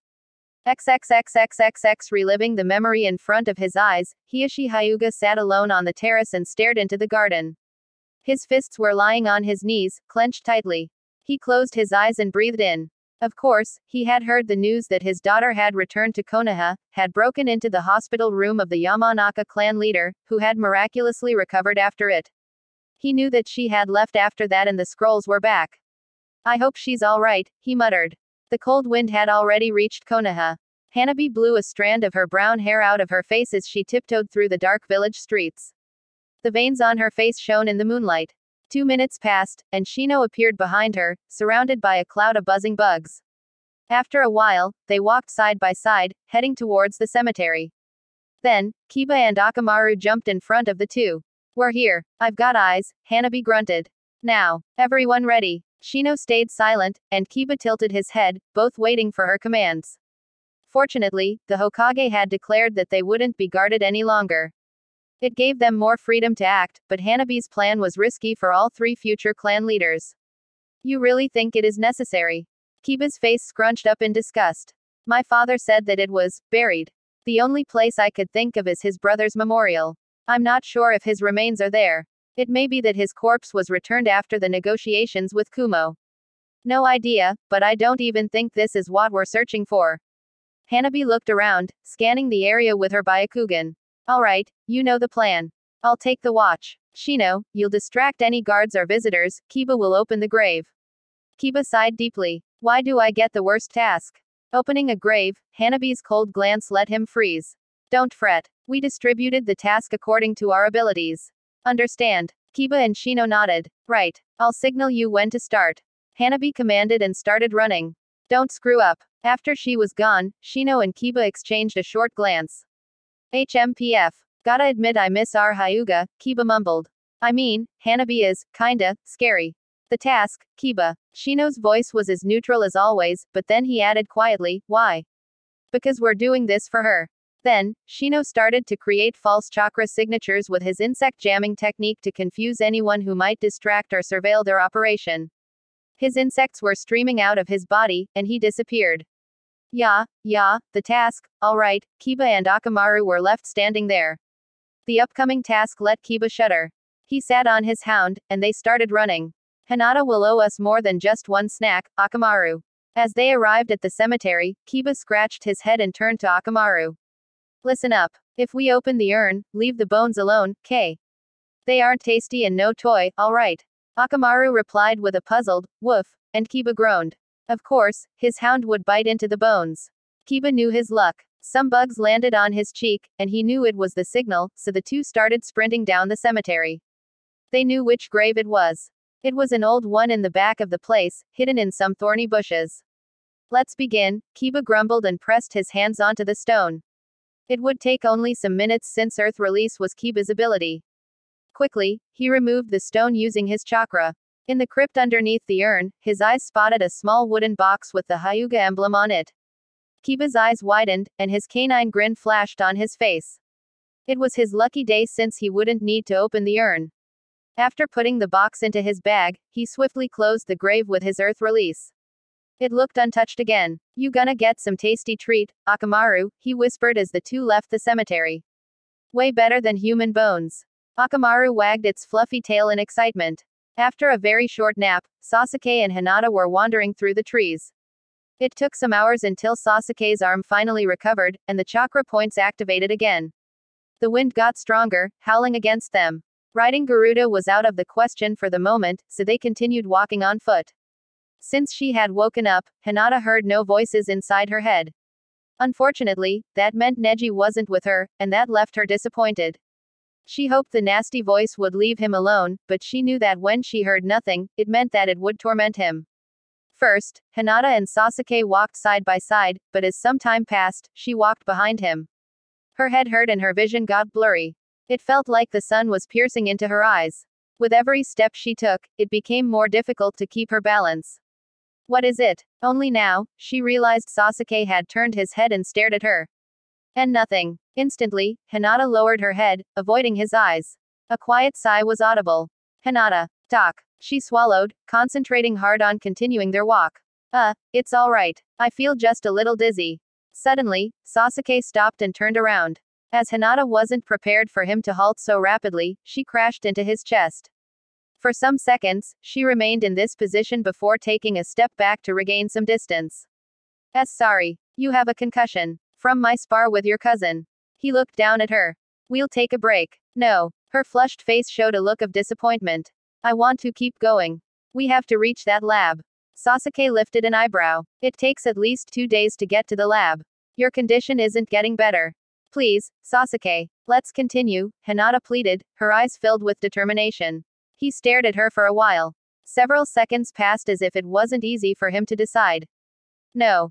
XXXXXX reliving the memory in front of his eyes, Hiashi Hyuga sat alone on the terrace and stared into the garden. His fists were lying on his knees, clenched tightly. He closed his eyes and breathed in. Of course, he had heard the news that his daughter had returned to Konoha, had broken into the hospital room of the Yamanaka clan leader, who had miraculously recovered after it. He knew that she had left after that and the scrolls were back. I hope she's alright, he muttered. The cold wind had already reached Konoha. Hanabi blew a strand of her brown hair out of her face as she tiptoed through the dark village streets. The veins on her face shone in the moonlight. 2 minutes passed, and Shino appeared behind her, surrounded by a cloud of buzzing bugs. After a while, they walked side by side, heading towards the cemetery. Then, Kiba and Akamaru jumped in front of the two. We're here. I've got eyes, Hanabi grunted. Now, everyone ready. Shino stayed silent, and Kiba tilted his head, both waiting for her commands. Fortunately, the Hokage had declared that they wouldn't be guarded any longer. It gave them more freedom to act, but Hanabi's plan was risky for all 3 future clan leaders. You really think it is necessary? Kiba's face scrunched up in disgust. My father said that it was buried. The only place I could think of is his brother's memorial. I'm not sure if his remains are there. It may be that his corpse was returned after the negotiations with Kumo. No idea, but I don't even think this is what we're searching for. Hanabi looked around, scanning the area with her Byakugan. Alright, you know the plan. I'll take the watch. Shino, you'll distract any guards or visitors, Kiba will open the grave. Kiba sighed deeply. Why do I get the worst task? Opening a grave, Hanabi's cold glance let him freeze. Don't fret. We distributed the task according to our abilities. Understand? Kiba and Shino nodded. Right. I'll signal you when to start. Hanabi commanded and started running. Don't screw up. After she was gone, Shino and Kiba exchanged a short glance. HMPF. Gotta admit I miss our Hyuga, Kiba mumbled. I mean, Hanabi is, kinda, scary. The task, Kiba. Shino's voice was as neutral as always, but then he added quietly, why? Because we're doing this for her. Then, Shino started to create false chakra signatures with his insect jamming technique to confuse anyone who might distract or surveil their operation. His insects were streaming out of his body, and he disappeared. Yeah, the task, alright, Kiba and Akamaru were left standing there. The upcoming task let Kiba shudder. He sat on his hound, and they started running. Hinata will owe us more than just one snack, Akamaru. As they arrived at the cemetery, Kiba scratched his head and turned to Akamaru. Listen up. If we open the urn, leave the bones alone, K. They aren't tasty and no toy, alright. Akamaru replied with a puzzled, woof, and Kiba groaned. Of course, his hound would bite into the bones. Kiba knew his luck. Some bugs landed on his cheek, and he knew it was the signal, so the two started sprinting down the cemetery. They knew which grave it was. It was an old one in the back of the place, hidden in some thorny bushes. Let's begin, Kiba grumbled and pressed his hands onto the stone. It would take only some minutes since Earth Release was Kiba's ability. Quickly, he removed the stone using his chakra. In the crypt underneath the urn, his eyes spotted a small wooden box with the Hyuga emblem on it. Kiba's eyes widened, and his canine grin flashed on his face. It was his lucky day since he wouldn't need to open the urn. After putting the box into his bag, he swiftly closed the grave with his Earth Release. It looked untouched again. You gonna get some tasty treat, Akamaru, he whispered as the two left the cemetery. Way better than human bones. Akamaru wagged its fluffy tail in excitement. After a very short nap, Sasuke and Hinata were wandering through the trees. It took some hours until Sasuke's arm finally recovered, and the chakra points activated again. The wind got stronger, howling against them. Riding Garuda was out of the question for the moment, so they continued walking on foot. Since she had woken up, Hinata heard no voices inside her head. Unfortunately, that meant Neji wasn't with her, and that left her disappointed. She hoped the nasty voice would leave him alone, but she knew that when she heard nothing, it meant that it would torment him. First, Hinata and Sasuke walked side by side, but as some time passed, she walked behind him. Her head hurt and her vision got blurry. It felt like the sun was piercing into her eyes. With every step she took, it became more difficult to keep her balance. What is it? Only now, she realized Sasuke had turned his head and stared at her. And nothing. Instantly, Hinata lowered her head, avoiding his eyes. A quiet sigh was audible. Hinata. Talk. She swallowed, concentrating hard on continuing their walk. It's alright. I feel just a little dizzy. Suddenly, Sasuke stopped and turned around. As Hinata wasn't prepared for him to halt so rapidly, she crashed into his chest. For some seconds, she remained in this position before taking a step back to regain some distance. Sorry. You have a concussion. From my spar with your cousin. He looked down at her. We'll take a break. No. Her flushed face showed a look of disappointment. I want to keep going. We have to reach that lab. Sasuke lifted an eyebrow. It takes at least 2 days to get to the lab. Your condition isn't getting better. Please, Sasuke. Let's continue, Hinata pleaded, her eyes filled with determination. He stared at her for a while. Several seconds passed as if it wasn't easy for him to decide. No.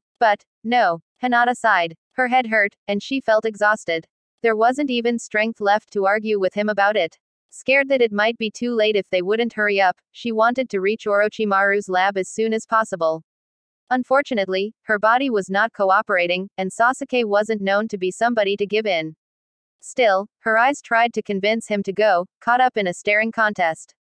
No. Hinata sighed. Her head hurt, and she felt exhausted. There wasn't even strength left to argue with him about it. Scared that it might be too late if they wouldn't hurry up, she wanted to reach Orochimaru's lab as soon as possible. Unfortunately, her body was not cooperating, and Sasuke wasn't known to be somebody to give in. Still, her eyes tried to convince him to go, caught up in a staring contest.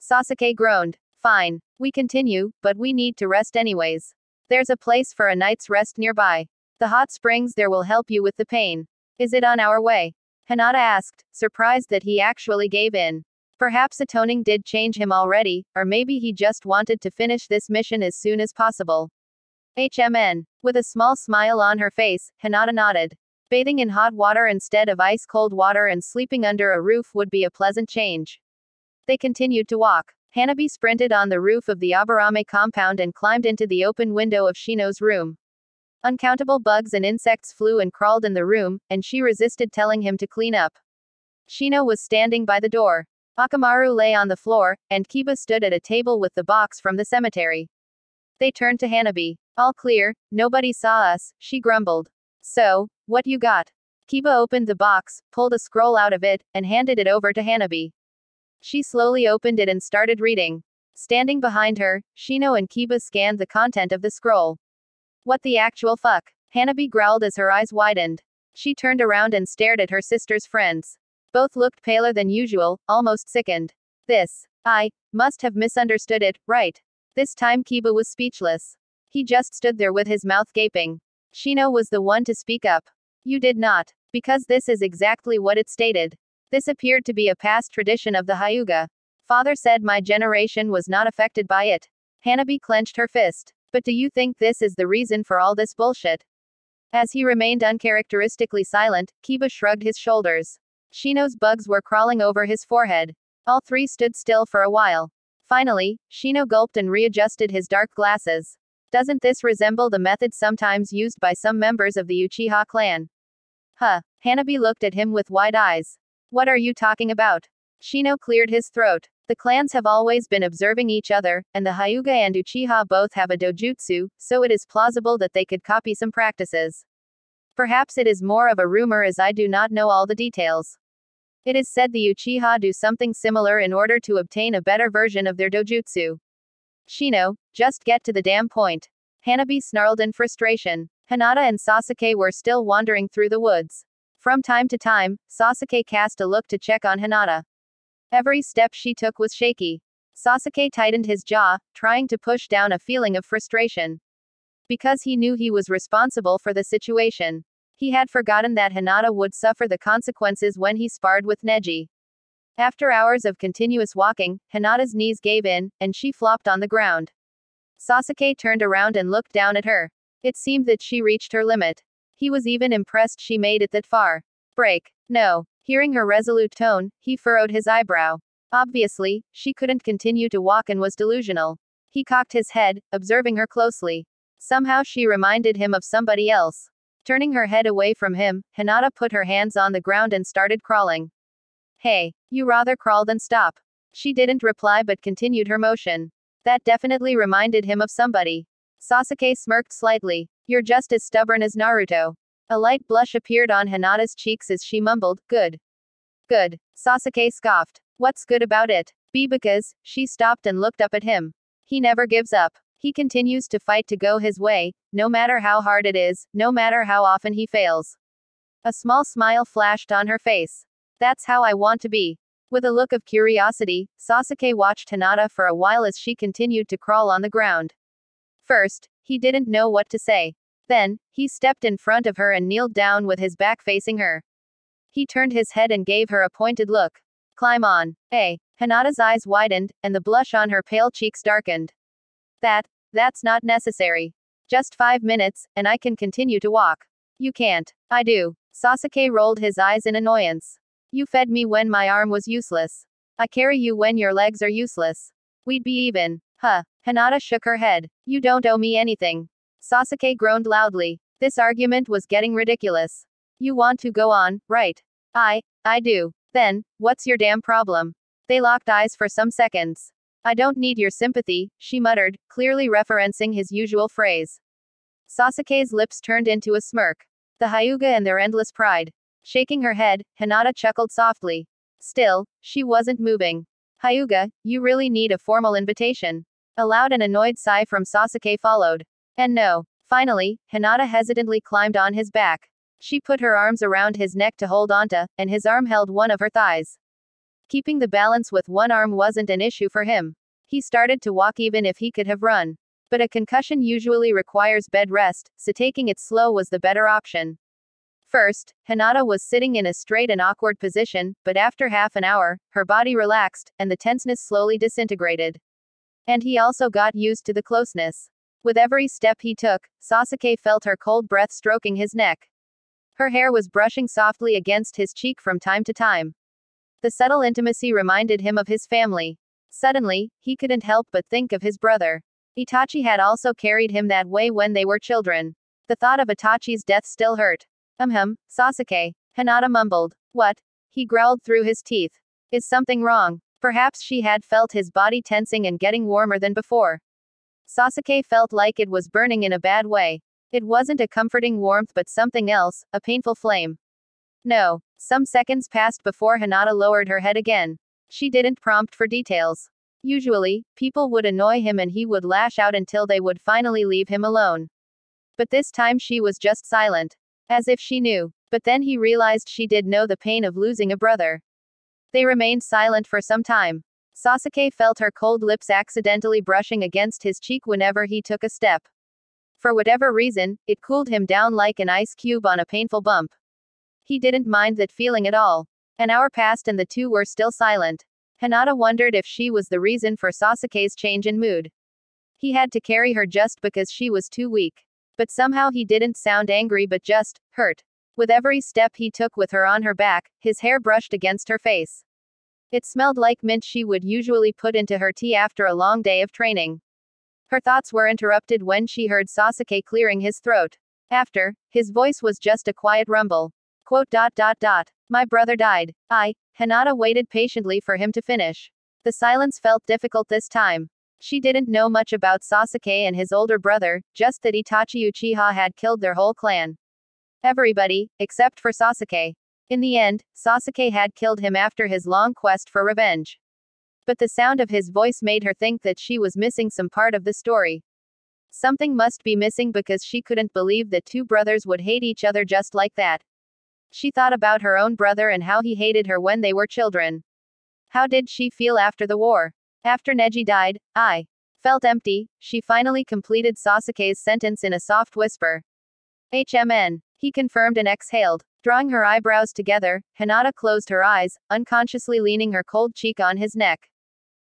Sasuke groaned. Fine. We continue, but we need to rest anyways. There's a place for a night's rest nearby. The hot springs there will help you with the pain. Is it on our way? Hinata asked, surprised that he actually gave in. Perhaps atoning did change him already, or maybe he just wanted to finish this mission as soon as possible. With a small smile on her face, Hinata nodded. Bathing in hot water instead of ice-cold water and sleeping under a roof would be a pleasant change. They continued to walk. Hanabi sprinted on the roof of the Aburame compound and climbed into the open window of Shino's room. Uncountable bugs and insects flew and crawled in the room, and she resisted telling him to clean up. Shino was standing by the door. Akamaru lay on the floor, and Kiba stood at a table with the box from the cemetery. They turned to Hanabi. All clear, nobody saw us, she grumbled. So, what you got? Kiba opened the box, pulled a scroll out of it, and handed it over to Hanabi. She slowly opened it and started reading. Standing behind her, Shino and Kiba scanned the content of the scroll. What the actual fuck? Hanabi growled as her eyes widened. She turned around and stared at her sister's friends. Both looked paler than usual, almost sickened. I must have misunderstood it, right? This time Kiba was speechless. He just stood there with his mouth gaping. Shino was the one to speak up. You did not. Because this is exactly what it stated. This appeared to be a past tradition of the Hyuga. Father said my generation was not affected by it. Hanabi clenched her fist. But do you think this is the reason for all this bullshit? As he remained uncharacteristically silent, Kiba shrugged his shoulders. Shino's bugs were crawling over his forehead. All three stood still for a while. Finally, Shino gulped and readjusted his dark glasses. Doesn't this resemble the method sometimes used by some members of the Uchiha clan? Hanabi looked at him with wide eyes. What are you talking about? Shino cleared his throat. The clans have always been observing each other, and the Hyuga and Uchiha both have a dojutsu, so it is plausible that they could copy some practices. Perhaps it is more of a rumor as I do not know all the details. It is said the Uchiha do something similar in order to obtain a better version of their dojutsu. Shino, just get to the damn point. Hanabi snarled in frustration. Hinata and Sasuke were still wandering through the woods. From time to time, Sasuke cast a look to check on Hinata. Every step she took was shaky. Sasuke tightened his jaw, trying to push down a feeling of frustration. Because he knew he was responsible for the situation. He had forgotten that Hinata would suffer the consequences when he sparred with Neji. After hours of continuous walking, Hinata's knees gave in, and she flopped on the ground. Sasuke turned around and looked down at her. It seemed that she reached her limit. He was even impressed she made it that far. Break. No. Hearing her resolute tone, he furrowed his eyebrow. Obviously, she couldn't continue to walk and was delusional. He cocked his head, observing her closely. Somehow she reminded him of somebody else. Turning her head away from him, Hinata put her hands on the ground and started crawling. Hey, you rather crawl than stop. She didn't reply but continued her motion. That definitely reminded him of somebody. Sasuke smirked slightly. You're just as stubborn as Naruto. A light blush appeared on Hinata's cheeks as she mumbled, good. Good. Sasuke scoffed. What's good about it? Because, she stopped and looked up at him. He never gives up. He continues to fight to go his way, no matter how hard it is, no matter how often he fails. A small smile flashed on her face. That's how I want to be. With a look of curiosity, Sasuke watched Hinata for a while as she continued to crawl on the ground. First, he didn't know what to say. Then, he stepped in front of her and kneeled down with his back facing her. He turned his head and gave her a pointed look. Climb on. Hinata's eyes widened, and the blush on her pale cheeks darkened. That's not necessary. Just 5 minutes, and I can continue to walk. You can't. I do. Sasuke rolled his eyes in annoyance. You fed me when my arm was useless. I carry you when your legs are useless. We'd be even. Huh. Hinata shook her head. You don't owe me anything. Sasuke groaned loudly. This argument was getting ridiculous. You want to go on, right? I do. Then, what's your damn problem? They locked eyes for some seconds. I don't need your sympathy, she muttered, clearly referencing his usual phrase. Sasuke's lips turned into a smirk. The Hyuga and their endless pride. Shaking her head, Hinata chuckled softly. Still, she wasn't moving. Hyuga, you really need a formal invitation. A loud and annoyed sigh from Sasuke followed. And no. Finally, Hinata hesitantly climbed on his back. She put her arms around his neck to hold onto, and his arm held one of her thighs. Keeping the balance with one arm wasn't an issue for him. He started to walk even if he could have run. But a concussion usually requires bed rest, so taking it slow was the better option. First, Hinata was sitting in a straight and awkward position, but after half an hour, her body relaxed, and the tenseness slowly disintegrated. And he also got used to the closeness. With every step he took, Sasuke felt her cold breath stroking his neck. Her hair was brushing softly against his cheek from time to time. The subtle intimacy reminded him of his family. Suddenly, he couldn't help but think of his brother. Itachi had also carried him that way when they were children. The thought of Itachi's death still hurt. Sasuke. Hinata mumbled. What? He growled through his teeth. Is something wrong? Perhaps she had felt his body tensing and getting warmer than before. Sasuke felt like it was burning in a bad way. It wasn't a comforting warmth but something else, a painful flame. No. Some seconds passed before Hinata lowered her head again. She didn't prompt for details. Usually, people would annoy him and he would lash out until they would finally leave him alone. But this time she was just silent. As if she knew. But then he realized she did know the pain of losing a brother. They remained silent for some time. Sasuke felt her cold lips accidentally brushing against his cheek whenever he took a step. For whatever reason, it cooled him down like an ice cube on a painful bump. He didn't mind that feeling at all. An hour passed and the two were still silent. Hinata wondered if she was the reason for Sasuke's change in mood. He had to carry her just because she was too weak. But somehow he didn't sound angry but just hurt. With every step he took with her on her back, his hair brushed against her face. It smelled like mint she would usually put into her tea after a long day of training. Her thoughts were interrupted when she heard Sasuke clearing his throat. After, his voice was just a quiet rumble. My brother died. Hinata waited patiently for him to finish. The silence felt difficult this time. She didn't know much about Sasuke and his older brother, just that Itachi Uchiha had killed their whole clan. Everybody, except for Sasuke. In the end, Sasuke had killed him after his long quest for revenge. But the sound of his voice made her think that she was missing some part of the story. Something must be missing because she couldn't believe that two brothers would hate each other just like that. She thought about her own brother and how he hated her when they were children. How did she feel after the war? After Neji died, I felt empty. She finally completed Sasuke's sentence in a soft whisper. He confirmed and exhaled. Drawing her eyebrows together, Hinata closed her eyes, unconsciously leaning her cold cheek on his neck.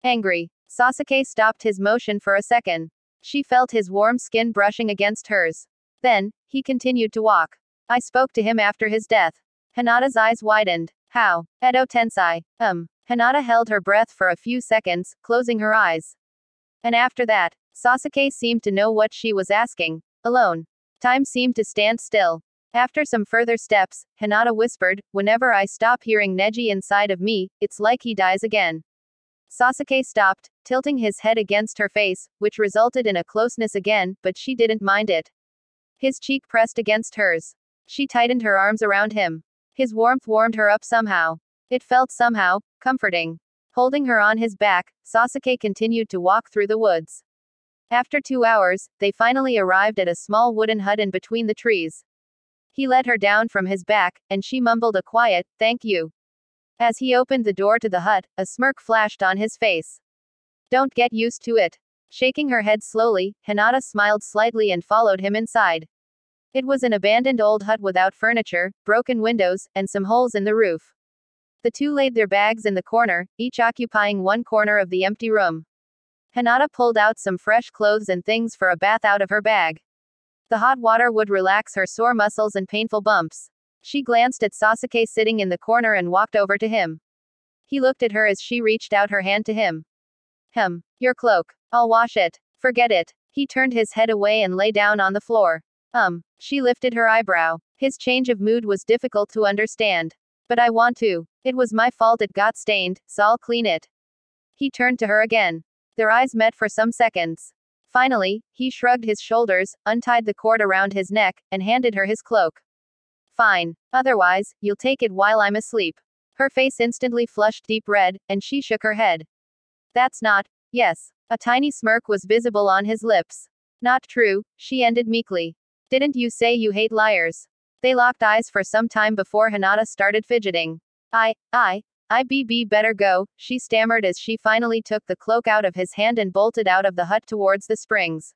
Angry. Sasuke stopped his motion for a second. She felt his warm skin brushing against hers. Then, he continued to walk. I spoke to him after his death. Hinata's eyes widened. How? Edo Tensei. Hinata held her breath for a few seconds, closing her eyes. And after that, Sasuke seemed to know what she was asking. Alone. Time seemed to stand still. After some further steps, Hinata whispered, whenever I stop hearing Neji inside of me, it's like he dies again. Sasuke stopped, tilting his head against her face, which resulted in a closeness again, but she didn't mind it. His cheek pressed against hers. She tightened her arms around him. His warmth warmed her up somehow. It felt somehow comforting. Holding her on his back, Sasuke continued to walk through the woods. After 2 hours, they finally arrived at a small wooden hut in between the trees. He let her down from his back, and she mumbled a quiet, thank you. As he opened the door to the hut, a smirk flashed on his face. Don't get used to it. Shaking her head slowly, Hinata smiled slightly and followed him inside. It was an abandoned old hut without furniture, broken windows, and some holes in the roof. The two laid their bags in the corner, each occupying one corner of the empty room. Hinata pulled out some fresh clothes and things for a bath out of her bag. The hot water would relax her sore muscles and painful bumps. She glanced at Sasuke sitting in the corner and walked over to him. He looked at her as she reached out her hand to him. Your cloak. I'll wash it. Forget it. He turned his head away and lay down on the floor. She lifted her eyebrow. His change of mood was difficult to understand. But I want to. It was my fault it got stained, so I'll clean it. He turned to her again. Their eyes met for some seconds. Finally, he shrugged his shoulders, untied the cord around his neck, and handed her his cloak. Fine. Otherwise, you'll take it while I'm asleep. Her face instantly flushed deep red, and she shook her head. That's not. Yes. A tiny smirk was visible on his lips. Not true, she ended meekly. Didn't you say you hate liars? They locked eyes for some time before Hinata started fidgeting. IBB better go, she stammered as she finally took the cloak out of his hand and bolted out of the hut towards the springs.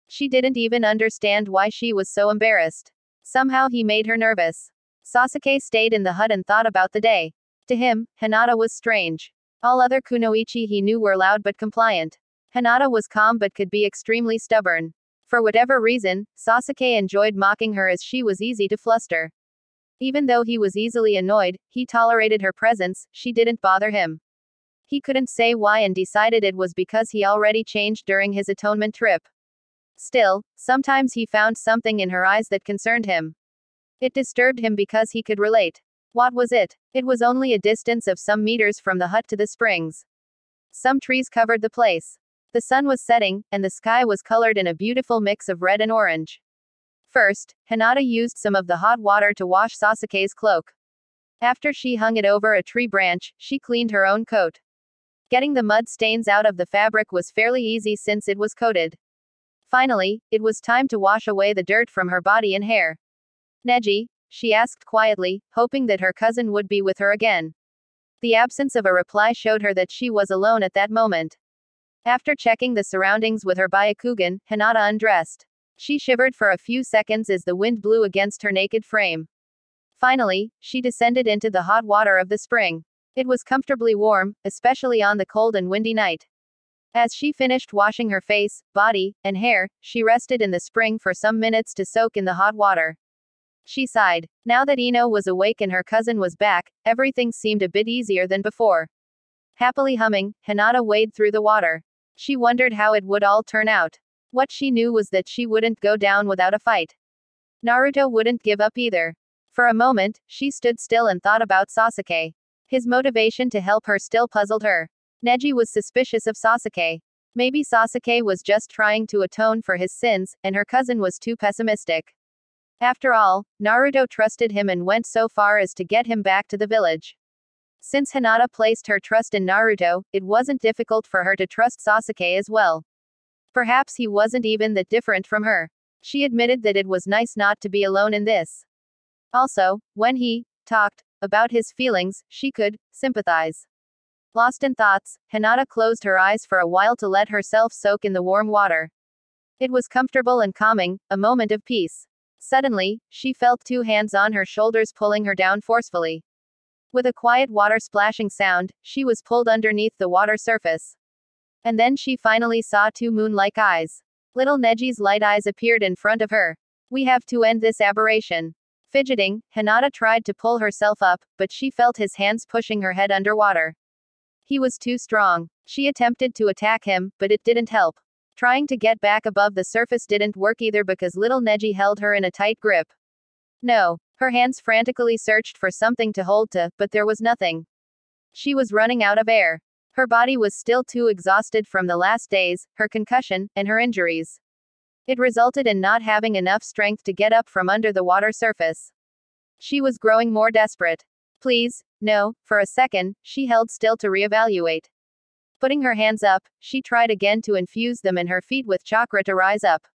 She didn't even understand why she was so embarrassed. Somehow he made her nervous. Sasuke stayed in the hut and thought about the day. To him, Hinata was strange. All other kunoichi he knew were loud but compliant. Hinata was calm but could be extremely stubborn. For whatever reason, Sasuke enjoyed mocking her as she was easy to fluster. Even though he was easily annoyed, he tolerated her presence, she didn't bother him. He couldn't say why and decided it was because he already changed during his atonement trip. Still, sometimes he found something in her eyes that concerned him. It disturbed him because he could relate. What was it? It was only a distance of some meters from the hut to the springs. Some trees covered the place. The sun was setting, and the sky was colored in a beautiful mix of red and orange. First, Hinata used some of the hot water to wash Sasuke's cloak. After she hung it over a tree branch, she cleaned her own coat. Getting the mud stains out of the fabric was fairly easy since it was coated. Finally, it was time to wash away the dirt from her body and hair. Neji? She asked quietly, hoping that her cousin would be with her again. The absence of a reply showed her that she was alone at that moment. After checking the surroundings with her Byakugan, Hinata undressed. She shivered for a few seconds as the wind blew against her naked frame. Finally, she descended into the hot water of the spring. It was comfortably warm, especially on the cold and windy night. As she finished washing her face, body, and hair, she rested in the spring for some minutes to soak in the hot water. She sighed. Now that Ino was awake and her cousin was back, everything seemed a bit easier than before. Happily humming, Hinata waded through the water. She wondered how it would all turn out. What she knew was that she wouldn't go down without a fight. Naruto wouldn't give up either. For a moment, she stood still and thought about Sasuke. His motivation to help her still puzzled her. Neji was suspicious of Sasuke. Maybe Sasuke was just trying to atone for his sins, and her cousin was too pessimistic. After all, Naruto trusted him and went so far as to get him back to the village. Since Hinata placed her trust in Naruto, it wasn't difficult for her to trust Sasuke as well. Perhaps he wasn't even that different from her. She admitted that it was nice not to be alone in this. Also, when he talked about his feelings, she could sympathize. Lost in thoughts, Hinata closed her eyes for a while to let herself soak in the warm water. It was comfortable and calming, a moment of peace. Suddenly, she felt two hands on her shoulders pulling her down forcefully. With a quiet water splashing sound, she was pulled underneath the water surface. And then she finally saw two moon-like eyes. Little Neji's light eyes appeared in front of her. We have to end this aberration. Fidgeting, Hinata tried to pull herself up, but she felt his hands pushing her head underwater. He was too strong. She attempted to attack him, but it didn't help. Trying to get back above the surface didn't work either because little Neji held her in a tight grip. No. Her hands frantically searched for something to hold to, but there was nothing. She was running out of air. Her body was still too exhausted from the last days, her concussion, and her injuries. It resulted in not having enough strength to get up from under the water surface. She was growing more desperate. Please, no. For a second, she held still to reevaluate. Putting her hands up, she tried again to infuse them in her feet with chakra to rise up.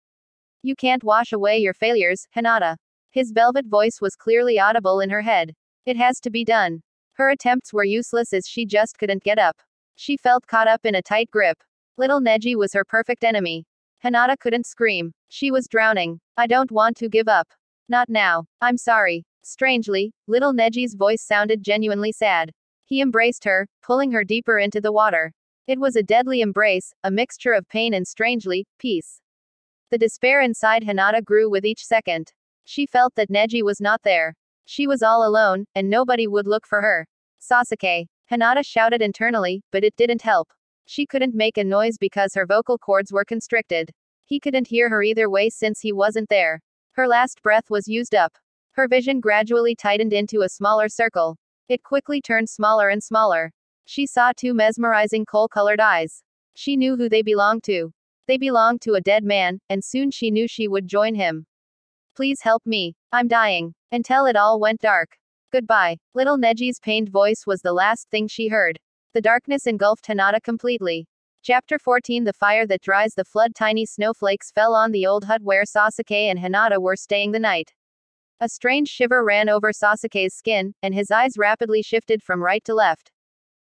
You can't wash away your failures, Hinata. His velvet voice was clearly audible in her head. It has to be done. Her attempts were useless as she just couldn't get up. She felt caught up in a tight grip. Little Neji was her perfect enemy. Hinata couldn't scream. She was drowning. I don't want to give up. Not now. I'm sorry. Strangely, little Neji's voice sounded genuinely sad. He embraced her, pulling her deeper into the water. It was a deadly embrace, a mixture of pain and strangely, peace. The despair inside Hinata grew with each second. She felt that Neji was not there. She was all alone, and nobody would look for her. Sasuke. Hinata shouted internally, but it didn't help. She couldn't make a noise because her vocal cords were constricted. He couldn't hear her either way since he wasn't there. Her last breath was used up. Her vision gradually tightened into a smaller circle. It quickly turned smaller and smaller. She saw two mesmerizing coal-colored eyes. She knew who they belonged to. They belonged to a dead man, and soon she knew she would join him. Please help me. I'm dying. Until it all went dark. Goodbye. Little Neji's pained voice was the last thing she heard. The darkness engulfed Hinata completely. Chapter 14 The fire that dries the flood. Tiny snowflakes fell on the old hut where Sasuke and Hinata were staying the night. A strange shiver ran over Sasuke's skin, and his eyes rapidly shifted from right to left.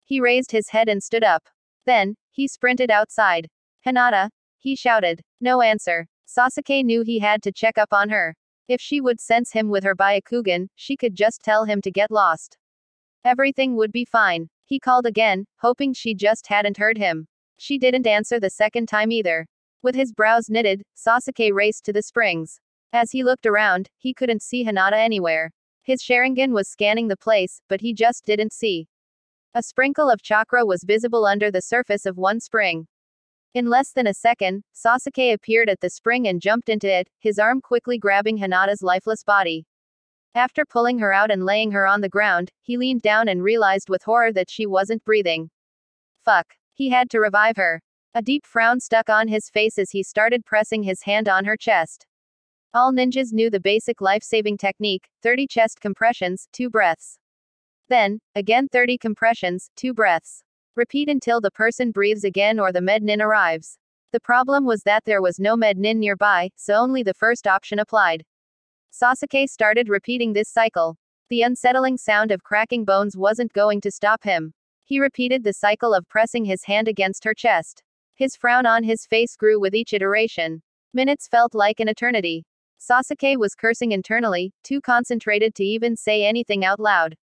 He raised his head and stood up. Then, he sprinted outside. Hinata, he shouted. No answer. Sasuke knew he had to check up on her. If she would sense him with her Byakugan, she could just tell him to get lost. Everything would be fine. He called again, hoping she just hadn't heard him. She didn't answer the second time either. With his brows knitted, Sasuke raced to the springs. As he looked around, he couldn't see Hinata anywhere. His Sharingan was scanning the place, but he just didn't see. A sprinkle of chakra was visible under the surface of one spring. In less than a second, Sasuke appeared at the spring and jumped into it, his arm quickly grabbing Hinata's lifeless body. After pulling her out and laying her on the ground, he leaned down and realized with horror that she wasn't breathing. Fuck. He had to revive her. A deep frown stuck on his face as he started pressing his hand on her chest. All ninjas knew the basic life-saving technique, 30 chest compressions, 2 breaths. Then, again 30 compressions, 2 breaths. Repeat until the person breathes again or the med-nin arrives. The problem was that there was no med-nin nearby, so only the first option applied. Sasuke started repeating this cycle. The unsettling sound of cracking bones wasn't going to stop him. He repeated the cycle of pressing his hand against her chest. His frown on his face grew with each iteration. Minutes felt like an eternity. Sasuke was cursing internally, too concentrated to even say anything out loud.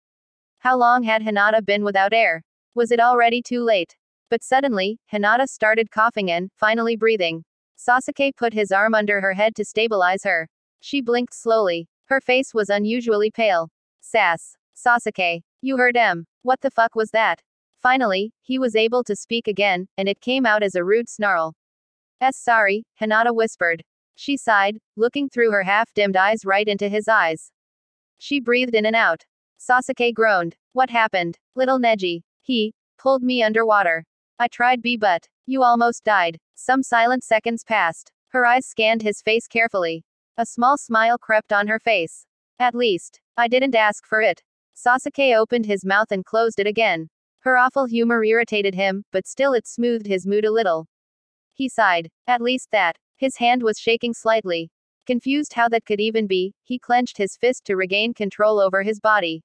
How long had Hinata been without air? Was it already too late? But suddenly, Hinata started coughing and, finally breathing. Sasuke put his arm under her head to stabilize her. She blinked slowly. Her face was unusually pale. Sasuke. You heard him. What the fuck was that? Finally, he was able to speak again, and it came out as a rude snarl. Sorry, Hinata whispered. She sighed, looking through her half-dimmed eyes right into his eyes. She breathed in and out. Sasuke groaned. What happened? Little Neji. He pulled me underwater. I tried but you almost died. Some silent seconds passed. Her eyes scanned his face carefully. A small smile crept on her face. At least, I didn't ask for it. Sasuke opened his mouth and closed it again. Her awful humor irritated him, but still it smoothed his mood a little. He sighed. At least that. His hand was shaking slightly. Confused how that could even be, he clenched his fist to regain control over his body.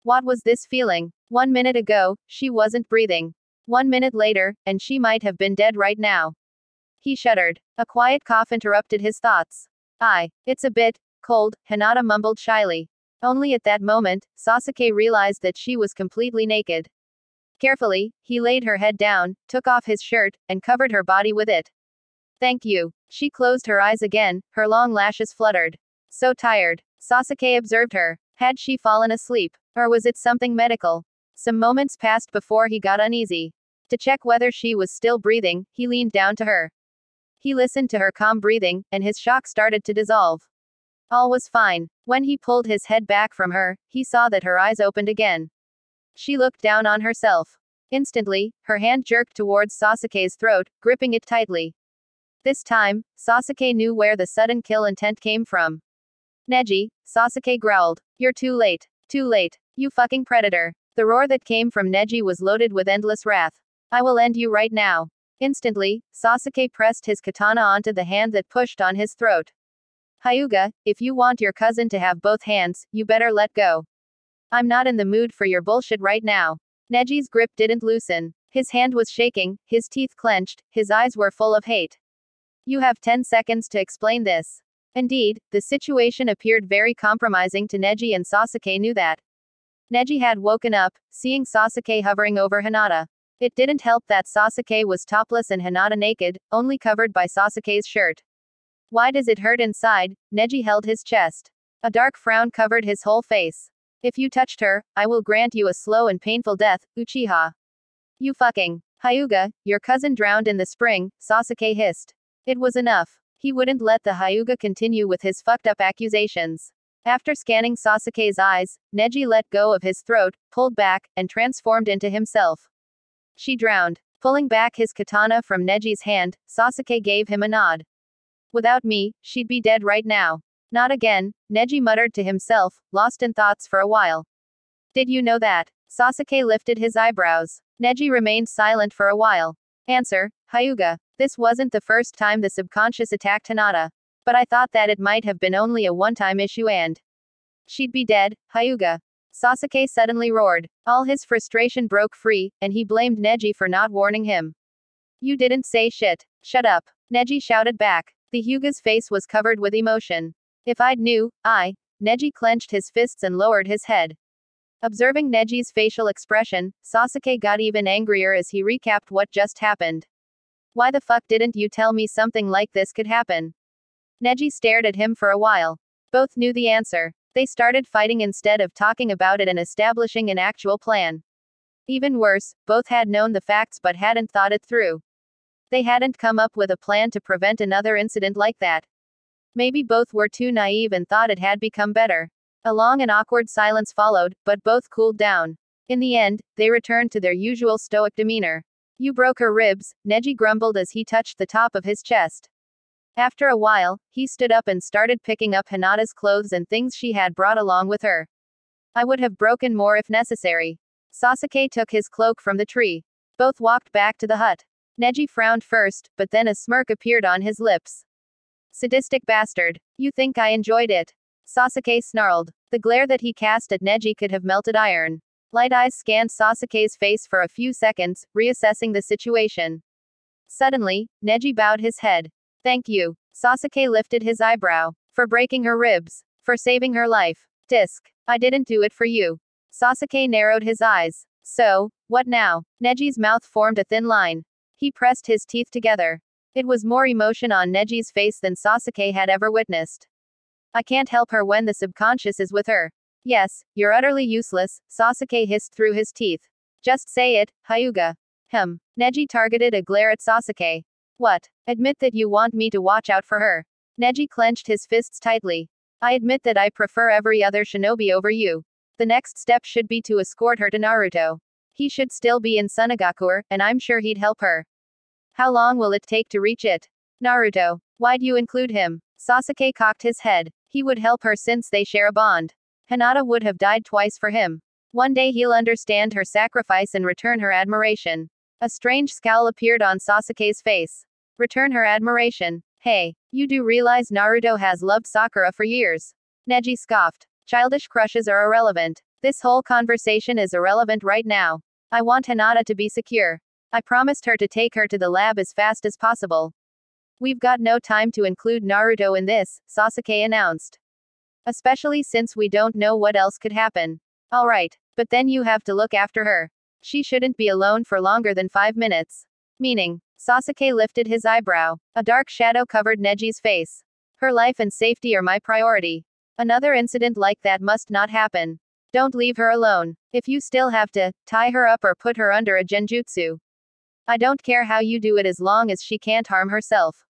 What was this feeling? 1 minute ago, she wasn't breathing. 1 minute later, and she might have been dead right now. He shuddered. A quiet cough interrupted his thoughts. It's a bit cold, Hinata mumbled shyly. Only at that moment, Sasuke realized that she was completely naked. Carefully, he laid her head down, took off his shirt, and covered her body with it. Thank you. She closed her eyes again, her long lashes fluttered. So tired. Sasuke observed her. Had she fallen asleep? Or was it something medical? Some moments passed before he got uneasy. To check whether she was still breathing, he leaned down to her. He listened to her calm breathing, and his shock started to dissolve. All was fine. When he pulled his head back from her, he saw that her eyes opened again. She looked down on herself. Instantly, her hand jerked towards Sasuke's throat, gripping it tightly. This time, Sasuke knew where the sudden kill intent came from. Neji, Sasuke growled. You're too late. Too late. You fucking predator. The roar that came from Neji was loaded with endless wrath. I will end you right now. Instantly, Sasuke pressed his katana onto the hand that pushed on his throat. Hyuga, if you want your cousin to have both hands, you better let go. I'm not in the mood for your bullshit right now. Neji's grip didn't loosen. His hand was shaking, his teeth clenched, his eyes were full of hate. You have 10 seconds to explain this. Indeed, the situation appeared very compromising to Neji, and Sasuke knew that. Neji had woken up, seeing Sasuke hovering over Hinata. It didn't help that Sasuke was topless and Hinata naked, only covered by Sasuke's shirt. Why does it hurt inside? Neji held his chest. A dark frown covered his whole face. If you touched her, I will grant you a slow and painful death, Uchiha. You fucking Hyuga, your cousin drowned in the spring, Sasuke hissed. It was enough. He wouldn't let the Hyuga continue with his fucked up accusations. After scanning Sasuke's eyes, Neji let go of his throat, pulled back, and transformed into himself. She drowned. Pulling back his katana from Neji's hand, Sasuke gave him a nod. Without me, she'd be dead right now. Not again, Neji muttered to himself, lost in thoughts for a while. Did you know that? Sasuke lifted his eyebrows. Neji remained silent for a while. Answer, Hyuga. This wasn't the first time the subconscious attacked Hinata. But I thought that it might have been only a one-time issue and she'd be dead, Hyuga. Sasuke suddenly roared. All his frustration broke free, and he blamed Neji for not warning him. You didn't say shit. Shut up. Neji shouted back. The Hyuga's face was covered with emotion. If I'd knew, Neji clenched his fists and lowered his head. Observing Neji's facial expression, Sasuke got even angrier as he recapped what just happened. Why the fuck didn't you tell me something like this could happen? Neji stared at him for a while. Both knew the answer. They started fighting instead of talking about it and establishing an actual plan. Even worse, both had known the facts but hadn't thought it through. They hadn't come up with a plan to prevent another incident like that. Maybe both were too naive and thought it had become better. A long and awkward silence followed, but both cooled down. In the end, they returned to their usual stoic demeanor. You broke her ribs, Neji grumbled as he touched the top of his chest. After a while, he stood up and started picking up Hinata's clothes and things she had brought along with her. I would have broken more if necessary. Sasuke took his cloak from the tree. Both walked back to the hut. Neji frowned first, but then a smirk appeared on his lips. Sadistic bastard. You think I enjoyed it? Sasuke snarled. The glare that he cast at Neji could have melted iron. Light eyes scanned Sasuke's face for a few seconds, reassessing the situation. Suddenly, Neji bowed his head. Thank you. Sasuke lifted his eyebrow. For breaking her ribs. For saving her life. Disc. I didn't do it for you. Sasuke narrowed his eyes. So, what now? Neji's mouth formed a thin line. He pressed his teeth together. It was more emotion on Neji's face than Sasuke had ever witnessed. I can't help her when the subconscious is with her. Yes, you're utterly useless, Sasuke hissed through his teeth. Just say it, Hyuga. Neji targeted a glare at Sasuke. What? Admit that you want me to watch out for her. Neji clenched his fists tightly. I admit that I prefer every other shinobi over you. The next step should be to escort her to Naruto. He should still be in Sunagakure, and I'm sure he'd help her. How long will it take to reach it? Naruto. Why'd you include him? Sasuke cocked his head. He would help her since they share a bond. Hinata would have died twice for him. One day he'll understand her sacrifice and return her admiration. A strange scowl appeared on Sasuke's face. Return her admiration. Hey, you do realize Naruto has loved Sakura for years? Neji scoffed. Childish crushes are irrelevant. This whole conversation is irrelevant right now. I want Hinata to be secure. I promised her to take her to the lab as fast as possible. We've got no time to include Naruto in this, Sasuke announced. Especially since we don't know what else could happen. Alright, but then you have to look after her. She shouldn't be alone for longer than 5 minutes. Meaning? Sasuke lifted his eyebrow. A dark shadow covered Neji's face. Her life and safety are my priority. Another incident like that must not happen. Don't leave her alone. If you still have to, tie her up or put her under a genjutsu. I don't care how you do it as long as she can't harm herself.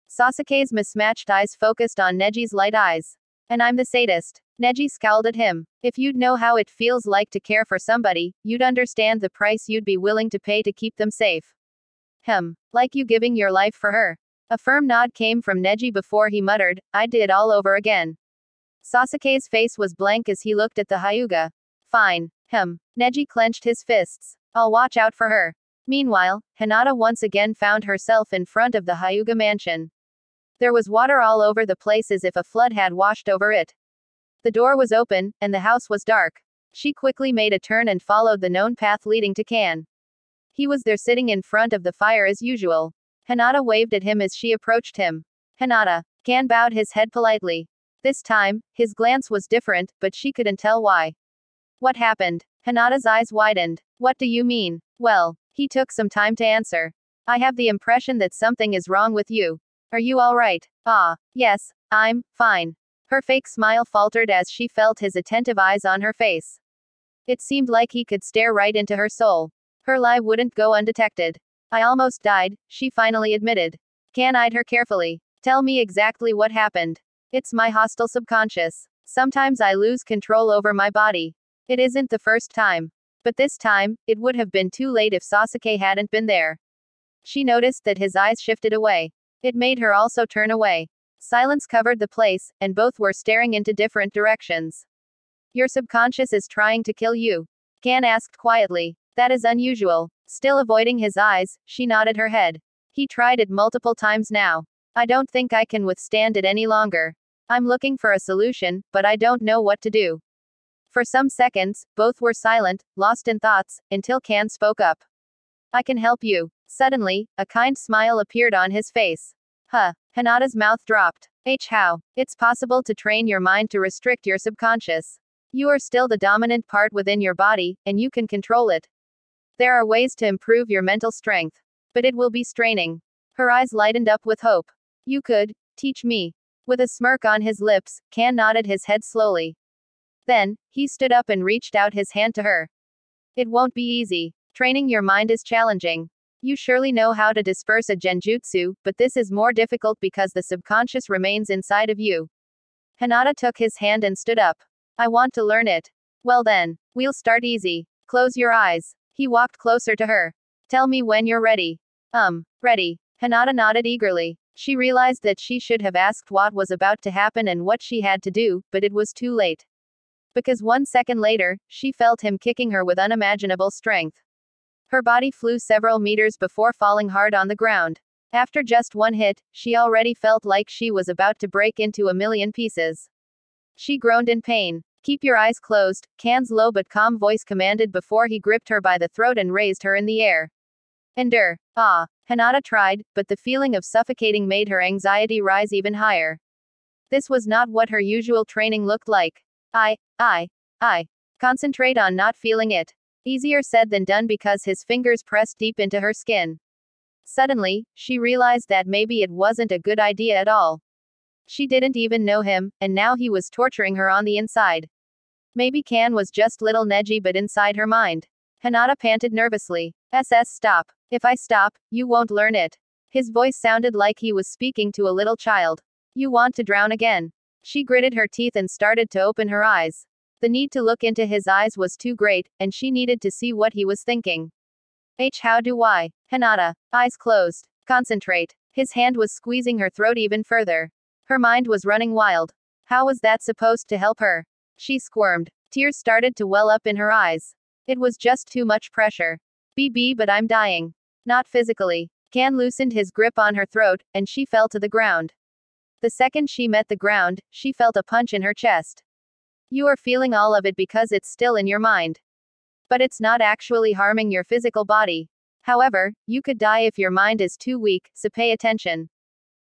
Sasuke's mismatched eyes focused on Neji's light eyes. And I'm the sadist. Neji scowled at him. If you'd know how it feels like to care for somebody, you'd understand the price you'd be willing to pay to keep them safe. Like you giving your life for her. A firm nod came from Neji before he muttered, I'd do it all over again. Sasuke's face was blank as he looked at the Hyuga. Fine. Neji clenched his fists. I'll watch out for her. Meanwhile, Hinata once again found herself in front of the Hyuga mansion. There was water all over the place as if a flood had washed over it. The door was open, and the house was dark. She quickly made a turn and followed the known path leading to Kan. He was there sitting in front of the fire as usual. Hinata waved at him as she approached him. Hinata. Kan bowed his head politely. This time, his glance was different, but she couldn't tell why. What happened? Hinata's eyes widened. What do you mean? Well, he took some time to answer. I have the impression that something is wrong with you. Are you alright? Ah, yes, I'm fine. Her fake smile faltered as she felt his attentive eyes on her face. It seemed like he could stare right into her soul. Her lie wouldn't go undetected. I almost died, she finally admitted. Kan eyed her carefully. Tell me exactly what happened. It's my hostile subconscious. Sometimes I lose control over my body. It isn't the first time. But this time, it would have been too late if Sasuke hadn't been there. She noticed that his eyes shifted away. It made her also turn away. Silence covered the place, and both were staring into different directions. Your subconscious is trying to kill you. Kan asked quietly. That is unusual. Still avoiding his eyes, she nodded her head. He tried it multiple times now. I don't think I can withstand it any longer. I'm looking for a solution, but I don't know what to do. For some seconds, both were silent, lost in thoughts, until Kan spoke up. I can help you. Suddenly, a kind smile appeared on his face. Huh. Hinata's mouth dropped. How? It's possible to train your mind to restrict your subconscious. You are still the dominant part within your body, and you can control it. There are ways to improve your mental strength. But it will be straining. Her eyes lightened up with hope. You could teach me. With a smirk on his lips, Kan nodded his head slowly. Then, he stood up and reached out his hand to her. It won't be easy. Training your mind is challenging. You surely know how to disperse a genjutsu, but this is more difficult because the subconscious remains inside of you. Hinata took his hand and stood up. I want to learn it. Well then, we'll start easy. Close your eyes. He walked closer to her. Tell me when you're ready. Ready. Hinata nodded eagerly. She realized that she should have asked what was about to happen and what she had to do, but it was too late. Because 1 second later, she felt him kicking her with unimaginable strength. Her body flew several meters before falling hard on the ground. After just one hit, she already felt like she was about to break into a million pieces. She groaned in pain. Keep your eyes closed, Kan's low but calm voice commanded before he gripped her by the throat and raised her in the air. Endure. Ah. Hinata tried, but the feeling of suffocating made her anxiety rise even higher. This was not what her usual training looked like. I. Concentrate on not feeling it. Easier said than done because his fingers pressed deep into her skin. Suddenly, she realized that maybe it wasn't a good idea at all. She didn't even know him, and now he was torturing her on the inside. Maybe Kan was just little Neji but inside her mind. Hinata panted nervously. Stop. If I stop, you won't learn it. His voice sounded like he was speaking to a little child. You want to drown again. She gritted her teeth and started to open her eyes. The need to look into his eyes was too great, and she needed to see what he was thinking. How do I? Hinata. Eyes closed. Concentrate. His hand was squeezing her throat even further. Her mind was running wild. How was that supposed to help her? She squirmed. Tears started to well up in her eyes. It was just too much pressure. But I'm dying. Not physically. Kan loosened his grip on her throat, and she fell to the ground. The second she met the ground, she felt a punch in her chest. You are feeling all of it because it's still in your mind. But it's not actually harming your physical body. However, you could die if your mind is too weak, so pay attention.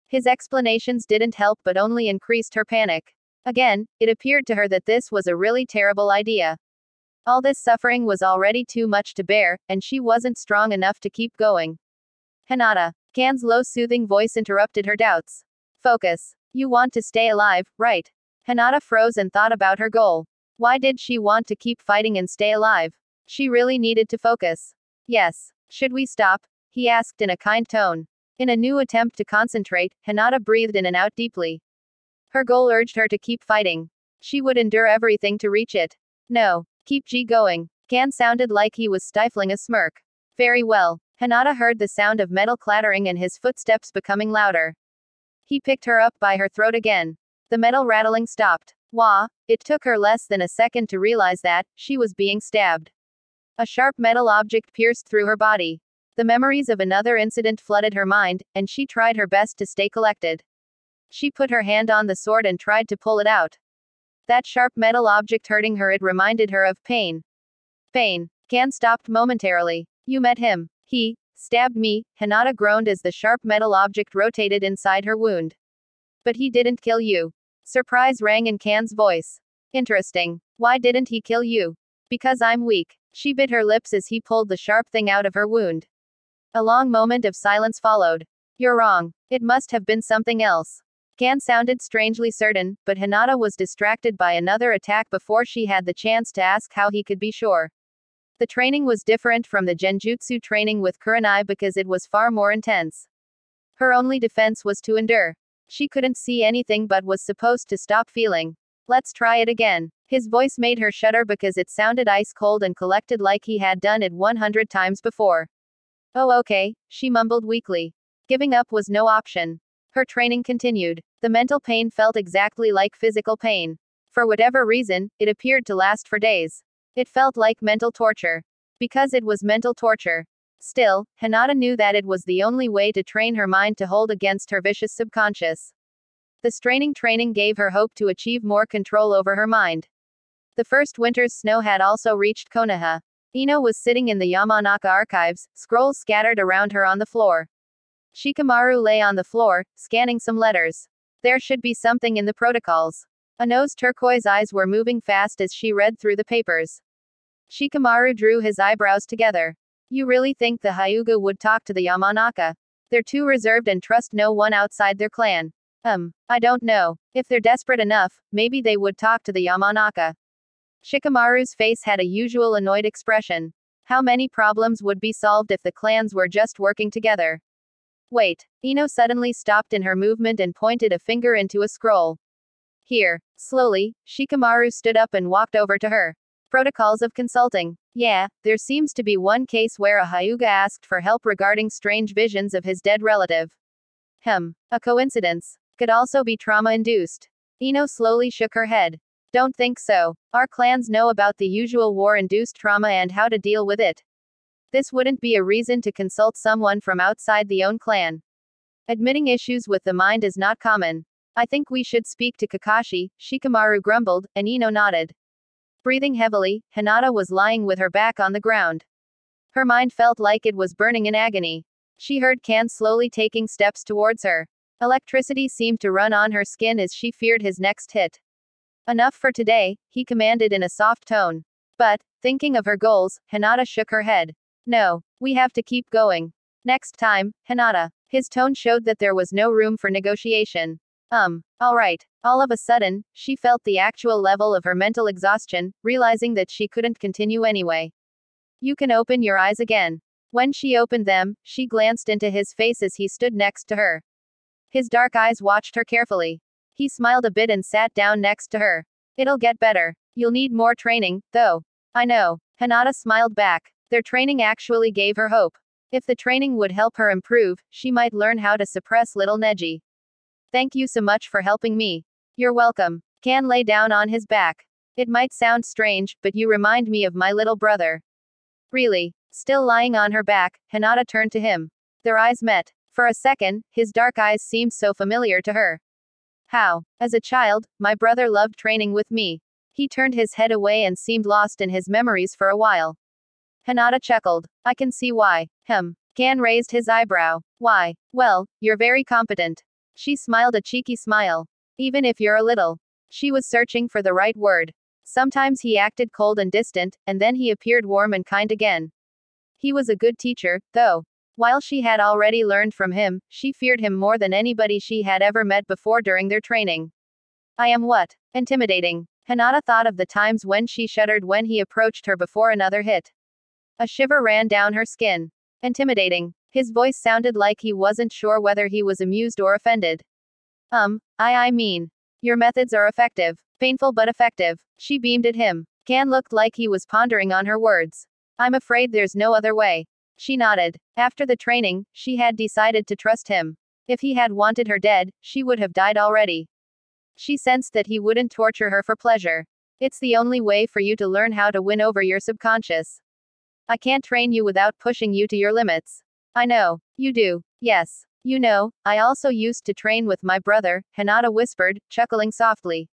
His explanations didn't help but only increased her panic. Again, it appeared to her that this was a really terrible idea. All this suffering was already too much to bear, and she wasn't strong enough to keep going. Hinata. Kan's low soothing voice interrupted her doubts. Focus. You want to stay alive, right? Hinata froze and thought about her goal. Why did she want to keep fighting and stay alive? She really needed to focus. Yes. Should we stop? He asked in a kind tone. In a new attempt to concentrate, Hinata breathed in and out deeply. Her goal urged her to keep fighting. She would endure everything to reach it. No. Keep going. Kan sounded like he was stifling a smirk. Very well. Hinata heard the sound of metal clattering and his footsteps becoming louder. He picked her up by her throat again. The metal rattling stopped. Wah! It took her less than a second to realize that she was being stabbed. A sharp metal object pierced through her body. The memories of another incident flooded her mind, and she tried her best to stay collected. She put her hand on the sword and tried to pull it out. That sharp metal object hurting her, it reminded her of pain. Pain. Kan stopped momentarily. You met him. He stabbed me, Hinata groaned as the sharp metal object rotated inside her wound. But he didn't kill you. Surprise rang in Kan's voice. Interesting. Why didn't he kill you? Because I'm weak. She bit her lips as he pulled the sharp thing out of her wound. A long moment of silence followed. You're wrong. It must have been something else. Kan sounded strangely certain, but Hinata was distracted by another attack before she had the chance to ask how he could be sure. The training was different from the Genjutsu training with Kurenai because it was far more intense. Her only defense was to endure. She couldn't see anything but was supposed to stop feeling. Let's try it again. His voice made her shudder because it sounded ice cold and collected like he had done it 100 times before. Oh okay, she mumbled weakly. Giving up was no option. Her training continued. The mental pain felt exactly like physical pain. For whatever reason, it appeared to last for days. It felt like mental torture. Because it was mental torture. Still, Hinata knew that it was the only way to train her mind to hold against her vicious subconscious. The straining training gave her hope to achieve more control over her mind. The first winter's snow had also reached Konoha. Ino was sitting in the Yamanaka archives, scrolls scattered around her on the floor. Shikamaru lay on the floor, scanning some letters. There should be something in the protocols. Ano's turquoise eyes were moving fast as she read through the papers. Shikamaru drew his eyebrows together. You really think the Hyuga would talk to the Yamanaka? They're too reserved and trust no one outside their clan. I don't know. If they're desperate enough, maybe they would talk to the Yamanaka. Shikamaru's face had a usual annoyed expression. How many problems would be solved if the clans were just working together? Wait. Ino suddenly stopped in her movement and pointed a finger into a scroll. Here. Slowly, Shikamaru stood up and walked over to her. Protocols of consulting. Yeah, there seems to be one case where a Hyuga asked for help regarding strange visions of his dead relative. A coincidence. Could also be trauma-induced. Ino slowly shook her head. Don't think so. Our clans know about the usual war-induced trauma and how to deal with it. This wouldn't be a reason to consult someone from outside the own clan. Admitting issues with the mind is not common. I think we should speak to Kakashi, Shikamaru grumbled, and Ino nodded. Breathing heavily, Hinata was lying with her back on the ground. Her mind felt like it was burning in agony. She heard Kan slowly taking steps towards her. Electricity seemed to run on her skin as she feared his next hit. Enough for today, he commanded in a soft tone. But, thinking of her goals, Hinata shook her head. No, we have to keep going. Next time, Hinata. His tone showed that there was no room for negotiation. Alright. All of a sudden, she felt the actual level of her mental exhaustion, realizing that she couldn't continue anyway. You can open your eyes again. When she opened them, she glanced into his face as he stood next to her. His dark eyes watched her carefully. He smiled a bit and sat down next to her. It'll get better. You'll need more training, though. I know. Hinata smiled back. Their training actually gave her hope. If the training would help her improve, she might learn how to suppress little Neji. Thank you so much for helping me. You're welcome. Kan lay down on his back. It might sound strange, but you remind me of my little brother. Really? Still lying on her back, Hinata turned to him. Their eyes met. For a second, his dark eyes seemed so familiar to her. How? As a child, my brother loved training with me. He turned his head away and seemed lost in his memories for a while. Hinata chuckled. I can see why. Kan raised his eyebrow. Why? Well, you're very competent. She smiled a cheeky smile. Even if you're a little. She was searching for the right word. Sometimes he acted cold and distant, and then he appeared warm and kind again. He was a good teacher, though. While she had already learned from him, she feared him more than anybody she had ever met before during their training. I am what? Intimidating. Hinata thought of the times when she shuddered when he approached her before another hit. A shiver ran down her skin. Intimidating. His voice sounded like he wasn't sure whether he was amused or offended. I mean. Your methods are effective. Painful but effective. She beamed at him. Kan looked like he was pondering on her words. I'm afraid there's no other way. She nodded. After the training, she had decided to trust him. If he had wanted her dead, she would have died already. She sensed that he wouldn't torture her for pleasure. It's the only way for you to learn how to win over your subconscious. I can't train you without pushing you to your limits. I know. You do. Yes. You know, I also used to train with my brother, Hinata whispered, chuckling softly.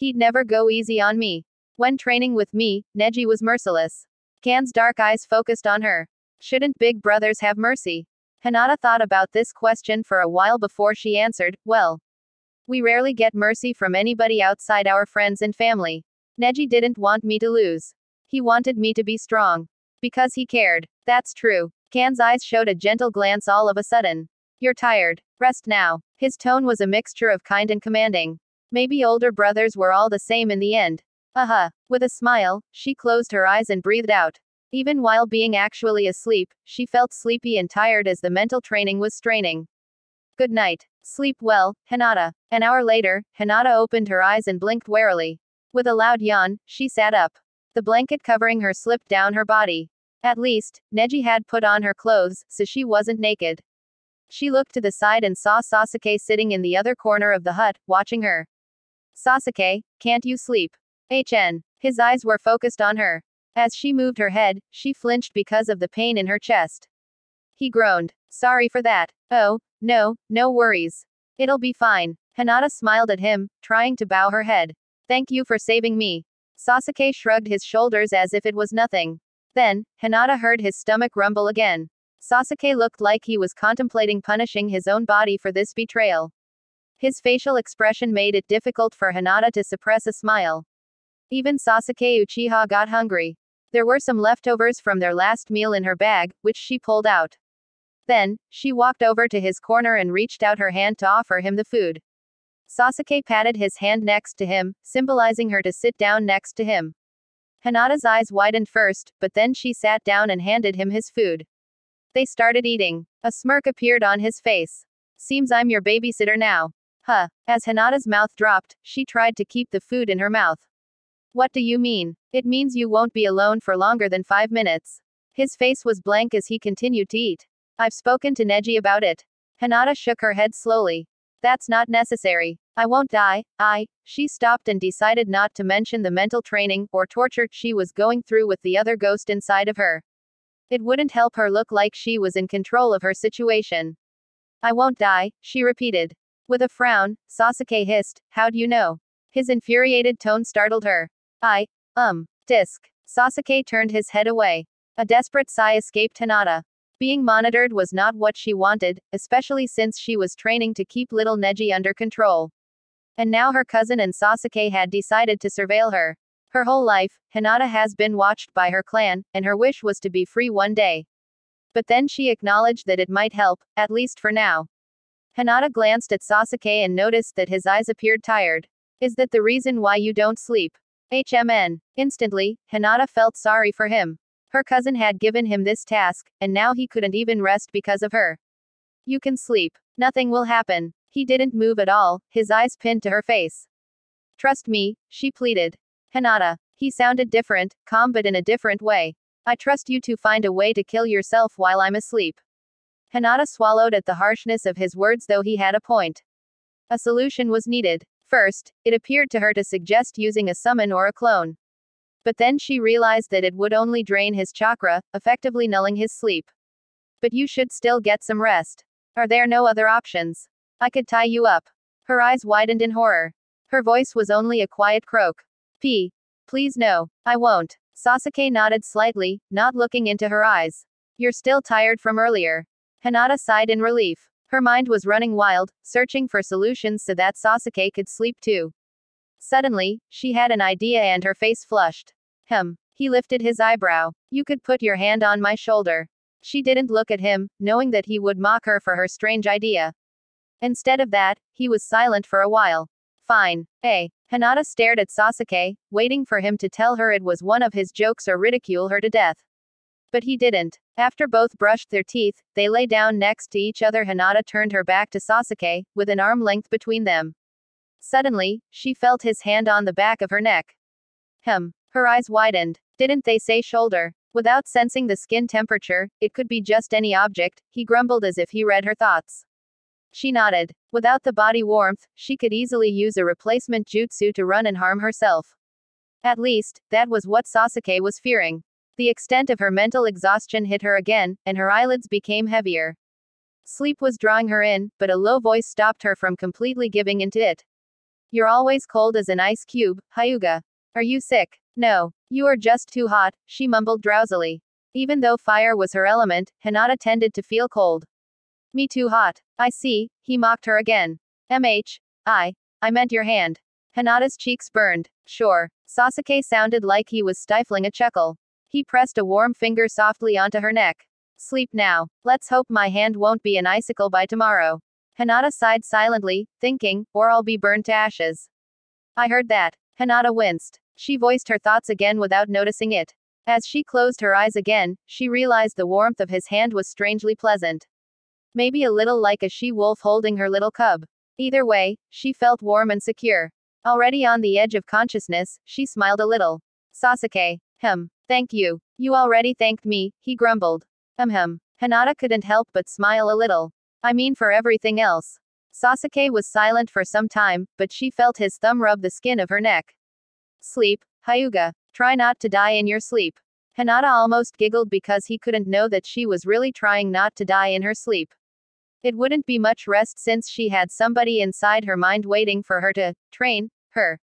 He'd never go easy on me. When training with me, Neji was merciless. Kan's dark eyes focused on her. Shouldn't big brothers have mercy? Hinata thought about this question for a while before she answered, well. We rarely get mercy from anybody outside our friends and family. Neji didn't want me to lose. He wanted me to be strong. Because he cared. That's true. Kan's eyes showed a gentle glance all of a sudden. You're tired. Rest now. His tone was a mixture of kind and commanding. Maybe older brothers were all the same in the end. With a smile, she closed her eyes and breathed out. Even while being actually asleep, she felt sleepy and tired as the mental training was straining. Good night. Sleep well, Hinata. An hour later, Hinata opened her eyes and blinked warily. With a loud yawn, she sat up. The blanket covering her slipped down her body. At least, Neji had put on her clothes, so she wasn't naked. She looked to the side and saw Sasuke sitting in the other corner of the hut, watching her. Sasuke, can't you sleep? His eyes were focused on her. As she moved her head, she flinched because of the pain in her chest. He groaned. Sorry for that. Oh, no worries. It'll be fine. Hinata smiled at him, trying to bow her head. Thank you for saving me. Sasuke shrugged his shoulders as if it was nothing. Then, Hinata heard his stomach rumble again. Sasuke looked like he was contemplating punishing his own body for this betrayal. His facial expression made it difficult for Hinata to suppress a smile. Even Sasuke Uchiha got hungry. There were some leftovers from their last meal in her bag, which she pulled out. Then, she walked over to his corner and reached out her hand to offer him the food. Sasuke patted his hand next to him, symbolizing her to sit down next to him. Hinata's eyes widened first, but then she sat down and handed him his food. They started eating. A smirk appeared on his face. Seems I'm your babysitter now. As Hinata's mouth dropped, she tried to keep the food in her mouth. What do you mean? It means you won't be alone for longer than 5 minutes. His face was blank as he continued to eat. I've spoken to Neji about it. Hinata shook her head slowly. That's not necessary. I won't die. She stopped and decided not to mention the mental training or torture she was going through with the other ghost inside of her. It wouldn't help her look like she was in control of her situation. I won't die, she repeated. With a frown, Sasuke hissed, how'd you know? His infuriated tone startled her. Disc. Sasuke turned his head away. A desperate sigh escaped Hinata. Being monitored was not what she wanted, especially since she was training to keep little Neji under control. And now her cousin and Sasuke had decided to surveil her. Her whole life, Hinata has been watched by her clan, and her wish was to be free one day. But then she acknowledged that it might help, at least for now. Hinata glanced at Sasuke and noticed that his eyes appeared tired. Is that the reason why you don't sleep? Instantly, Hinata felt sorry for him. Her cousin had given him this task, and now he couldn't even rest because of her. You can sleep. Nothing will happen. He didn't move at all, his eyes pinned to her face. Trust me, she pleaded. Hinata. He sounded different, calm but in a different way. I trust you to find a way to kill yourself while I'm asleep. Hinata swallowed at the harshness of his words, though he had a point. A solution was needed. First, it appeared to her to suggest using a summon or a clone. But then she realized that it would only drain his chakra, effectively nulling his sleep. But you should still get some rest. Are there no other options? I could tie you up. Her eyes widened in horror. Her voice was only a quiet croak. Please no, I won't. Sasuke nodded slightly, not looking into her eyes. You're still tired from earlier. Hinata sighed in relief. Her mind was running wild, searching for solutions so that Sasuke could sleep too. Suddenly, she had an idea and her face flushed. He lifted his eyebrow. You could put your hand on my shoulder. She didn't look at him, knowing that he would mock her for her strange idea. Instead of that, he was silent for a while. Fine. Hinata stared at Sasuke, waiting for him to tell her it was one of his jokes or ridicule her to death. But he didn't. After both brushed their teeth, they lay down next to each other. Hinata turned her back to Sasuke, with an arm length between them. Suddenly, she felt his hand on the back of her neck. Her eyes widened. Didn't they say shoulder? Without sensing the skin temperature, it could be just any object, he grumbled as if he read her thoughts. She nodded. Without the body warmth, she could easily use a replacement jutsu to run and harm herself. At least, that was what Sasuke was fearing. The extent of her mental exhaustion hit her again, and her eyelids became heavier. Sleep was drawing her in, but a low voice stopped her from completely giving into it. You're always cold as an ice cube, Hyuga. Are you sick? No. You are just too hot, she mumbled drowsily. Even though fire was her element, Hinata tended to feel cold. Me too hot. I see, he mocked her again. I meant your hand. Hinata's cheeks burned. Sure. Sasuke sounded like he was stifling a chuckle. He pressed a warm finger softly onto her neck. Sleep now. Let's hope my hand won't be an icicle by tomorrow. Hinata sighed silently, thinking, or I'll be burned to ashes. I heard that. Hinata winced. She voiced her thoughts again without noticing it. As she closed her eyes again, she realized the warmth of his hand was strangely pleasant. Maybe a little like a she-wolf holding her little cub. Either way, she felt warm and secure. Already on the edge of consciousness, she smiled a little. Sasuke. Thank you. You already thanked me, he grumbled. Hinata couldn't help but smile a little. I mean for everything else. Sasuke was silent for some time, but she felt his thumb rub the skin of her neck. Sleep, Hyuga. Try not to die in your sleep. Hinata almost giggled because he couldn't know that she was really trying not to die in her sleep. It wouldn't be much rest since she had somebody inside her mind waiting for her to train her.